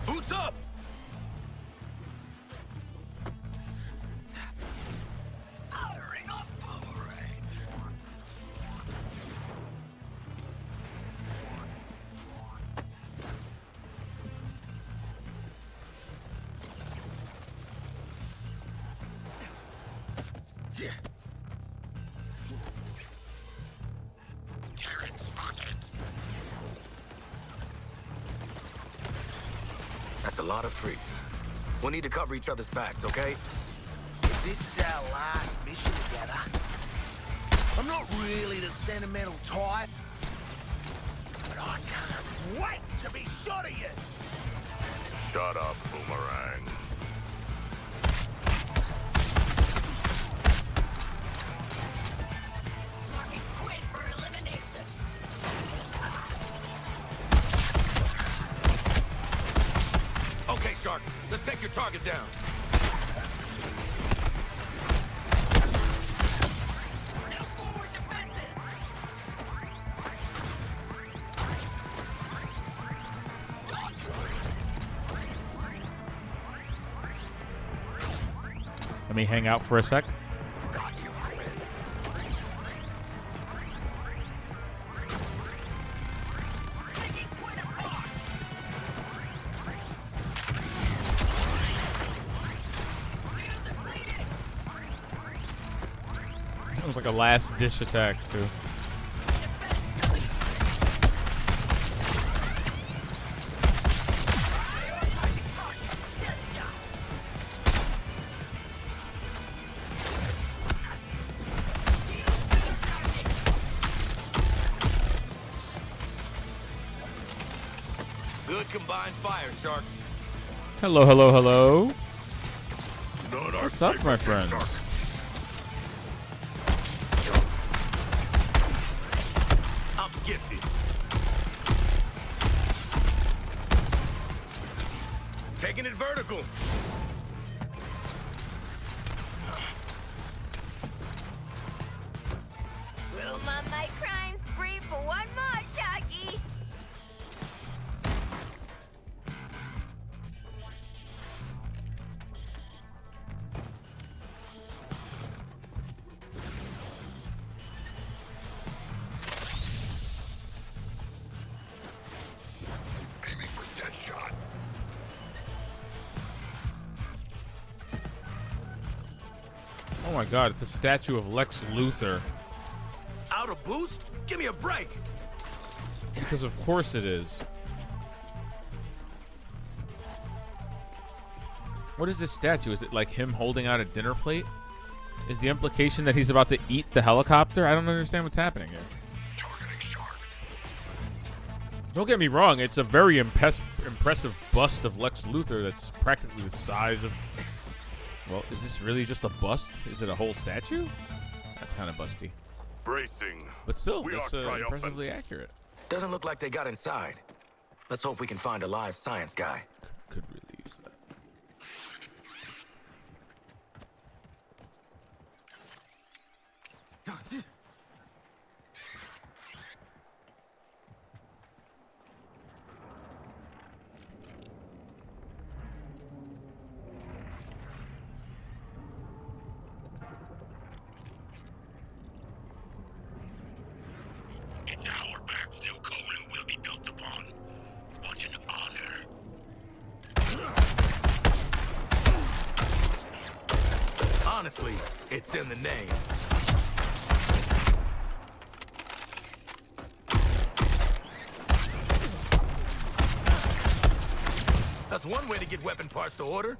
Boots up! That's a lot of freaks. We'll need to cover each other's backs, okay? If this is our last mission together, I'm not really the sentimental type, but I can't wait to be shot at you. Shut up, Boomerang. Okay, Shark, let's take your target down. Let me hang out for a sec. It was like a last dish attack too. Good combined fire, Shark. Hello, hello, hello. Not our What's up, my friends? I'm gifted. Taking it vertical. Room on my crime spree for one more, Sharky. Aiming for Deadshot. Oh my god, it's a statue of Lex Luthor. Out of boost? Give me a break. Because of course it is. What is this statue? Is it like him holding out a dinner plate? Is the implication that he's about to eat the helicopter? I don't understand what's happening here. Don't get me wrong, it's a very impressive bust of Lex Luthor that's practically the size of... Well, is this really just a bust? Is it a whole statue? That's kind of busty. Bracing. But still, We that's are triumphant. impressively accurate. Doesn't look like they got inside. Let's hope we can find a live science guy. Could really use that. It's our backs new Kolu will be built upon. What an honor. Honestly, it's in the name. That's one way to get weapon parts to order.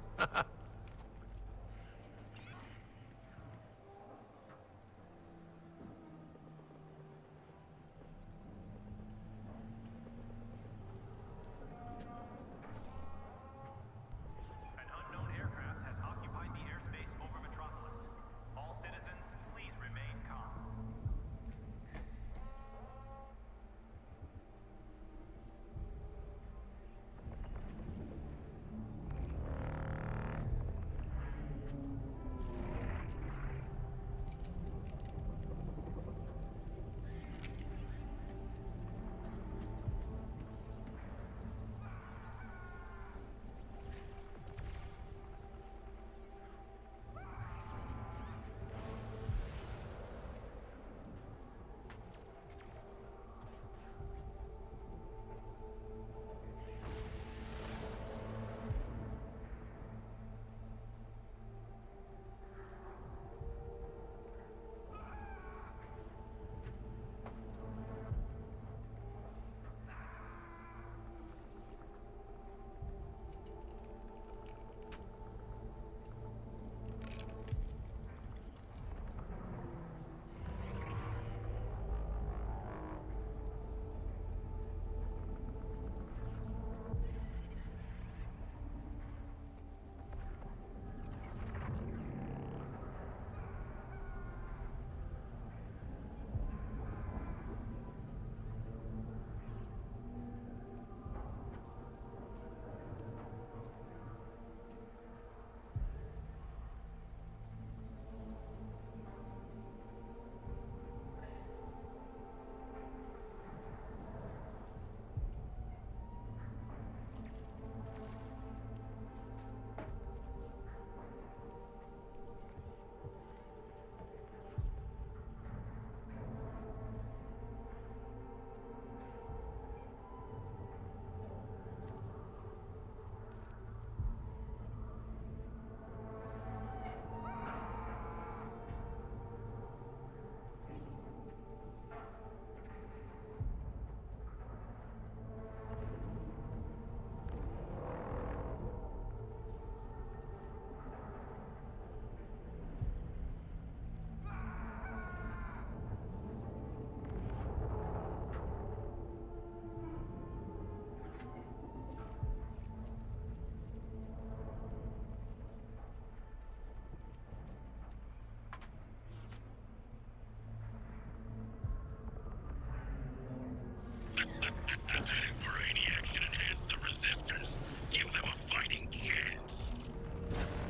Brainiac should enhance the resistors. Give them a fighting chance.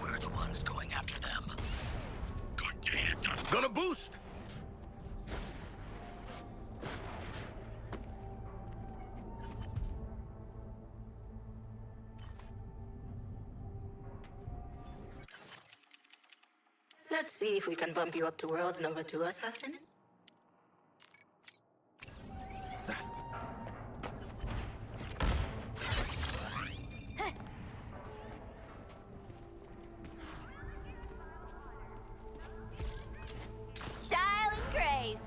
We're the ones going after them. Good data done. Gonna boost! Let's see if we can bump you up to World's number 2 assassin. Style and grace.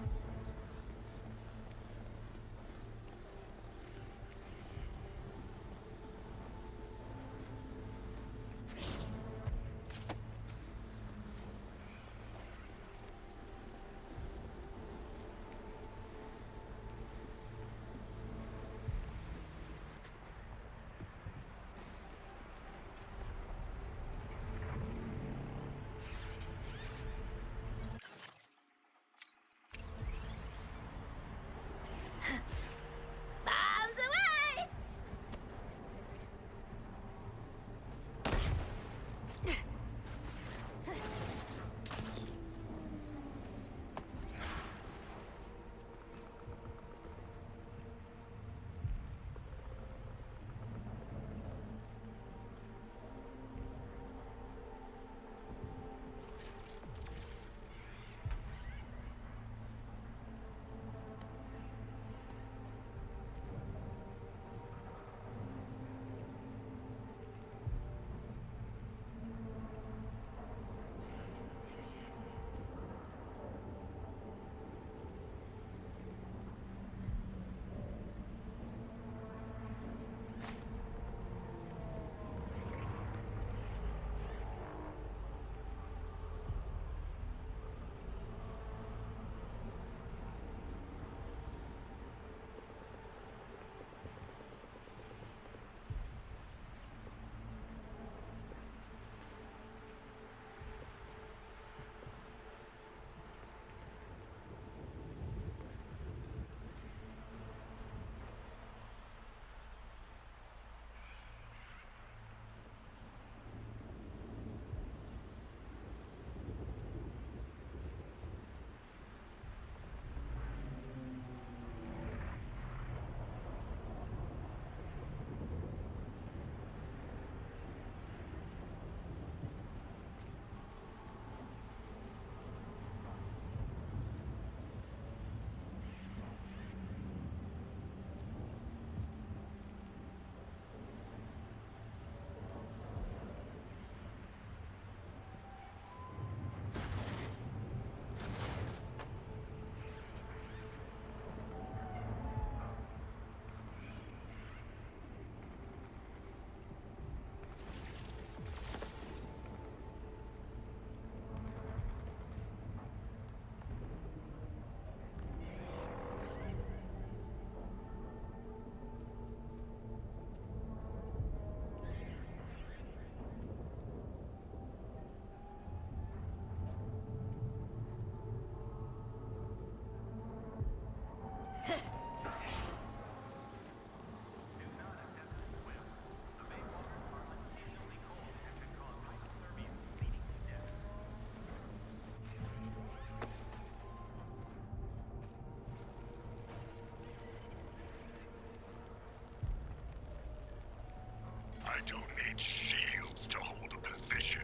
need shields to hold a position.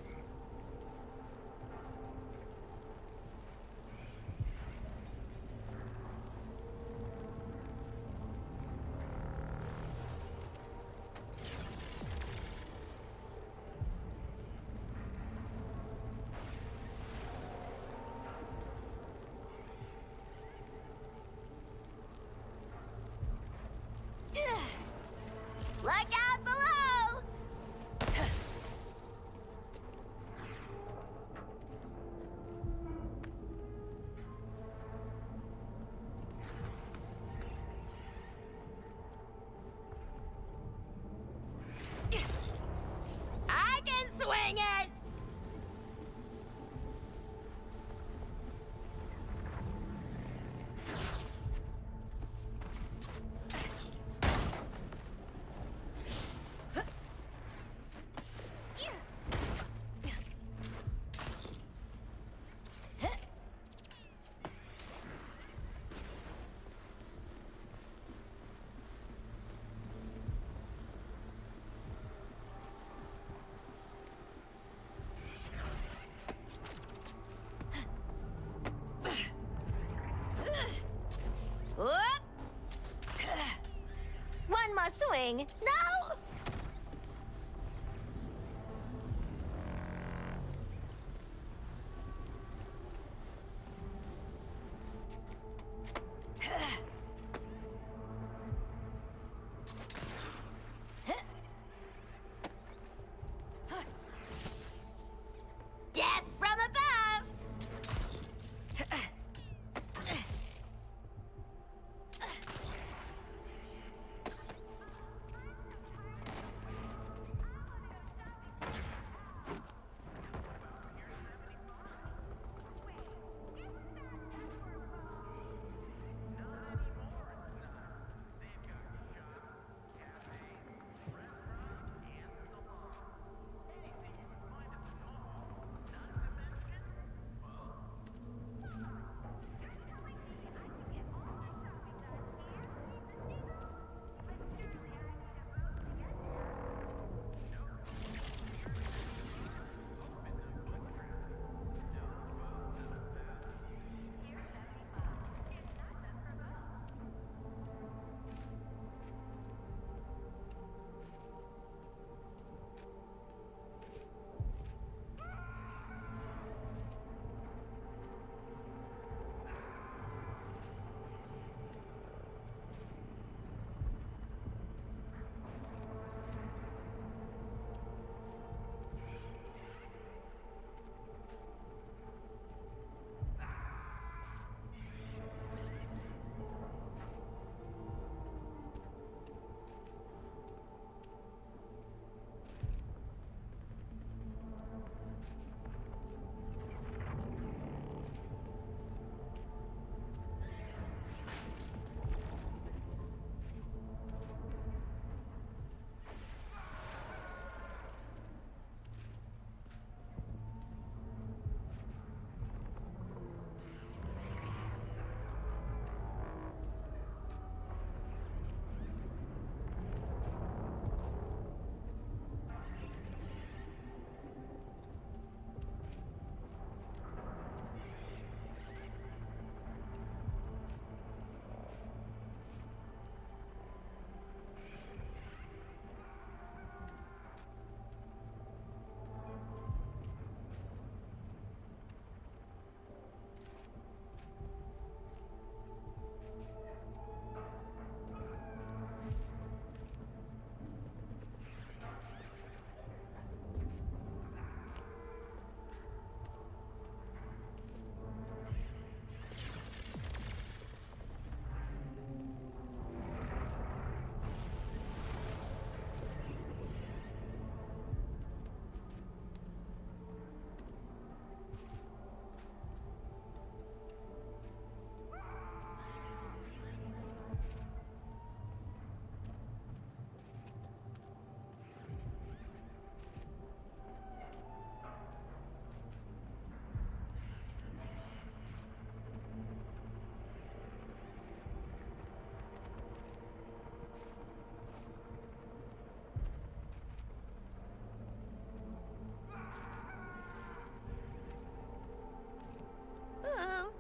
Look out below! I can swing it! Whoop. One more swing. No! Death from above!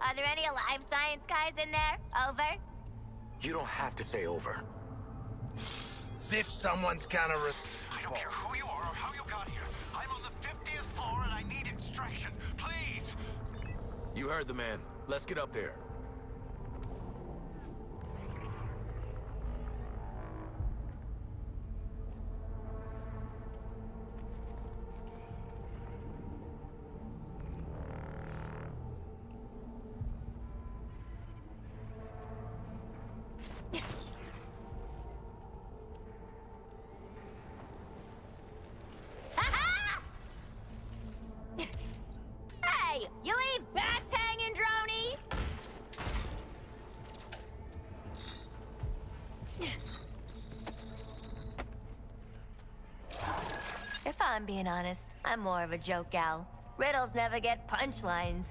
Are there any alive science guys in there? Over? You don't have to say over. As if someone's gonna I don't care who you are or how you got here. I'm on the 50th floor and I need extraction. Please! You heard the man. Let's get up there. Hey! You leave bats hanging, Droney? If I'm being honest, I'm more of a joke gal. Riddles never get punchlines.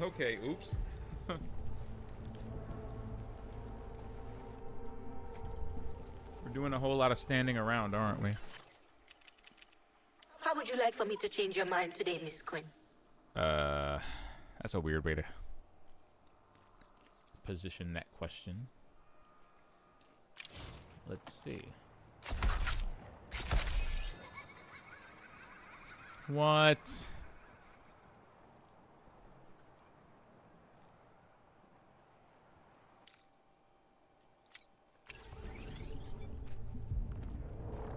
Okay, oops. We're doing a whole lot of standing around, aren't we? How would you like for me to change your mind today, Miss Quinn? That's a weird way to position that question. Let's see. What?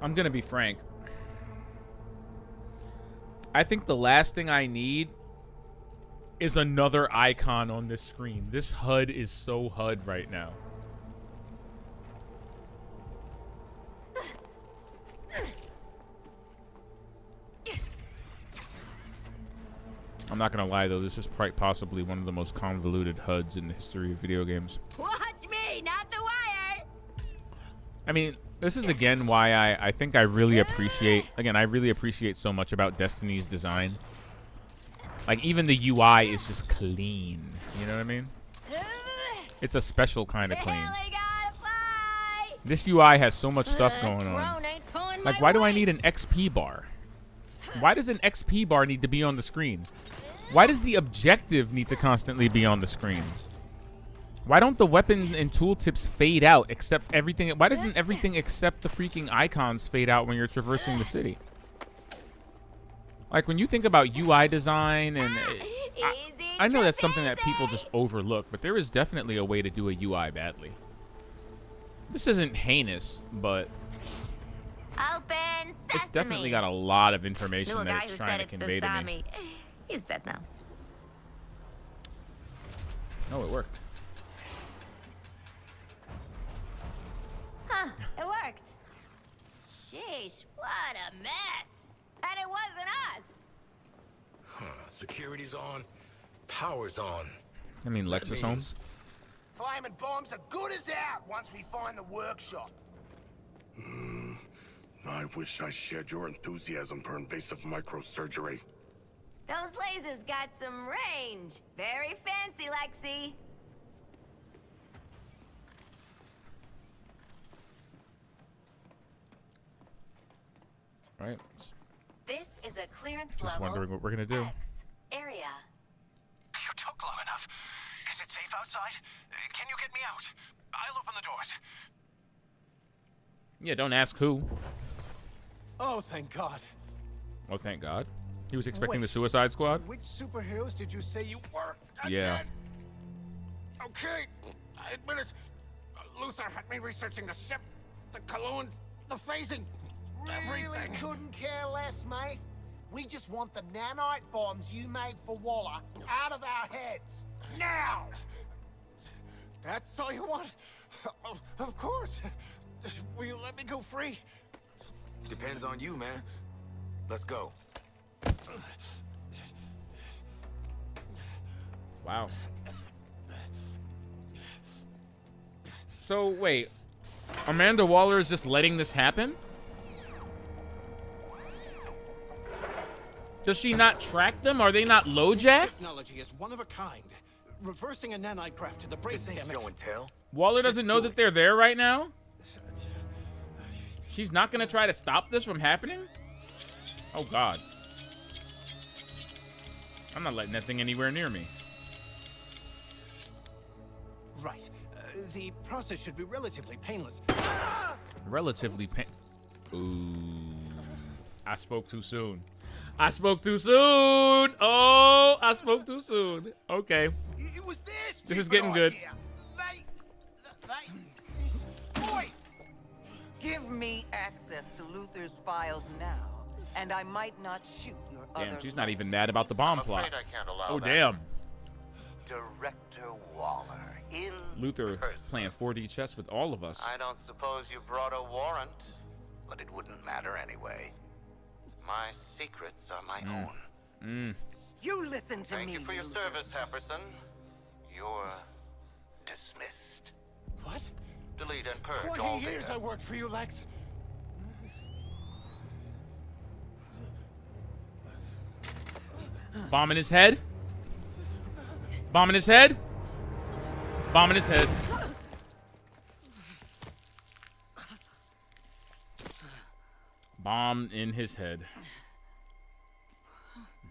I'm gonna be frank. I think the last thing I need is another icon on this screen. This HUD is so HUD right now. I'm not gonna lie though, this is quite possibly one of the most convoluted HUDs in the history of video games. Watch me, not the wire. I mean, this is again why I think I really appreciate, I really appreciate so much about Destiny's design. Like, even the UI is just clean. You know what I mean? It's a special kind of clean. This UI has so much stuff going on. Like, why do I need an XP bar? Why does an XP bar need to be on the screen? Why does the objective need to constantly be on the screen? Why don't the weapon and tooltips fade out except everything? Why doesn't everything except the freaking icons fade out when you're traversing the city? Like, when you think about UI design, and I know that's something that people just overlook, but there is definitely a way to do a UI badly. This isn't heinous, but Open it's definitely got a lot of information Little that guy it's who trying said to it convey to saw me. He's dead now. Oh, it worked. Huh, it worked. Sheesh, what a mess. And it wasn't us. Huh, security's on, power's on. I mean, Lexus home. Flaming bombs are good as out once we find the workshop. I wish I shared your enthusiasm for invasive microsurgery. Those lasers got some range. Very fancy, Lexi. Right. This is a clearance Just level wondering what we're gonna do. X area. You took long enough. Is it safe outside? Can you get me out? I'll open the doors. Yeah, don't ask who. Oh, thank God. Oh, thank God. He was expecting Wait. the Suicide Squad? Which superheroes did you say you were? Yeah. Okay, I admit it. Luther had me researching the ship, the colognes, the phasing, everything. Couldn't care less, mate. We just want the nanite bombs you made for Waller out of our heads. Now! That's all you want? Of course. Will you let me go free? Depends on you, man. Let's go. Wow. So, wait. Amanda Waller is just letting this happen? Does she not track them? Are they not LoJack? Technology is one of a kind. Reversing a nanite craft to the brain This ain't damage. show and tell. Waller doesn't know that they're there right now? She's not gonna try to stop this from happening? Oh, God. I'm not letting that thing anywhere near me. Right. The process should be relatively painless. Relatively Ooh. I spoke too soon. I spoke too soon. Oh, I spoke too soon. Okay. It was this. This is getting good. Boy! Give me access to Luther's files now, and I might not shoot your other... Damn, she's not even mad about the bomb plot. afraid I can't allow Oh, that. damn. Director Waller, in Luther person. playing 4D chess with all of us. I don't suppose you brought a warrant, but it wouldn't matter anyway. My secrets are my own. You listen to me. Thank you for your service, Happerson. You're dismissed. What? Delete and purge 20 all years data. I worked for you, Lex. Bomb in his head? Bomb in his head. Bomb in his head. Bomb in his head.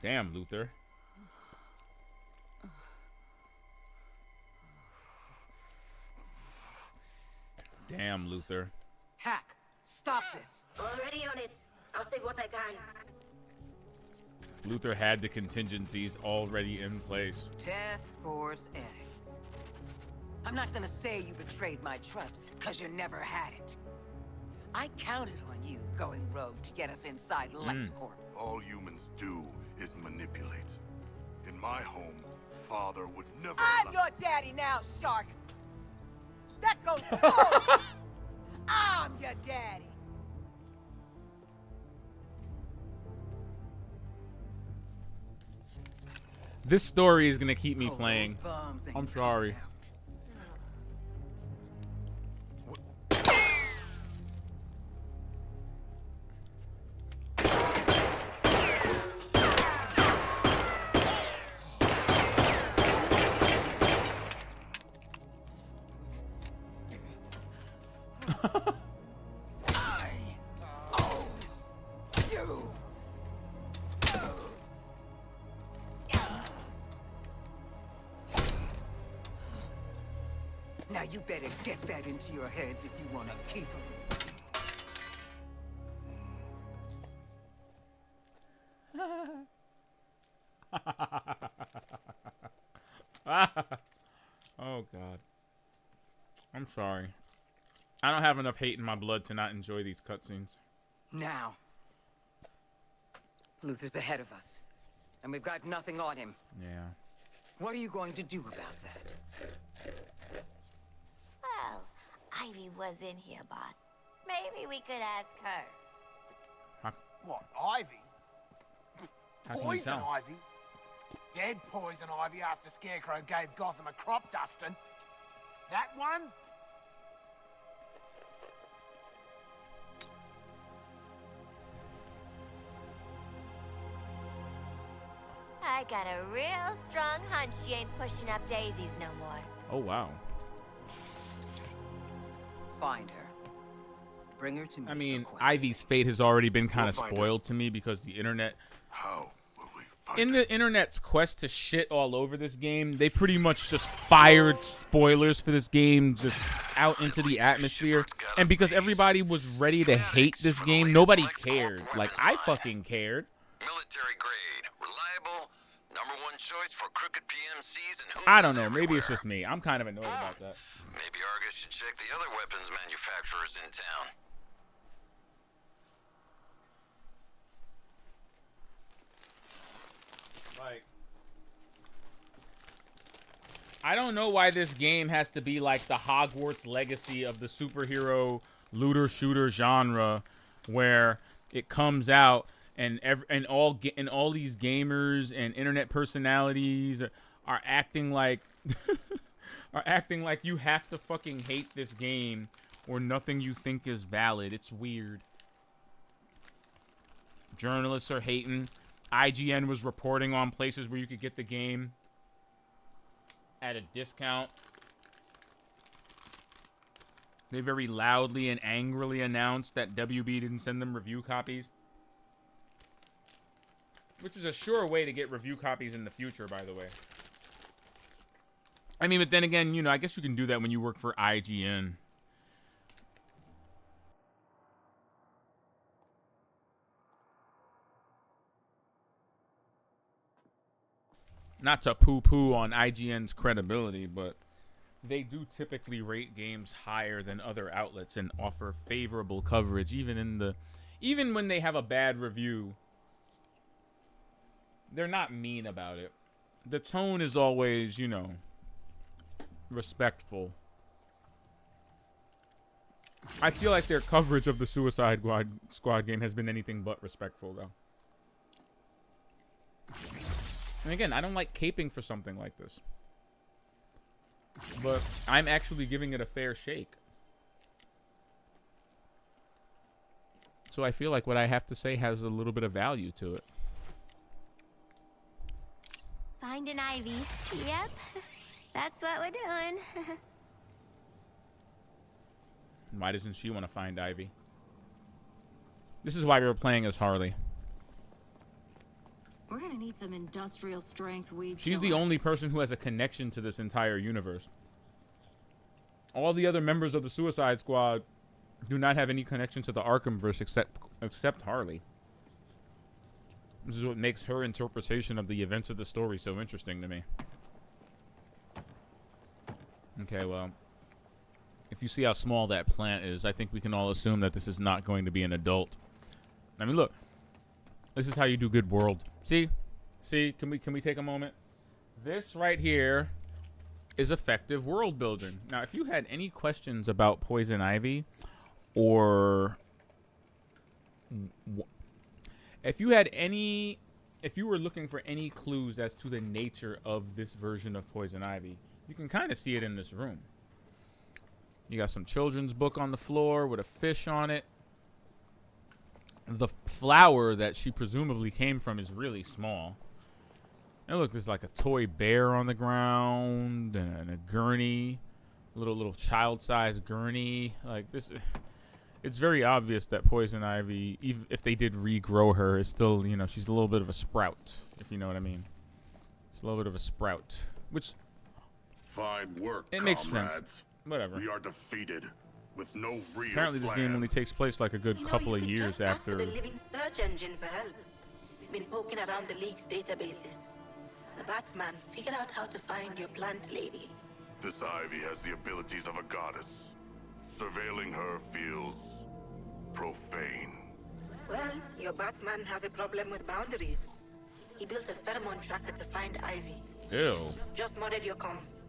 Damn, Luther. Damn, Luther. Hack, stop this. Already on it. I'll save what I can. Luther had the contingencies already in place. Task Force X. I'm not gonna say you betrayed my trust, cause you never had it. I counted on you going rogue to get us inside LexCorp. All humans do is manipulate. In my home, Father would never I'm your daddy now, Shark. That goes for both. I'm your daddy. This story is gonna keep me playing. I'm sorry. Now you better get that into your heads if you want to keep them. Oh God. I'm sorry. I don't have enough hate in my blood to not enjoy these cutscenes. Now. Luther's ahead of us. And we've got nothing on him. Yeah. What are you going to do about that? Well, Ivy was in here, boss. Maybe we could ask her. What, Ivy? How can you Poison tell? Ivy? Dead poison Ivy after Scarecrow gave Gotham a crop dusting. That one? I got a real strong hunch she ain't pushing up daisies no more. Oh wow. Find her. Bring her to me. I mean, Ivy's fate has already been kind of spoiled to me because the internet. How? In the internet's quest to shit all over this game, they pretty much just fired spoilers for this game just out into the atmosphere. And because everybody was ready to hate this game, nobody cared. Like, I fucking cared. Military grade, reliable, #1 choice for crooked PMCs and I don't know. Maybe it's just me. I'm kind of annoyed about that. Maybe Argus should check the other weapons manufacturers in town. Like, I don't know why this game has to be like the Hogwarts Legacy of the superhero looter shooter genre, where it comes out and all these gamers and internet personalities are acting like you have to fucking hate this game or nothing you think is valid. It's weird. Journalists are hating. IGN was reporting on places where you could get the game at a discount. They very loudly and angrily announced that WB didn't send them review copies. Which is a sure way to get review copies in the future, by the way. I mean, but then again, you know, I guess you can do that when you work for IGN. Not to poo-poo on IGN's credibility, but they do typically rate games higher than other outlets and offer favorable coverage, even when they have a bad review. They're not mean about it. The tone is always, you know, respectful. I feel like their coverage of the Suicide Squad game has been anything but respectful, though. And again, I don't like caping for something like this. But I'm actually giving it a fair shake. So I feel like what I have to say has a little bit of value to it. Finding Ivy. Yep. That's what we're doing. Why doesn't she want to find Ivy? This is why we were playing as Harley. We're gonna need some industrial strength weed. She's the only person who has a connection to this entire universe. All the other members of the Suicide Squad do not have any connection to the Arkhamverse except Harley. This is what makes her interpretation of the events of the story so interesting to me. Okay, well, if you see how small that plant is, I think we can all assume that this is not going to be an adult. I mean, look. This is how you do good world. See? Can we take a moment? This right here is effective world building. Now, if you had any questions about Poison Ivy, or if you were looking for any clues as to the nature of this version of Poison Ivy, you can kind of see it in this room. You got some children's book on the floor with a fish on it. The flower that she presumably came from is really small. And look, there's like a toy bear on the ground and a gurney, little child-sized gurney. Like this, it's very obvious that Poison Ivy, even if they did regrow her, is still, you know, she's a little bit of a sprout, if you know what I mean. She's a little bit of a sprout, which fine work. It makes comrades. sense. Whatever. We are defeated with no real Apparently, this game only takes place like a good couple of years after. The living search engine for help. We've been poking around the League's databases. The Batman figured out how to find your plant lady. This Ivy has the abilities of a goddess. Surveilling her feels profane. Well, your Batman has a problem with boundaries. He built a pheromone tracker to find Ivy. Ew. Just modded your comms.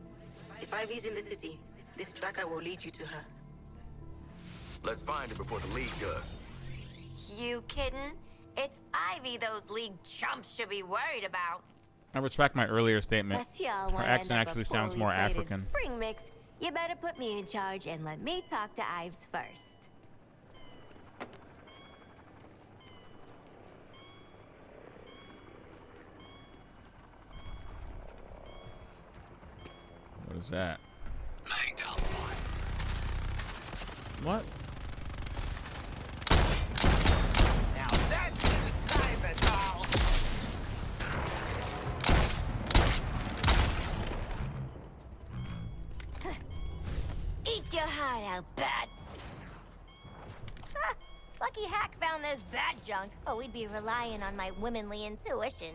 If Ivy's in the city, this tracker will lead you to her. Let's find her before the League does. You kidding? It's Ivy those League chumps should be worried about. I retract my earlier statement. Unless y'all Her wanna accent end up actually a sounds poorly more plated African. Spring mix. You better put me in charge and let me talk to Ives first. What is that? What? Now that's the time at all. Eat your heart out, bats! Ha! Lucky Hack found this bat junk, or we'd be relying on my womanly intuition.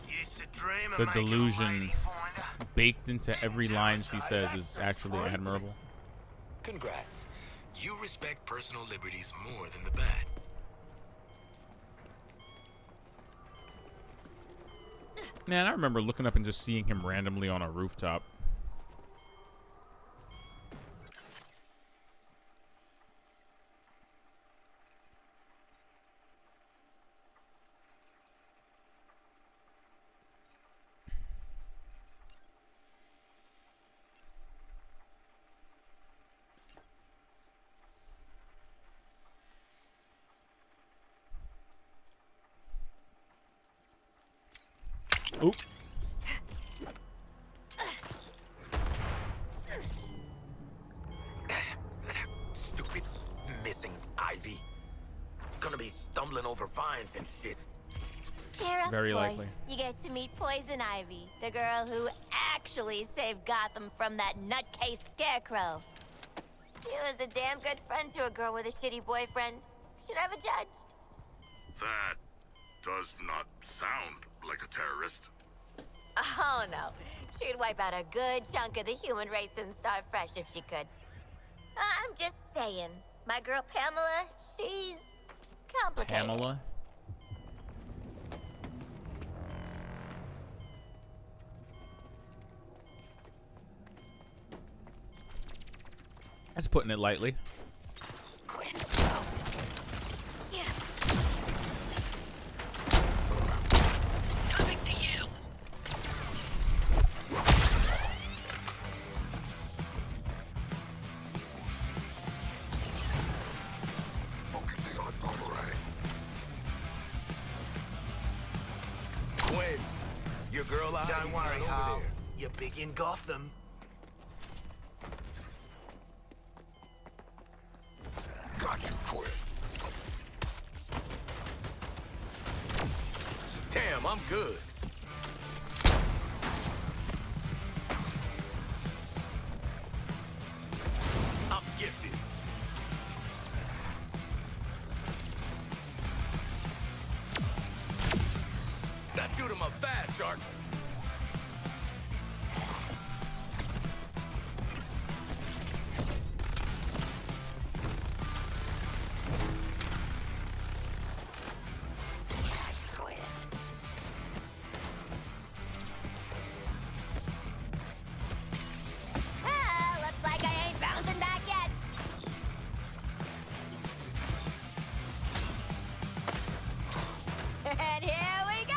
Used to dream of The making a delusion lady finder. baked into every line she says is actually admirable. Congrats. You respect personal liberties more than the Bat. Man, I remember looking up and just seeing him randomly on a rooftop. Oop. Stupid missing Ivy. Gonna be stumbling over vines and shit. Cheer up, Very boy. likely. You get to meet Poison Ivy, the girl who actually saved Gotham from that nutcase Scarecrow. She was a damn good friend to a girl with a shitty boyfriend. Should have a judged. That does not sound like a terrorist. Oh no, she'd wipe out a good chunk of the human race and start fresh if she could. I'm just saying, my girl Pamela, she's complicated. Pamela? That's putting it lightly. Coming to you. Focusing on Boomerang. Gwen, Your girl out. Don't worry, Hal. You're big in Gotham. Got you quick. Damn, I'm good. I'm gifted. Now shoot him up fast, Shark. Looks like I ain't bouncing back yet. And here we go!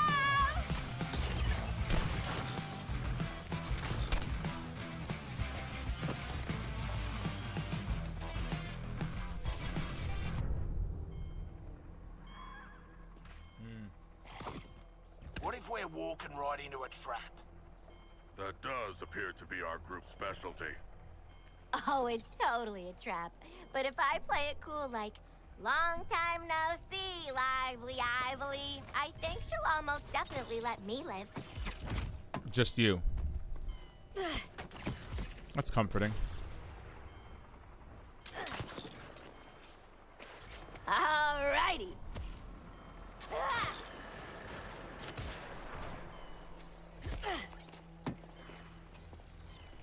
What if we're walking right into a trap? That does appear to be our group's specialty. Oh, it's totally a trap. But if I play it cool like, long time no see, lively Ively, I think she'll almost definitely let me live. Just you. That's comforting. Alrighty.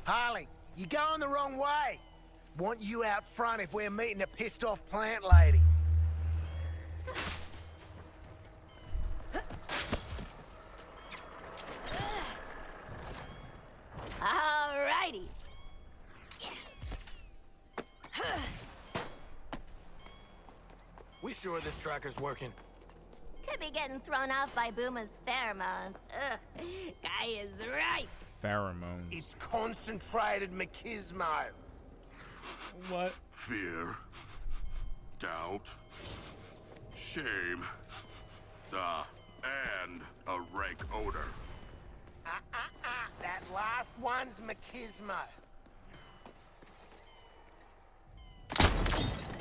Harley, you're going the wrong way. Want you out front if we're meeting a pissed off plant lady. Alrighty. We sure this tracker's working? Could be getting thrown off by Boomer's pheromones. Ugh, guy is right. Pheromones. It's concentrated machismo. What? Fear, doubt, shame, and a rank odor. That last one's machismo.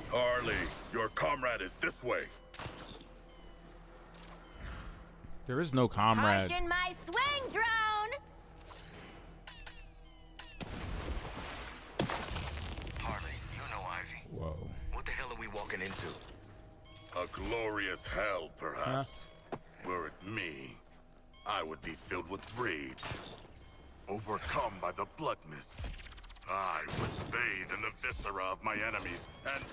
Harley, your comrade is this way. There is no comrade. Caution my swing drone! Harley, you know Ivy. Whoa. What the hell are we walking into? A glorious hell, perhaps. Were it me, I would be filled with rage. Overcome by the blood mist. I would bathe in the viscera of my enemies, and...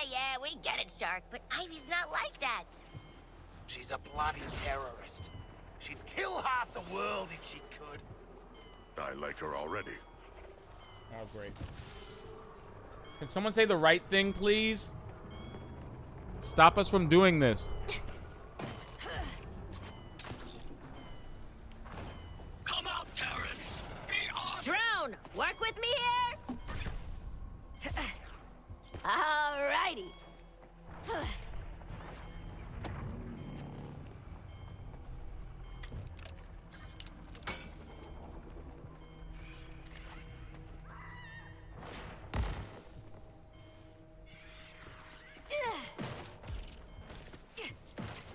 Yeah, we get it, Shark, but Ivy's not like that. She's a bloody terrorist. She'd kill half the world if she could. I like her already. Oh, great. Can someone say the right thing, please? Stop us from doing this. Come out, terrorists! Be on! Drone, work with me here? Alrighty.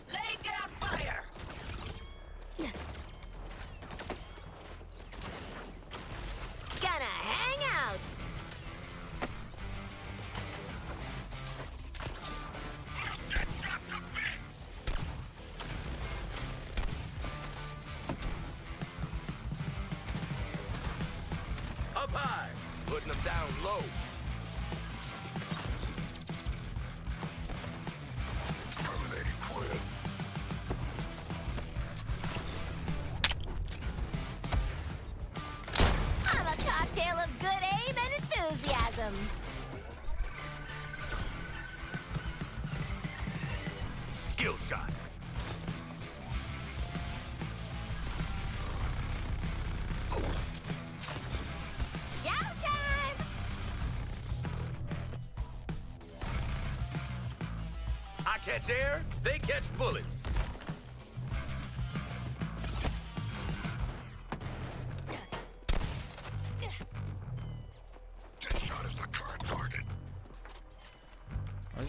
Lay down fire! Gonna hang out. Get shot to bits! Up high, putting them down low. Terminating Quinn. I'm a cocktail of good aim and enthusiasm. Skill shot. Showtime! I catch air, they catch bullets.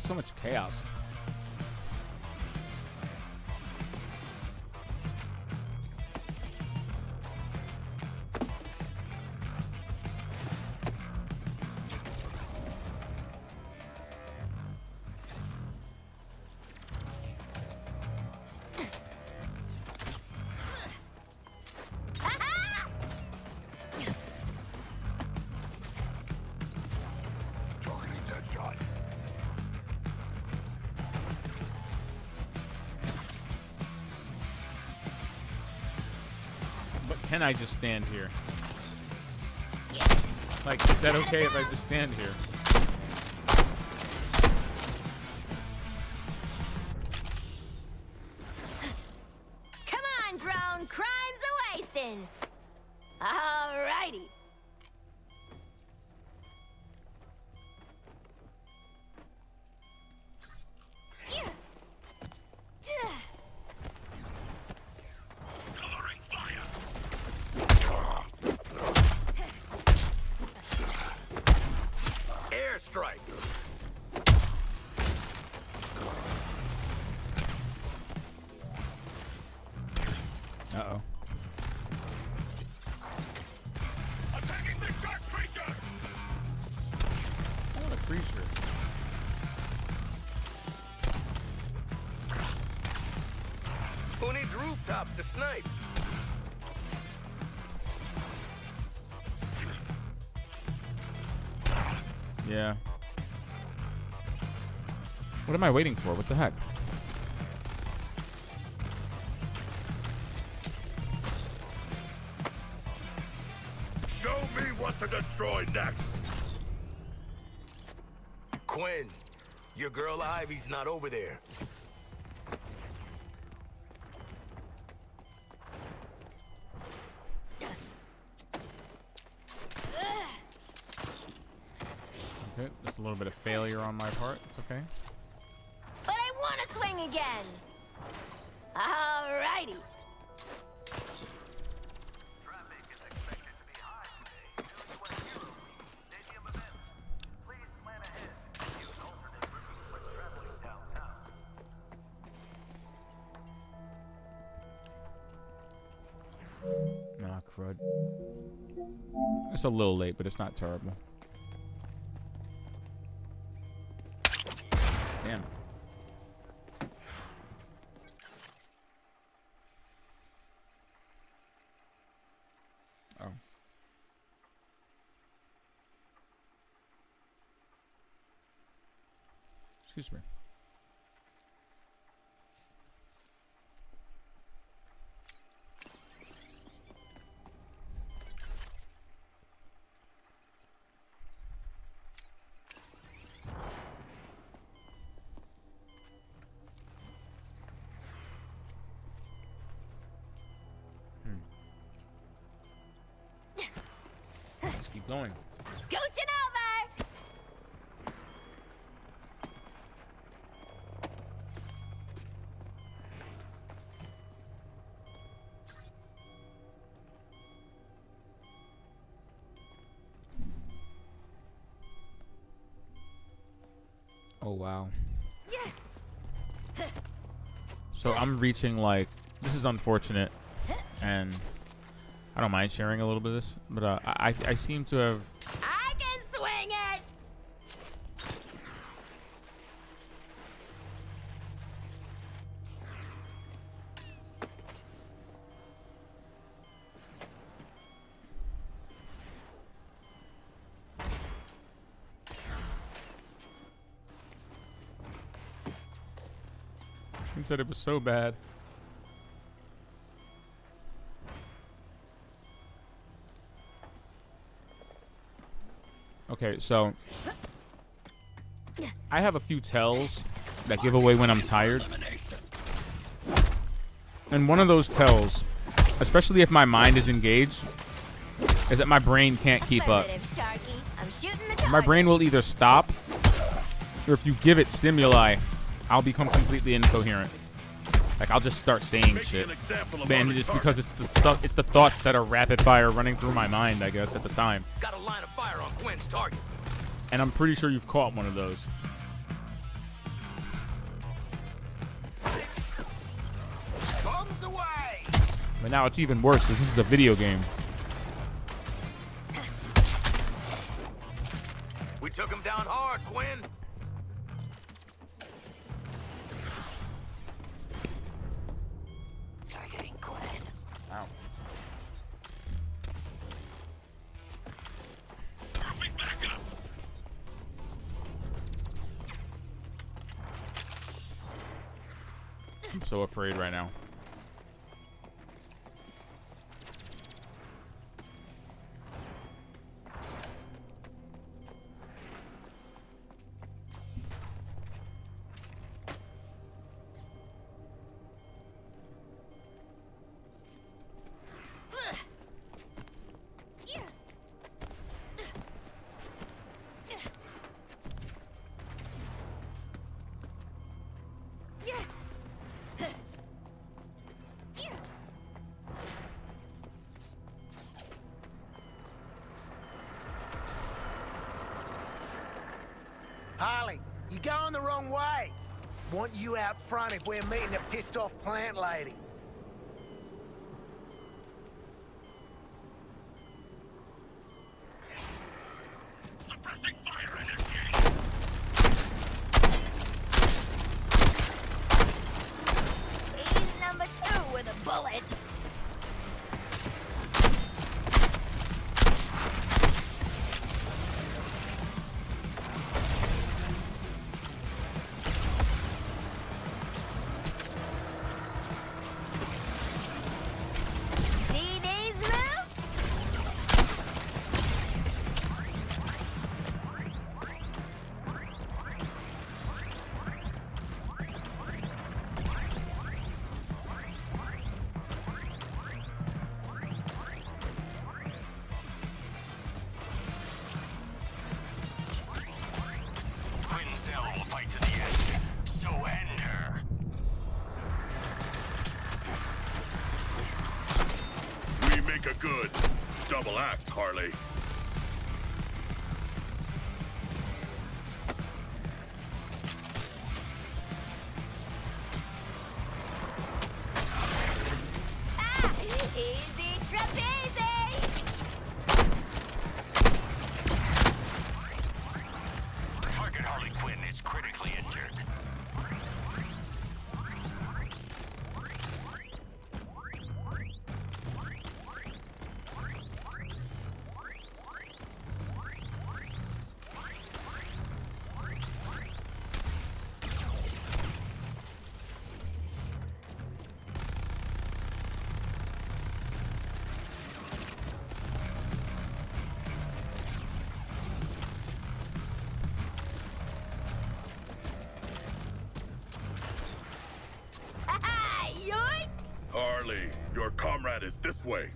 so much chaos. Can I just stand here? Like, is that okay if I just stand here? Come on, drone. Crime's a-wasting. Alrighty. Airstrike. Uh-oh. Attacking the shark creature. What a creature. Who needs rooftops to snipe? Yeah. What am I waiting for? What the heck? Show me what to destroy next. Quinn, your girl Ivy's not over there. Okay, just a little bit of failure on my part. It's okay. But I want to swing again. Alrighty. Nah, crud. It's a little late, but it's not terrible. Damn. Oh. Excuse me. Let's keep going. Scooching over. Oh, wow. So I'm reaching, like, this is unfortunate, and I don't mind sharing a little bit of this, but I seem to have... I can swing it. He said it was so bad. Okay, so I have a few tells that give away when I'm tired. And one of those tells, especially if my mind is engaged, is that my brain can't keep up. My brain will either stop, or if you give it stimuli, I'll become completely incoherent. Like, I'll just start saying shit. Man, just because it's the stuff, it's the thoughts that are rapid fire running through my mind, I guess, at the time. Got a line of fire on Quinn's target. And I'm pretty sure you've caught one of those. But now it's even worse because this is a video game. We took him down hard, Quinn. Targeting Quinn. Ow. I'm so afraid right now. Harley, you're going the wrong way. Want you out front if we're meeting a pissed off plant lady. Suppressing fire initiated. He's number 2 with a bullet. See these moves? Quinzel will fight to the end. Surrender. We make a good double act, Harley. Easy trapeze! Target Harley Quinn is critically injured. Yoink! Harley, your comrade is this way.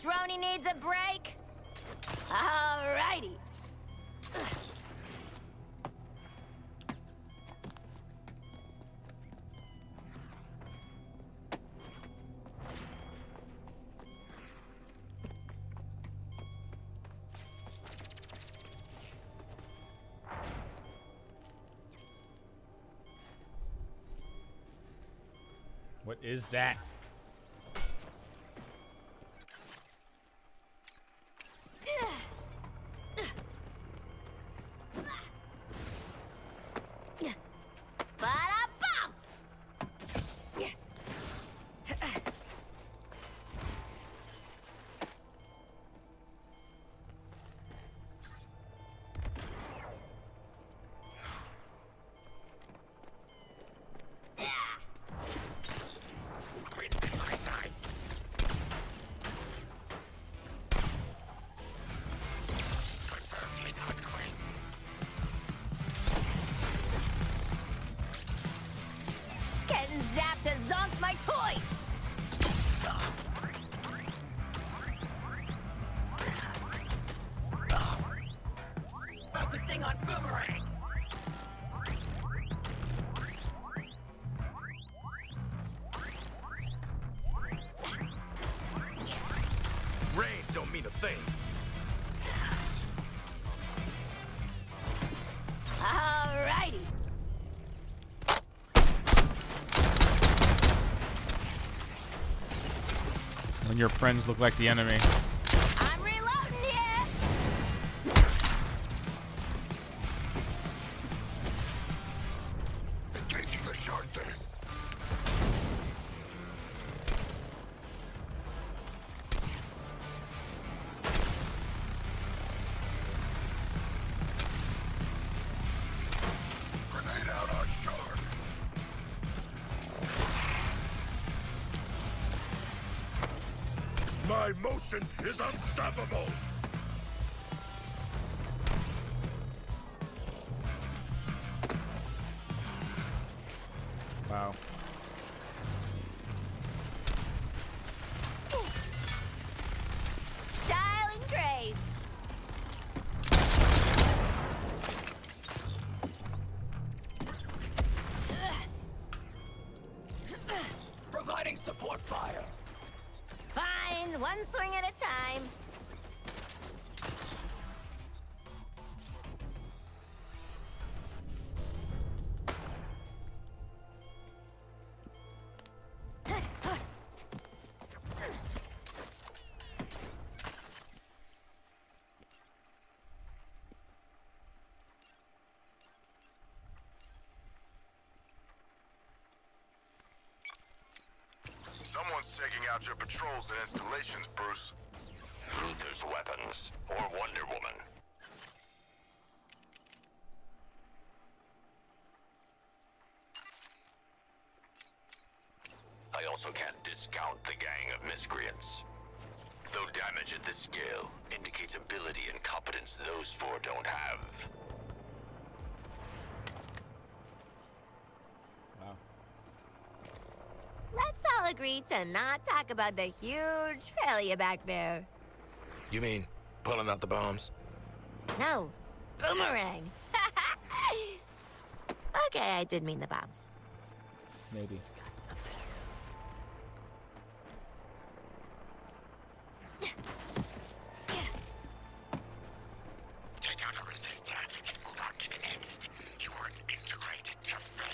Droney needs a break? Alrighty. What is that? Getting zapped to zonk my toys! Focusing on Boomerang. Range don't mean a thing. Alrighty. When your friends look like the enemy. I'm reloading here! Engaging the shark thing. Grenade out our shark. My motion is unstoppable. Wow. Style and grace. Providing support fire. Fine, one swing at a time. Someone's taking out your patrols and installations, Bruce. Luther's weapons, or Wonder Woman. I also can't discount the gang of miscreants. Though damage at this scale indicates ability and competence those four don't have. Wow. Let's all agree to not talk about the huge failure back there. You mean pulling out the bombs? No, Boomerang. Okay, I did mean the bombs. Maybe. Take out a resistor and move on to the next. You weren't integrated to fail.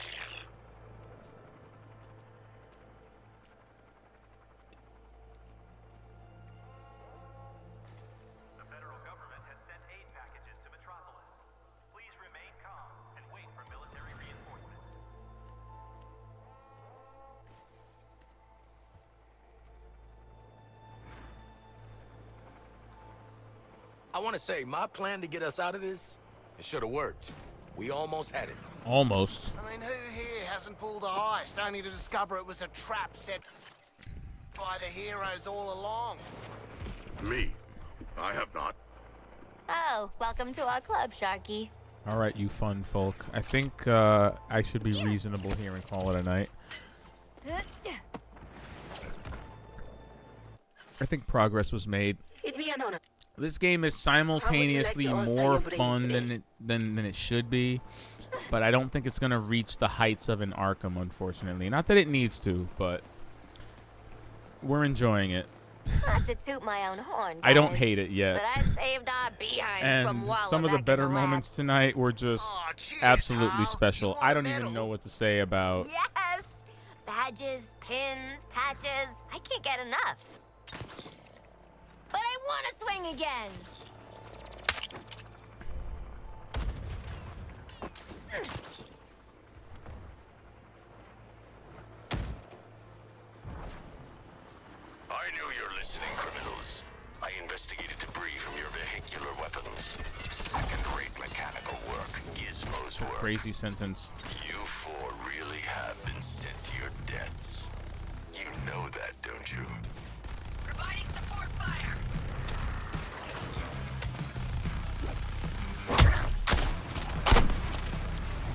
The federal government has sent aid packages to Metropolis. Please remain calm and wait for military reinforcements. I want to say, my plan to get us out of this, it should have worked. We almost had it. Almost. I mean, who here hasn't pulled a heist only to discover it was a trap set by the heroes all along? Me? I have not. Oh, welcome to our club, Sharky. All right, you fun folk. I think I should be reasonable here and call it a night. I think progress was made. It'd be an honor. This game is simultaneously How would you like to alter more your brain fun today? than it should be, but I don't think it's gonna reach the heights of an Arkham, unfortunately. Not that it needs to, but we're enjoying it. Not to toot my own horn, I don't guys, hate it yet. But I saved our behind from And Walla some of the back in better lab. moments tonight were just absolutely special. I don't even know what to say about. Yes! Badges, pins, patches. I can't get enough. But I want to swing again. I knew you're listening, criminals. I investigated debris from your vehicular weapons. Second-rate mechanical work, Gizmo's work. Crazy sentence. You four really have been sent to your deaths. You know that, don't you? Providing support fire.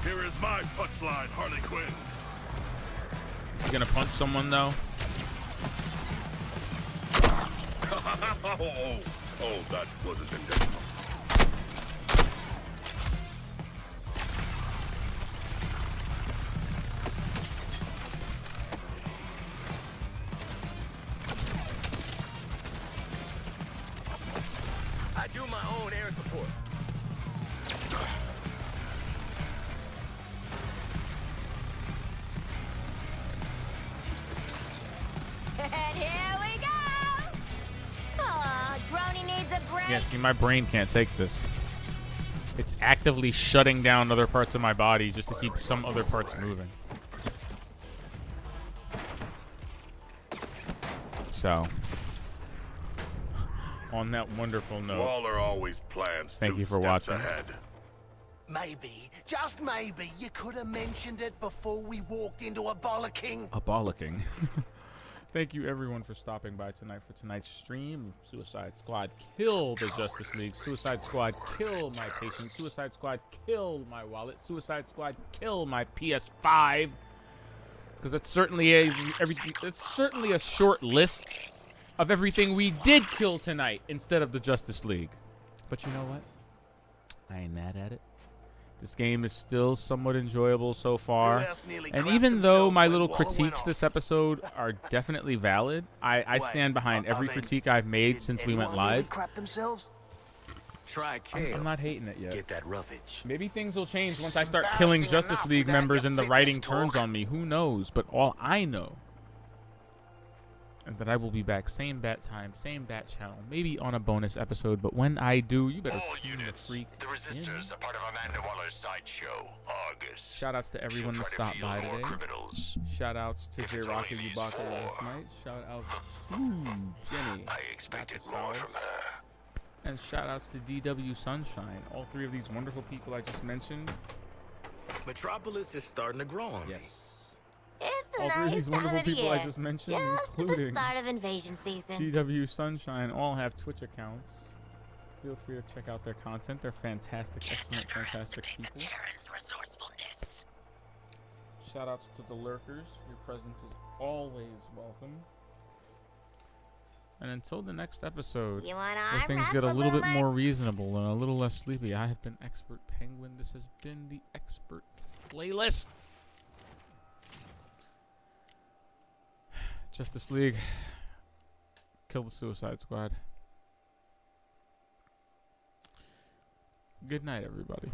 Here is my punchline, Harley Quinn. Is he gonna punch someone though? Oh, that wasn't intentional. I do my own air support. And here we go. Aw, Droney needs a break. Yeah, see, my brain can't take this. It's actively shutting down other parts of my body just to keep some other parts moving. So, on that wonderful note, Waller always plans thank you for watching. Maybe, just maybe, you could have mentioned it before we walked into a bollocking. A bollocking. Thank you everyone for stopping by tonight for tonight's stream. Suicide Squad kill the Justice League. Suicide Squad kill my patience. Suicide Squad kill my wallet. Suicide Squad kill my PS5. Because that's certainly a short list of everything we did kill tonight instead of the Justice League. But you know what? I ain't mad at it. This game is still somewhat enjoyable so far. And even though my little critiques this episode are definitely valid, I stand behind every critique I've made since we went live. Try kale. I'm not hating it yet. Get that roughage. Maybe things will change once I start killing Justice League members and the writing turns on me. Who knows? But all I know is that I will be back same bat time, same bat channel, maybe on a bonus episode. But when I do, you better tune the freak The Resistors are part of Amanda Waller's sideshow, Argus. Shout outs to everyone that stopped by today. Criminals. Shout outs to J Rocket Ubaka last night. Shout out to Jenny. I expected more from her. And shout outs to DW Sunshine. All three of these wonderful people I just mentioned. Metropolis is starting to grow on me. It's All a three of nice these time wonderful of the people I year. just mentioned, Just at the including start of invasion season. DW Sunshine, all have Twitch accounts. Feel free to check out their content. They're fantastic, excellent, fantastic people. Shout outs to the lurkers. Your presence is always welcome. And until the next episode, You wanna where arm things get a wrestle, little bit Boomer? more reasonable and a little less sleepy, I have been Expert Penguin. This has been the Expert Playlist. Justice League, kill the Suicide Squad. Good night, everybody.